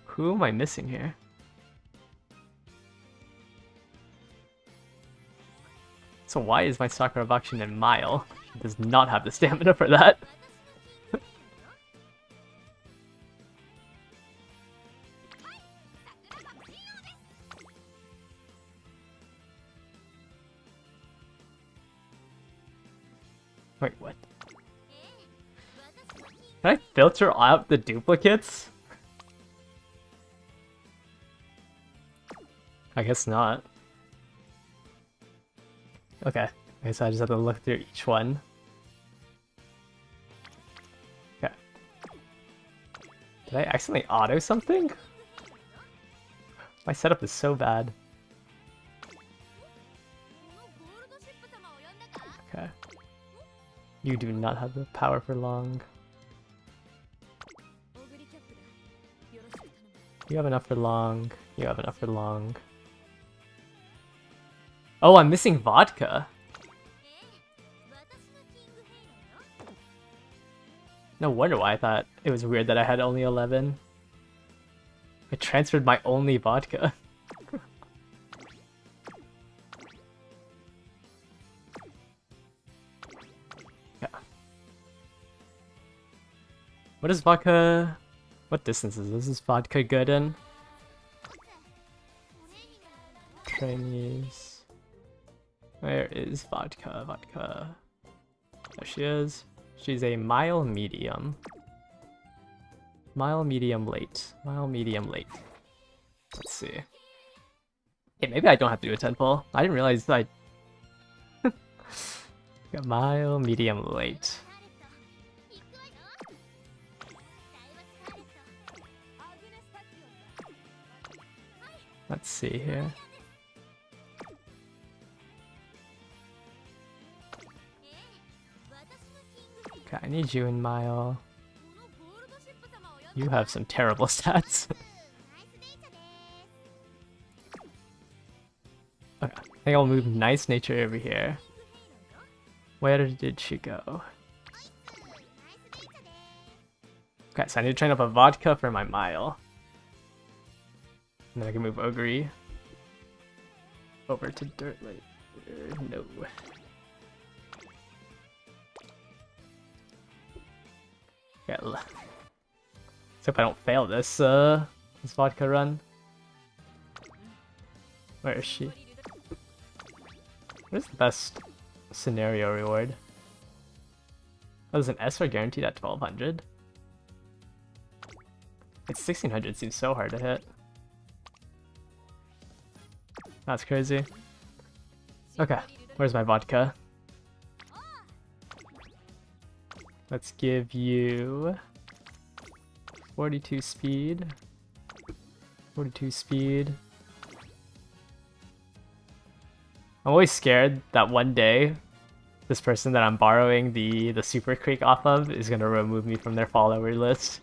Who am I missing here? So why is my Sakura Bakushin in Mile? She does not have the stamina for that. Wait, what? Can I filter out the duplicates? I guess not. Okay, I guess I just have to look through each one. Okay. Did I accidentally auto something? My setup is so bad. Okay. You do not have the power for long. You have enough for long. You have enough for long. Oh, I'm missing vodka. No wonder why I thought it was weird that I had only 11. I transferred my only vodka. Yeah. What is vodka? What distance is this? Is vodka good in? Trainees. Where is vodka? Vodka. There she is. She's a mile medium. Mile medium late. Mile medium late. Let's see. Yeah, maybe I don't have to do a 10 pull. I didn't realize I... Got mile medium late. Let's see here. Okay, I need you in Mile. You have some terrible stats. Okay, I think I'll move Nice Nature over here. Where did she go? Okay, so I need to train up a vodka for my Mile. And then I can move Ogre over to Dirt later. No. Yeah, let's hope I don't fail this this vodka run. Where is she? Where's the best scenario reward? Oh, there's an SR guaranteed at 1200. It's 1600 seems so hard to hit. That's crazy. Okay, where's my vodka? Let's give you 42 speed. 42 speed. I'm always scared that one day this person that I'm borrowing the Super Creek off of is gonna remove me from their follower list.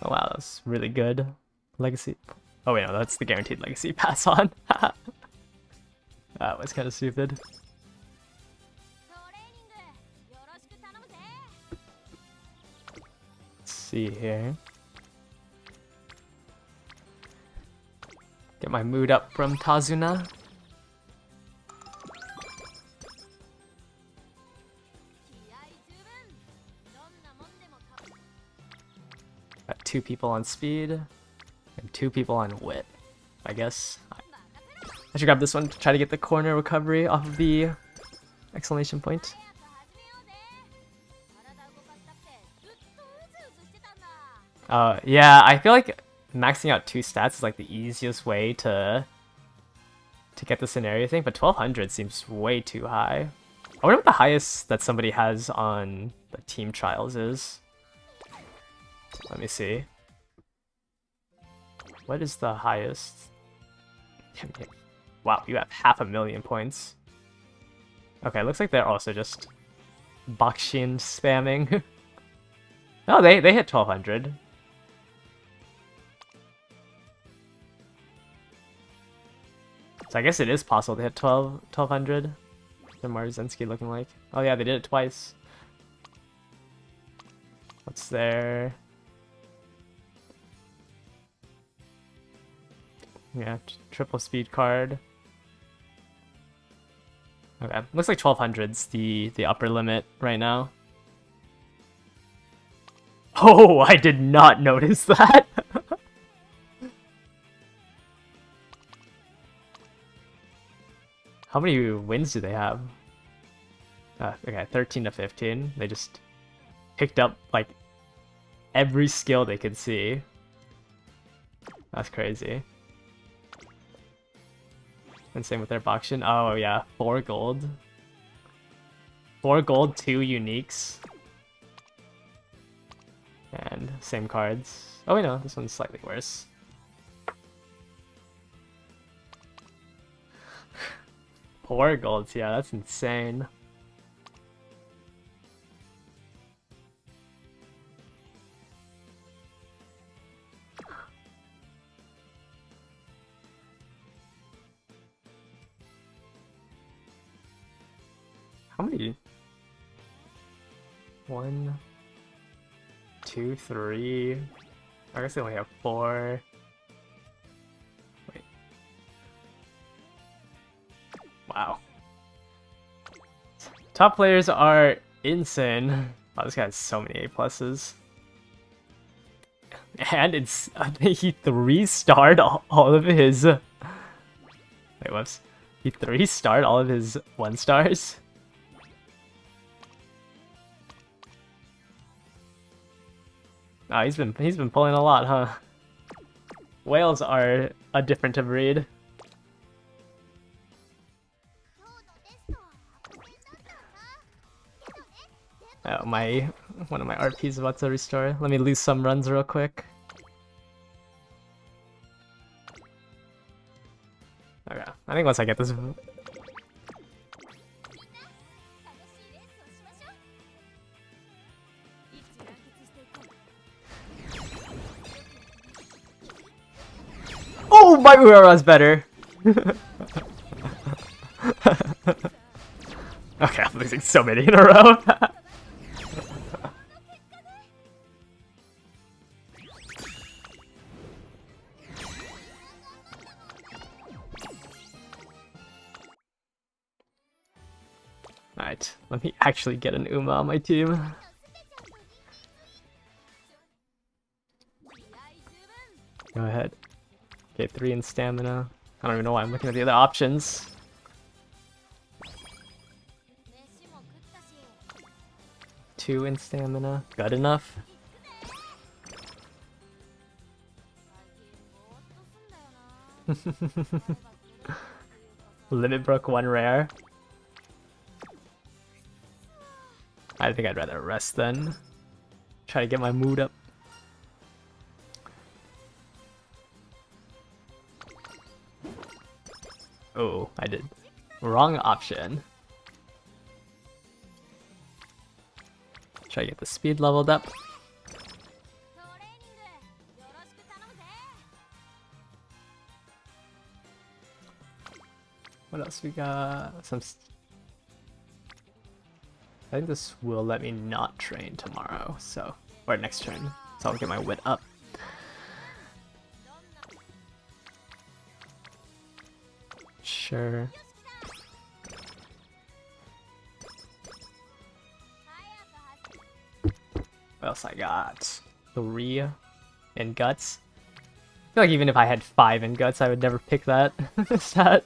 Oh wow, that's really good. Legacy. Oh wait, no, that's the guaranteed legacy pass on. That was kind of stupid. Let's see here. Get my mood up from Tazuna. Got 2 people on speed and 2 people on wit. I guess I should grab this one to try to get the corner recovery off of the exclamation point. Yeah, I feel like maxing out 2 stats is like the easiest way to get the scenario thing, but 1200 seems way too high. I wonder what the highest that somebody has on the team trials is. Let me see. What is the highest? Wow, you have 500,000 points. Okay, looks like they're also just Bakshin spamming. No, they hit 1200. So I guess it is possible to hit 1200. What's Marzinski looking like? Oh yeah, they did it twice. What's there? Yeah, triple speed card. Okay, looks like 1200's the upper limit right now. Oh, I did not notice that. How many wins do they have? Okay, 13 to 15. They just picked up like every skill they could see. That's crazy. And same with their Bakshin. Oh yeah, 4 gold. 4 gold, 2 uniques. And same cards. Oh wait, no, this one's slightly worse. Four golds, yeah, that's insane. How many? 1, 2, 3. I guess they only have 4. Wait. Wow. Top players are insane. Wow, this guy has so many A+. And it's he 3-starred all of his. Wait, whoops. He 3-starred all of his 1-stars. Oh, he's been pulling a lot, huh? Whales are a different breed. Oh, one of my RPs is about to restore. Let me lose some runs real quick. Okay, I think once I get this. Oh, my Urara's better. Okay, I'm losing so many in a row. Alright, let me actually get an Uma on my team. Go ahead. Okay, 3 in stamina. I don't even know why I'm looking at the other options. 2 in stamina. Good enough. Limit Brook 1 rare. I think I'd rather rest then. Try to get my mood up. Oh, I did. Wrong option. Try to get the speed leveled up. What else we got? I think this will let me not train tomorrow, so or next turn, so I'll get my wit up. Sure. What else I got? 3 in guts. I feel like even if I had 5 in guts, I would never pick that stat.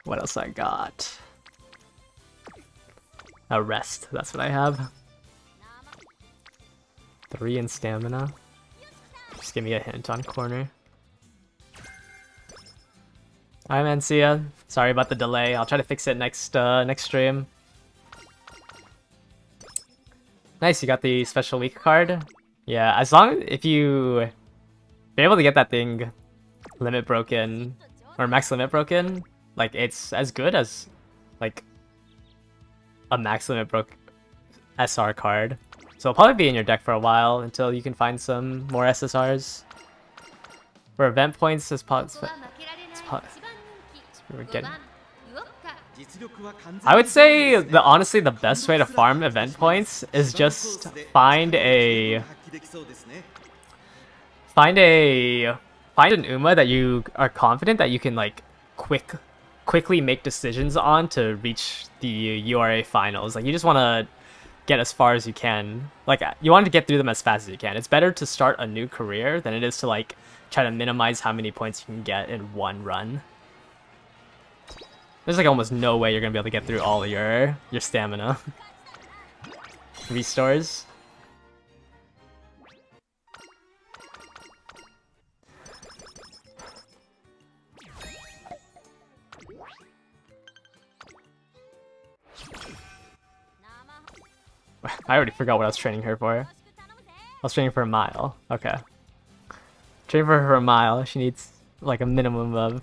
What else I got? A rest, that's what I have. 3 in stamina. Just give me a hint on corner. Alright man, see ya. Sorry about the delay. I'll try to fix it next stream. Nice, you got the special week card. Yeah, as long if you're able to get that thing limit broken or max limit broken, like it's as good as like a max limit broke SR card. So it'll probably be in your deck for a while until you can find some more SSRs. For event points, it's ここは負けられない一番人気 we're 5 getting. 番ウォッカ 実力は完全に I would say honestly the best way to farm event points is just find an Uma that you are confident that you can like quickly make decisions on to reach the URA finals. Like you just want to get as far as you can. Like you want to get through them as fast as you can. It's better to start a new career than it is to like try to minimize how many points you can get in one run. There's like almost no way you're gonna be able to get through all of your stamina restores. I already forgot what I was training her for. I was training for a mile. Okay. Training for her for a mile. She needs like a minimum of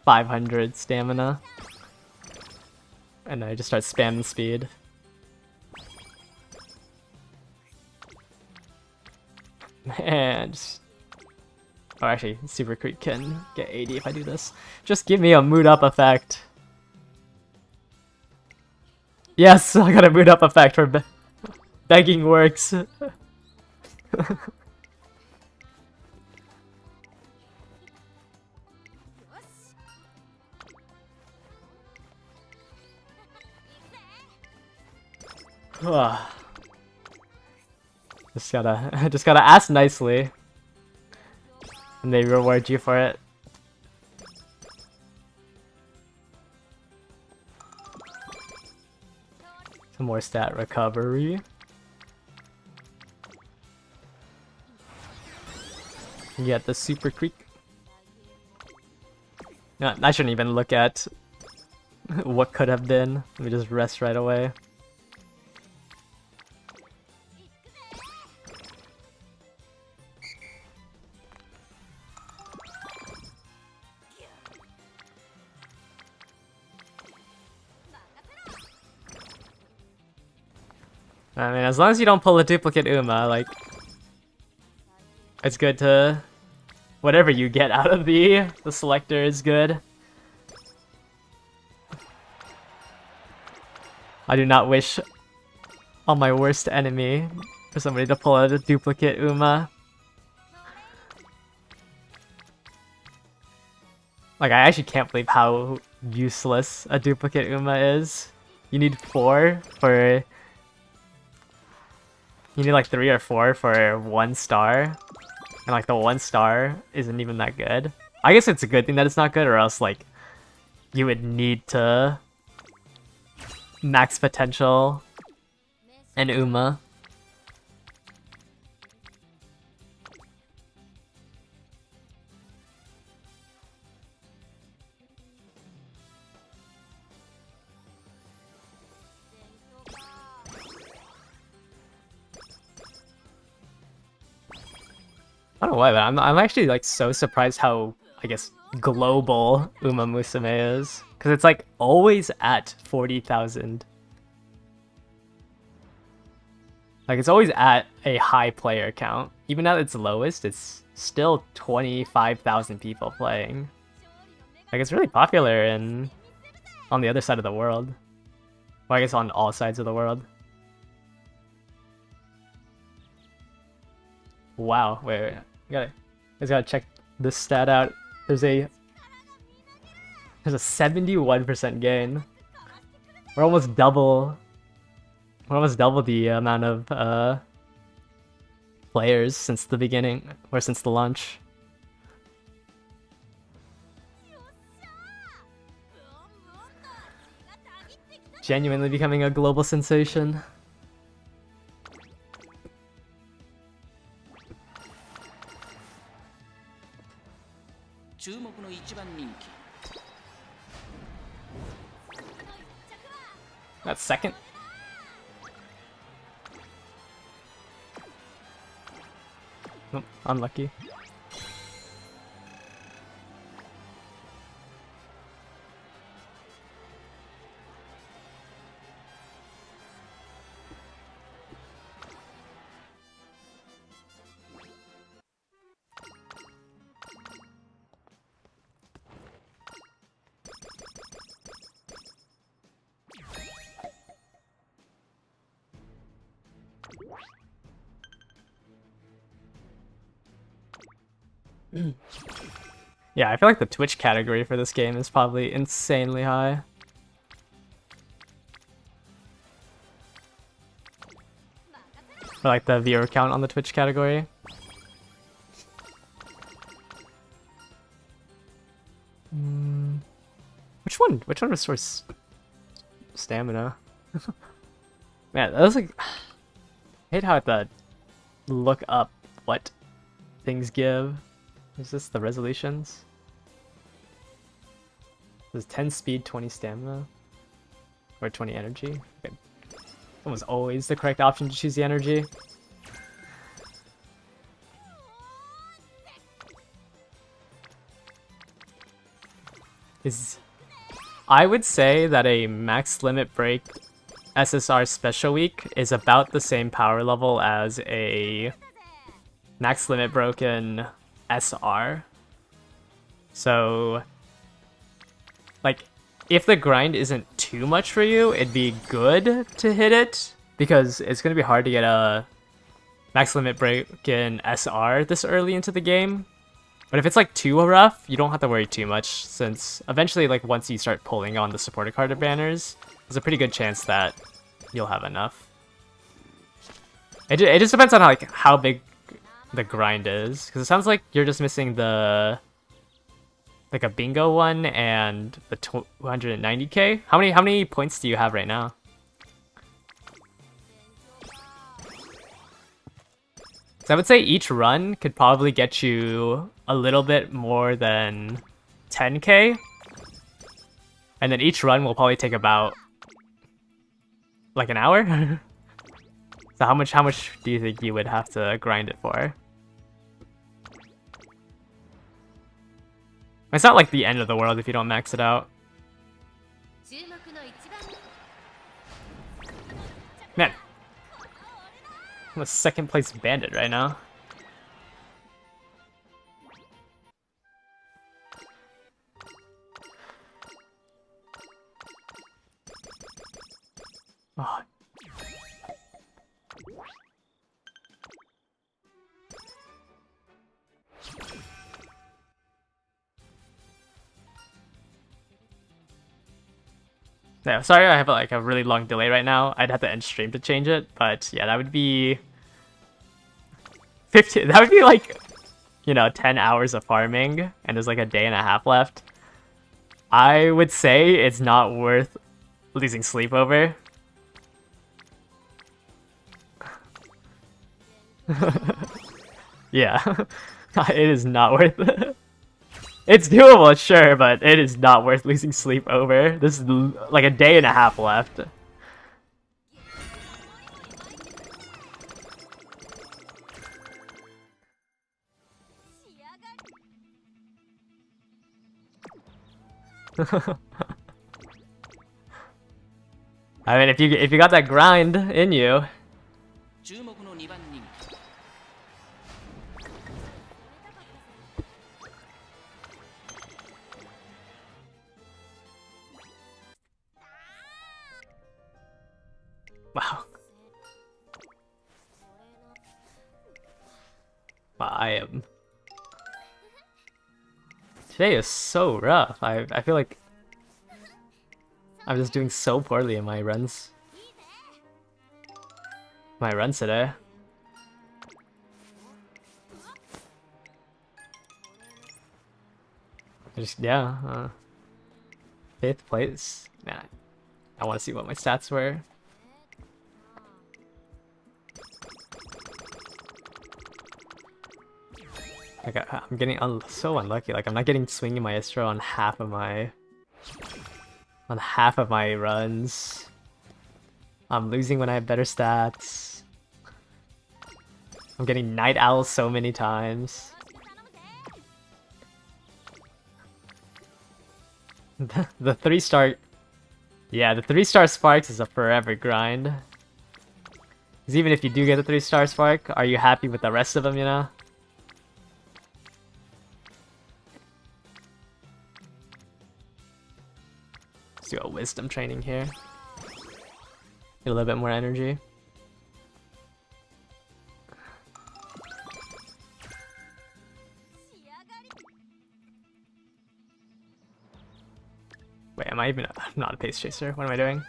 500 stamina. And then I just start spamming speed. And just... Oh, actually, Super Creep can get 80 if I do this. Just give me a mood up effect. Yes, I got a mood up effect for begging works. just gotta ask nicely, and they reward you for it. Some more stat recovery. You get the Super Creek. No, I shouldn't even look at what could have been. Let me just rest right away. I mean, as long as you don't pull a duplicate Uma, like, it's good to... Whatever you get out of the selector is good. I do not wish on my worst enemy for somebody to pull out a duplicate Uma. Like, I actually can't believe how useless a duplicate Uma is. You need 4 for... You need like 3 or 4 for 1 star. And like the 1 star isn't even that good. I guess it's a good thing that it's not good, or else like you would need to max potential an Uma. I don't know why, but I'm actually like so surprised how, I guess, global Uma Musume is. Because it's like always at 40,000. Like it's always at a high player count. Even at its lowest, it's still 25,000 people playing. Like it's really popular on the other side of the world. Well, I guess on all sides of the world. Wow, wait. I just gotta check this stat out. There's a 71% gain. We're almost double. We're almost double the amount of players since the beginning, or since the launch. Genuinely becoming a global sensation. 注目の一番人気 That's second. Oh, unlucky. Yeah, I feel like the Twitch category for this game is probably insanely high. Or like the viewer count on the Twitch category. Which one? Which one restores stamina? Man, that was like... I hate how I have to look up what things give. Is this the resolutions? There's 10 speed, 20 stamina. Or 20 energy. Okay. Almost always the correct option to choose the energy. I would say that a max limit break SSR special week is about the same power level as a max limit broken SR. So, like, if the grind isn't too much for you, it'd be good to hit it, because it's going to be hard to get a max limit broken SR this early into the game. But if it's like too rough, you don't have to worry too much, since eventually, like, once you start pulling on the supporter card banners, there's a pretty good chance that you'll have enough. It just depends on like how big the grind is, because it sounds like you're just missing the like a bingo one and the 290k. How many points do you have right now? So I would say each run could probably get you a little bit more than 10k, and then each run will probably take about like an hour. So how much do you think you would have to grind it for? It's not like the end of the world if you don't max it out. 注目の一番 Man, I'm a second place bandit right now. Oh. Yeah, sorry I have like a really long delay right now. I'd have to end stream to change it, but yeah, that would be 15. That would be like, you know, 10 hours of farming, and there's like a day and a half left. I would say it's not worth losing sleep over. Yeah, it is not worth it. It's doable, sure, but it is not worth losing sleep over. This is like a day and a half left. I mean, if you got that grind in you. 注目の2番人気 Wow. Wow, I am. Today is so rough. I feel like I'm just doing so poorly in my runs. My runs today. Yeah, 5th place. Nah, I want to see what my stats were. Like I'm getting so unlucky. Like I'm not getting swinging maestro on half of my runs. I'm losing when I have better stats. I'm getting night owl so many times. The 3-star, yeah, the 3-star sparks is a forever grind. Because even if you do get a 3-star spark, are you happy with the rest of them? You know. Let's do a wisdom training here. Get a little bit more energy. Wait, am I even not a pace chaser? What am I doing?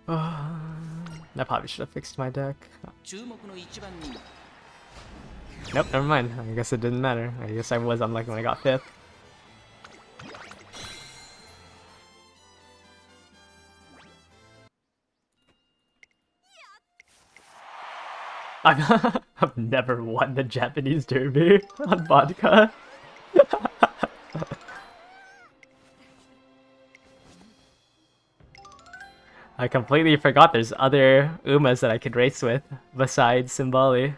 I probably should have fixed my deck. 注目の1番人 Nope, never mind. I guess it didn't matter. I guess I was unlucky when I got 5th. I've never won the Japanese Derby on vodka. I completely forgot there's other Umas that I could race with besides Simbali.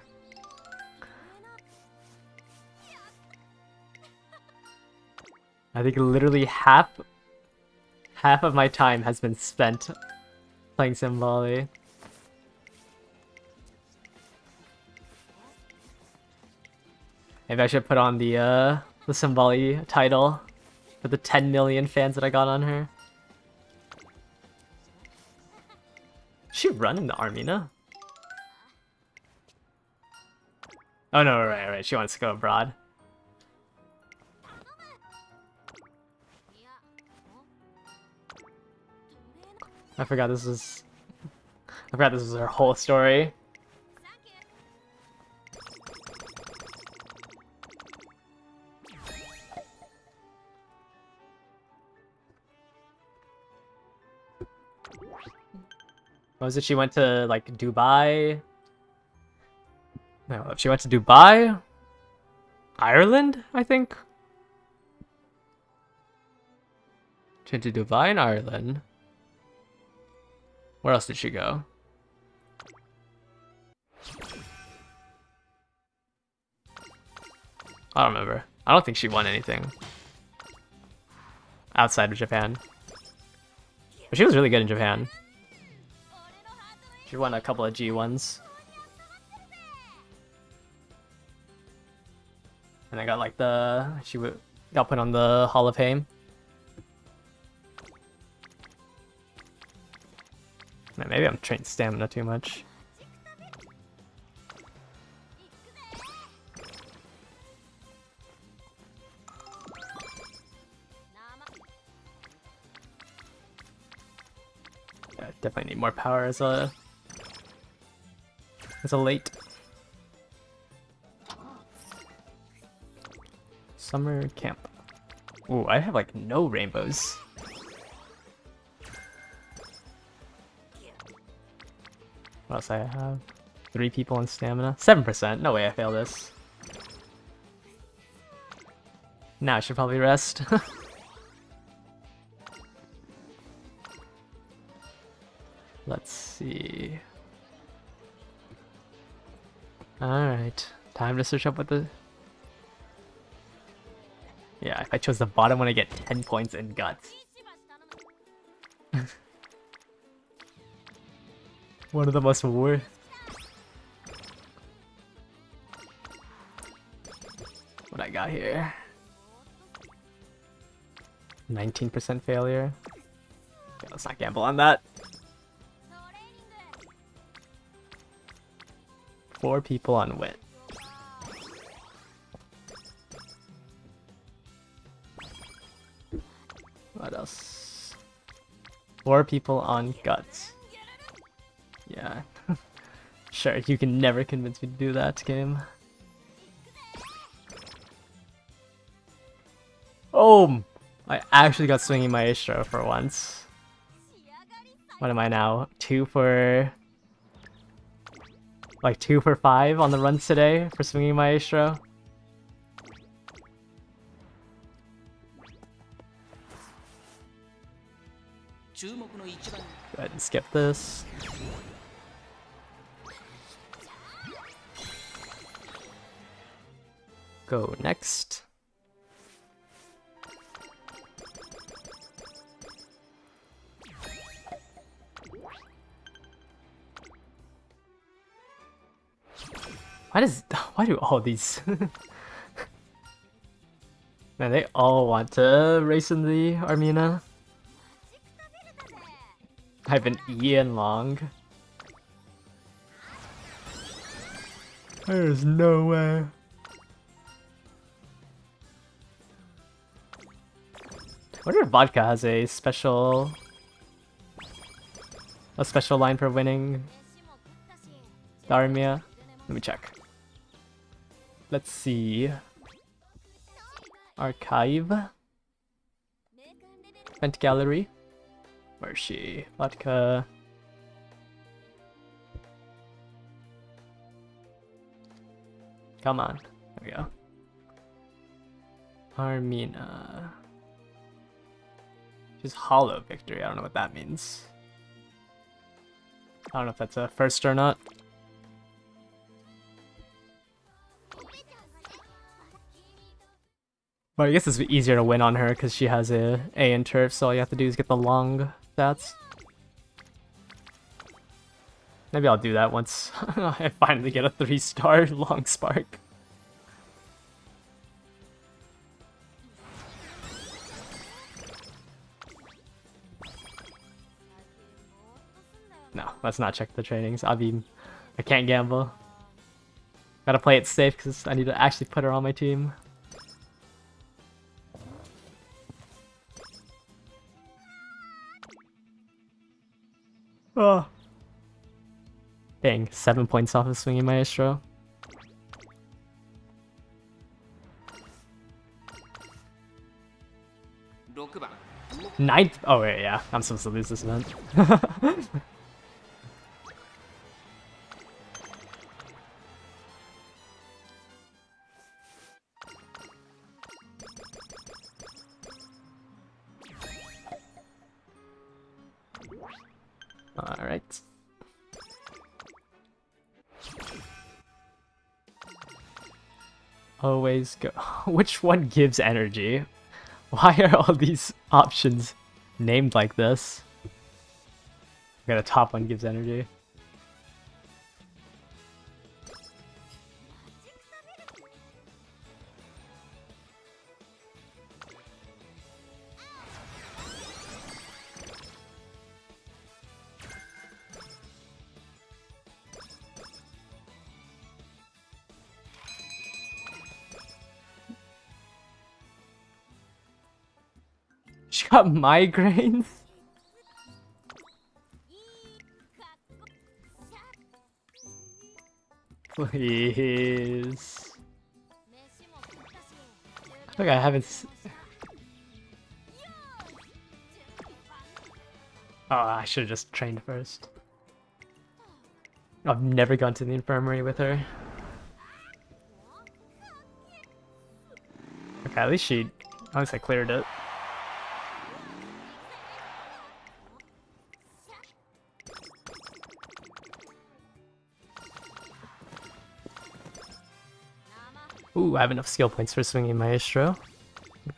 I think literally half of my time has been spent playing Simbali. Maybe I should put on the Simbali title for the 10 million fans that I got on her. Is she running the Armina? Oh no, right. She wants to go abroad. I forgot this was her whole story. What was it? She went to like Dubai. No, she went to Dubai, Ireland, I think. She went to Dubai and Ireland. Where else did she go? I don't remember. I don't think she won anything outside of Japan. But she was really good in Japan. She won a couple of G1s. And I got like got put on the Hall of Fame. Maybe I'm training stamina too much. Yeah, definitely need more power as a late. Summer camp. Ooh, I have like no rainbows. What else I have? 3 people in stamina. 7%. No way I fail this. Now I should probably rest. Let's see. Alright. Time to search up what the... Yeah, if I chose the bottom one, I get 10 points in guts. One of the most worth. What I got here? 19% failure. Okay, let's not gamble on that. 4 people on wit. 4 people on guts. Yeah. Sure, you can never convince me to do that game. Oh! I actually got Swinging Maestro for once. What am I now? 2 for... Like 2 for 5 on the runs today for Swinging Maestro. Go ahead and skip this. Go next. Why do all these man, they all want to race in the Armina. I've been Ian Long. There's no way. I wonder if Vodka has a special line for winning the Armia. Let me check. Let's see. Archive. Event gallery. Where is she? Vodka. Come on. There we go. Armina. She's hollow victory. I don't know what that means. I don't know if that's a first or not. But I guess it's easier to win on her because she has a in turf, so all you have to do is get the long stats. Maybe I'll do that once I finally get a 3-star long spark. No, let's not check the trainings. I can't gamble. Gotta play it safe because I need to actually put her on my team. Oh. Dang, 7 points off of Swinging Maestro. Ninth? Oh wait, yeah, I'm supposed to lose this event. Alright. Always go. Which one gives energy? Why are all these options named like this? Okay, the top one gives energy. She got migraines? Please. Look, I haven't. Oh, I should have just trained first. I've never gone to the infirmary with her. Okay, at least I cleared it. Ooh, I have enough skill points for Swinging Maestro. Go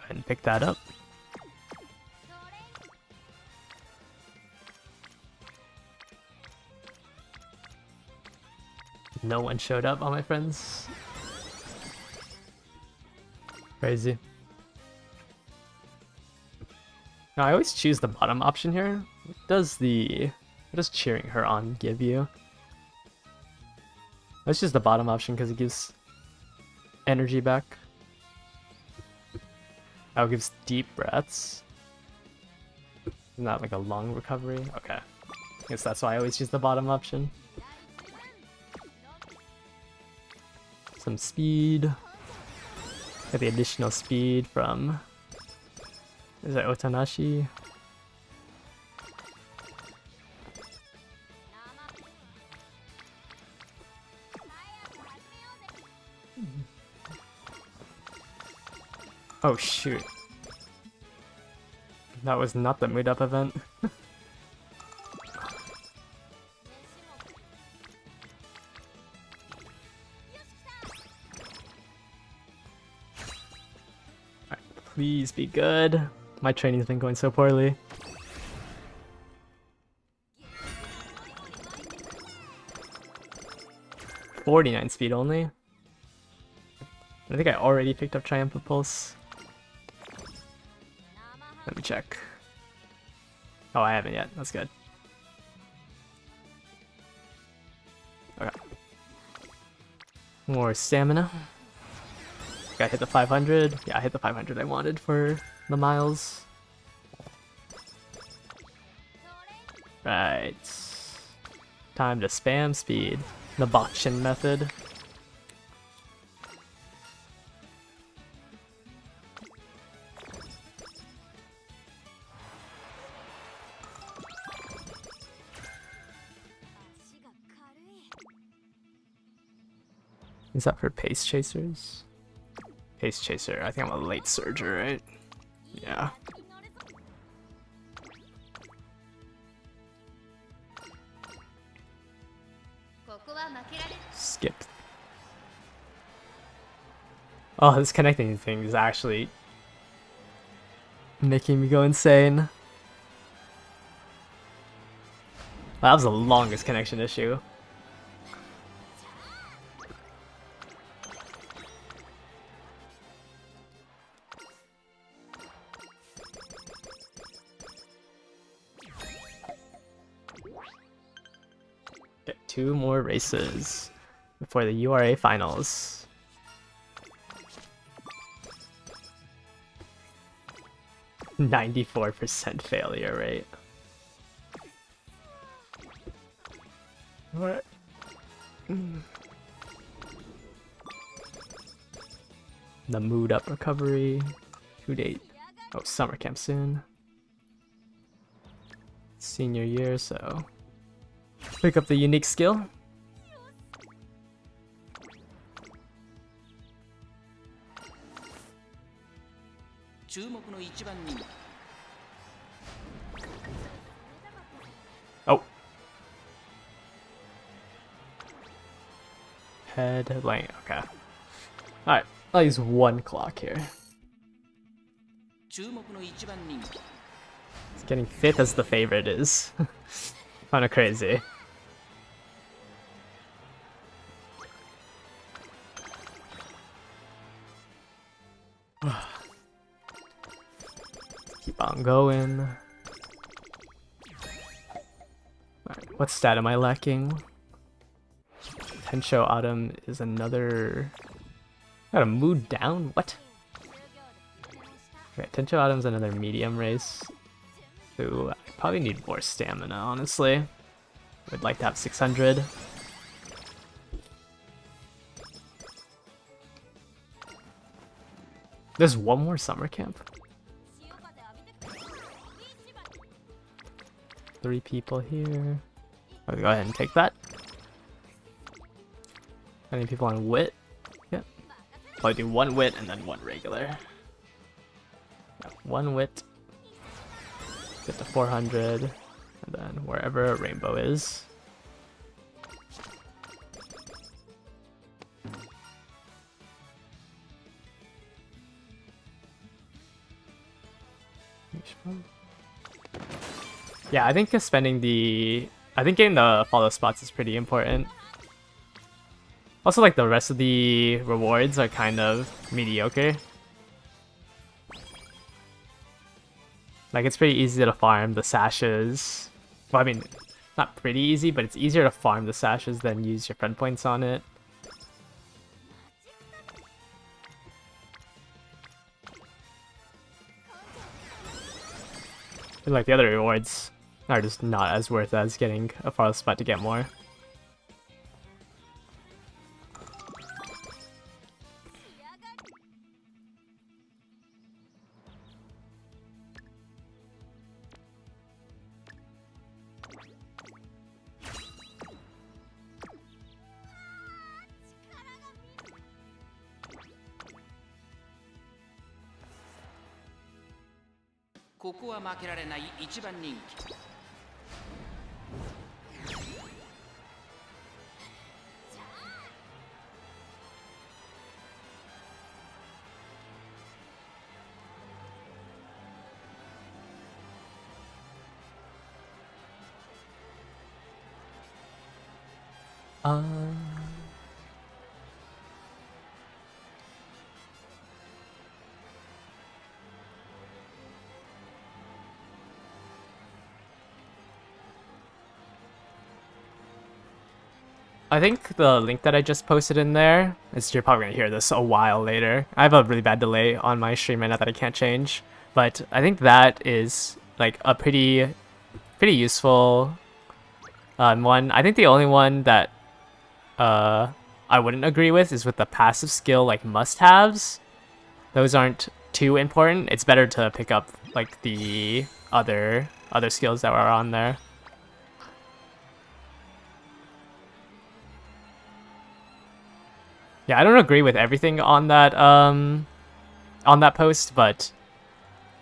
ahead and pick that up. No one showed up, all my friends. Crazy. Now, I always choose the bottom option here. What does cheering her on give you? Let's choose the bottom option because it gives energy back. Oh, it gives deep breaths. Not like a long recovery. Okay. I guess that's why I always use the bottom option. Some speed. Get the additional speed from... Is that Otanashi? Oh shoot. That was not the mood up event. Alright, please be good. My training's been going so poorly. .49 speed only. I think I already picked up Triumphant Pulse. Let me check. Oh, I haven't yet. That's good. Okay. More stamina. Gotta hit the 500. Yeah, I hit the 500 I wanted for the miles. Right. Time to spam speed. The Bakshin method. Is that for Pace Chasers? Pace Chaser, I think I'm a late surger, right? Yeah. Skip. Oh, this connecting thing is actually making me go insane. Well, that was the longest connection issue. Get 2 more races before the URA finals. .94% failure rate. What? The mood up recovery. Due date. Oh, summer camp soon. Senior year, so pick up the unique skill. Oh. Head lane, okay. Alright, I'll use 1 clock here. It's getting 5th as the favorite is. Kinda crazy. Keep on going. Alright, what stat am I lacking? Tensho Autumn is another... Got a mood down? What? Okay, Tensho Autumn's another medium race. Who I probably need more stamina, honestly. Would like to have 600. There's one more summer camp. 3 people here. I'll go ahead and take that. Any people on wit? Yep. I'll do 1 wit and then 1 regular. 1 wit. Get to 400. And then wherever a rainbow is. Yeah, I think getting the follow spots is pretty important. Also, like, the rest of the rewards are kind of mediocre. Like, it's pretty easy to farm the sashes. Well, I mean, not pretty easy, but it's easier to farm the sashes than use your friend points on it. Like the other rewards are just not as worth as getting a far spot to get more. This ここは負けられない一番人気。I think the link that I just posted in there is, you're probably gonna hear this a while later. I have a really bad delay on my stream right now that I can't change, but I think that is like a pretty useful one. I think the only one that I wouldn't agree with is with the passive skill like must-haves. Those aren't too important. It's better to pick up like the other skills that are on there. Yeah, I don't agree with everything on that post, but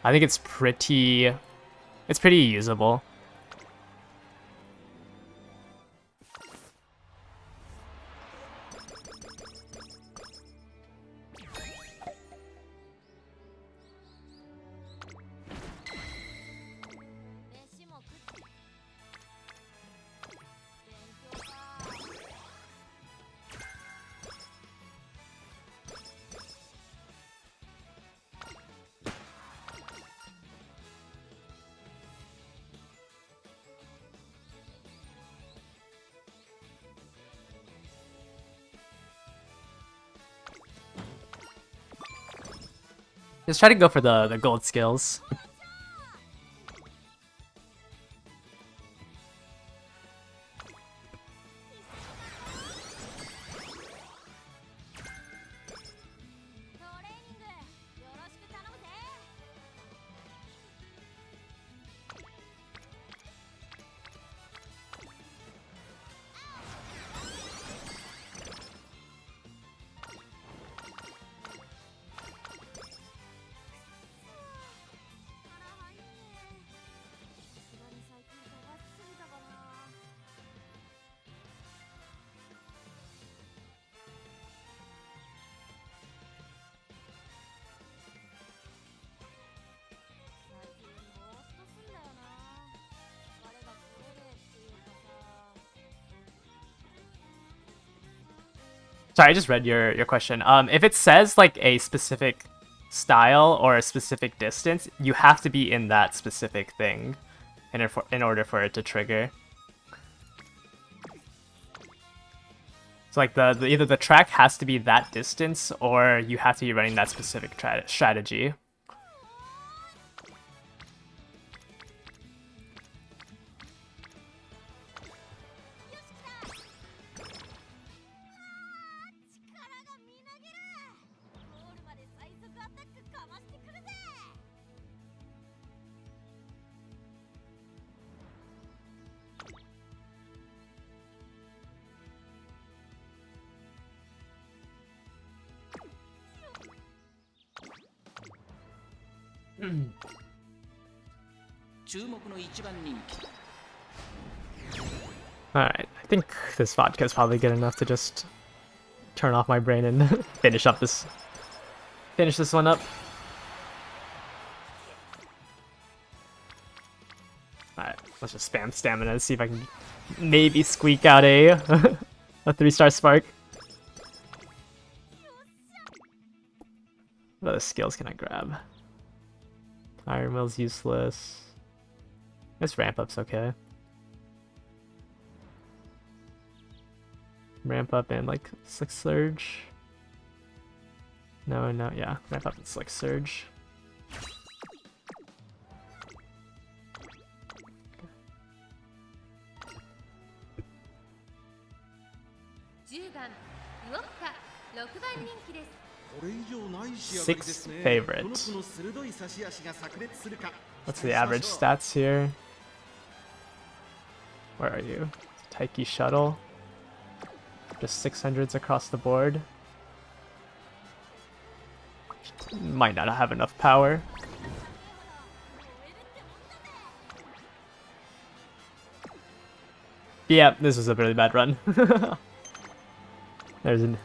I think it's pretty usable. Just try to go for the gold skills. Sorry, I just read your question. If it says like a specific style or a specific distance, you have to be in that specific thing in order for it to trigger. So like either the track has to be that distance or you have to be running that specific strategy. Alright, I think this vodka is probably good enough to just turn off my brain and finish this one up. Alright, let's just spam stamina and see if I can maybe squeak out a 3-star spark. What other skills can I grab? Iron Will's useless. This ramp up's okay. Ramp up and like Slick Surge. No, yeah, ramp up and Slick Surge. 10番ウォッカ6番人気です。これ以上ない仕上がりですね。 Sixth favorite. どの子の鋭い差し足が炸裂するか。 What's the average stats here? Where are you? Taiki Shuttle. Just 600s across the board. Might not have enough power. Yeah, this was a really bad run. There's an...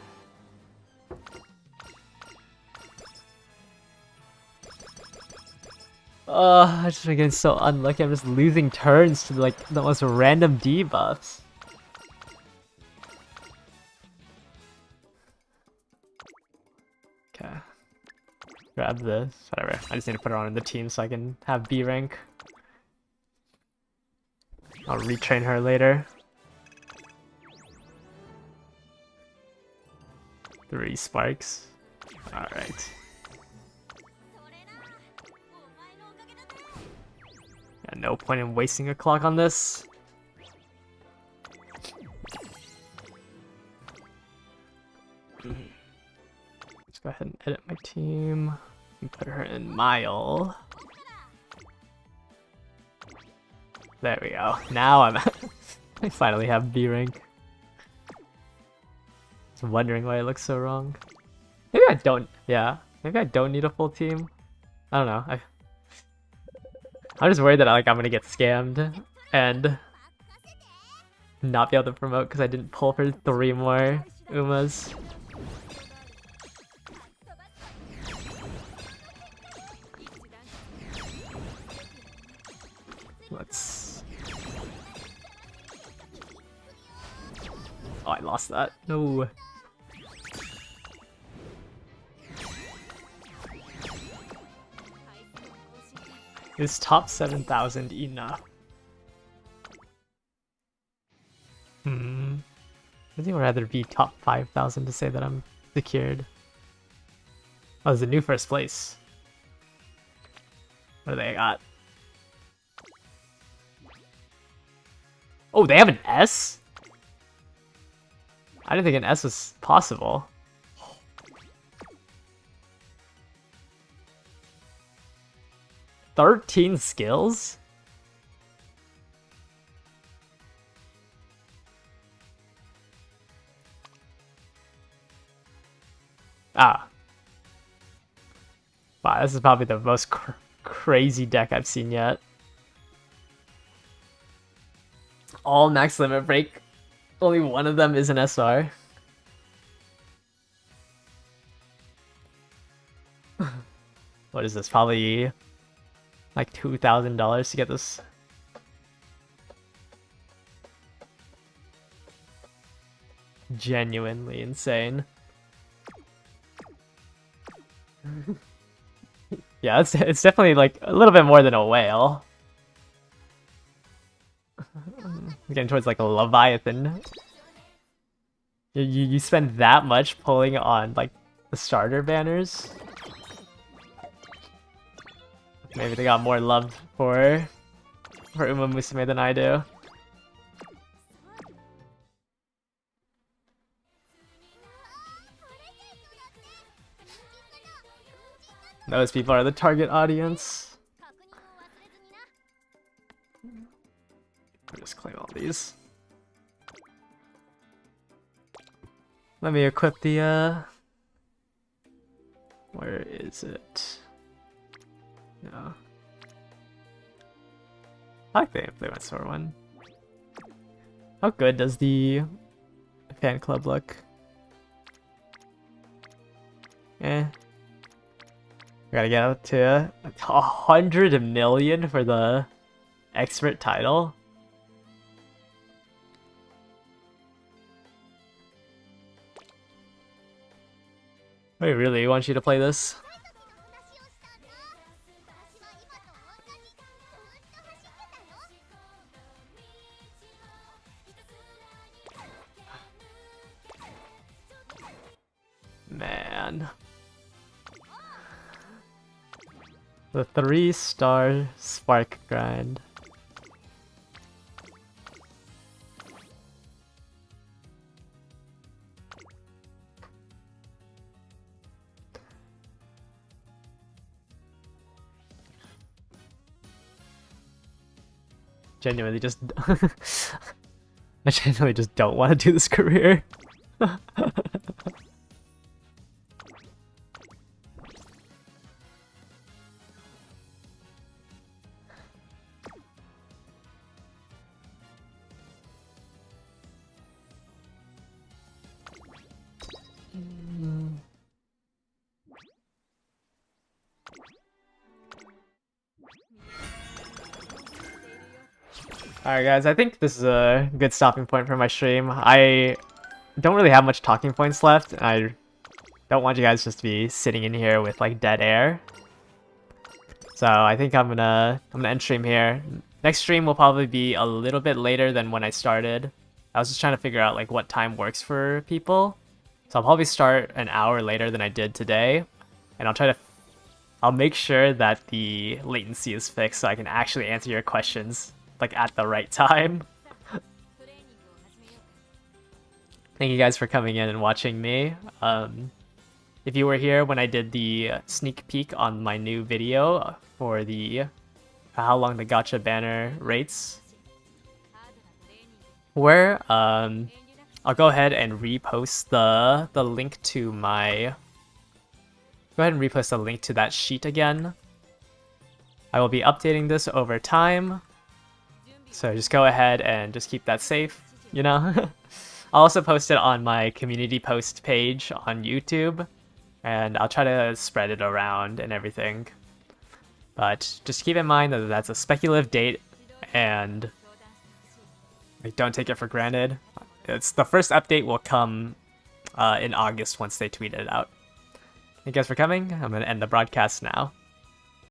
I'm just getting so unlucky. I'm just losing turns to like the most random debuffs. Okay. Grab this. Whatever. I just need to put her on in the team so I can have B rank. I'll retrain her later. 3 sparks. Alright. Yeah, no point in wasting a clock on this. Let's go ahead and edit my team and put her in Mile. There we go. Now I finally have B rank. I was wondering why it looks so wrong. Maybe I don't. Yeah, maybe I don't need a full team. I don't know. I'm just worried that I'm gonna get scammed and not be able to promote because I didn't pull for 3 more Umas. Let's... Oh, I lost that. No. Is top 7,000 enough? I think I'd rather be top 5,000 to say that I'm secured. Oh, there's a new first place. What do they got? Oh, they have an S? I didn't think an S was possible. "13 skills? Ah. Wow, this is probably the most crazy deck I've seen yet. All max limit break. Only one of them is an SR. What is this? Probably like $2,000 to get this. Genuinely insane. Yeah, it's definitely like a little bit more than a whale. Getting towards like a Leviathan. You spend that much pulling on like the starter banners. Maybe they got more love for Uma Musume than I do. Those people are the target audience. I'll just claim all these. Let me equip the where is it? No. I like the Influencer one. How good does the fan club look? Eh. We gotta get up to 100 million for the expert title. I really want you to play this. Man. The 3-star spark grind. genuinely just I genuinely just don't want to do this career. Alright guys, I think this is a good stopping point for my stream. I don't really have much talking points left. I don't want you guys just to be sitting in here with like dead air. So I think I'm gonna end stream here. Next stream will probably be a little bit later than when I started. I was just trying to figure out like what time works for people. So I'll probably start an hour later than I did today. And I'll make sure that the latency is fixed so I can actually answer your questions like at the right time. Thank you guys for coming in and watching me. If you were here when I did the sneak peek on my new video for the how long the gacha banner rates were, I'll go ahead and repost the link to my. Go ahead and repost the link to that sheet again. I will be updating this over time, so just go ahead and just keep that safe, you know? I'll also post it on my community post page on YouTube, and I'll try to spread it around and everything. But just keep in mind that that's a speculative date, and like, don't take it for granted. The first update will come in August once they tweet it out. Thank you guys for coming. I'm going to end the broadcast now.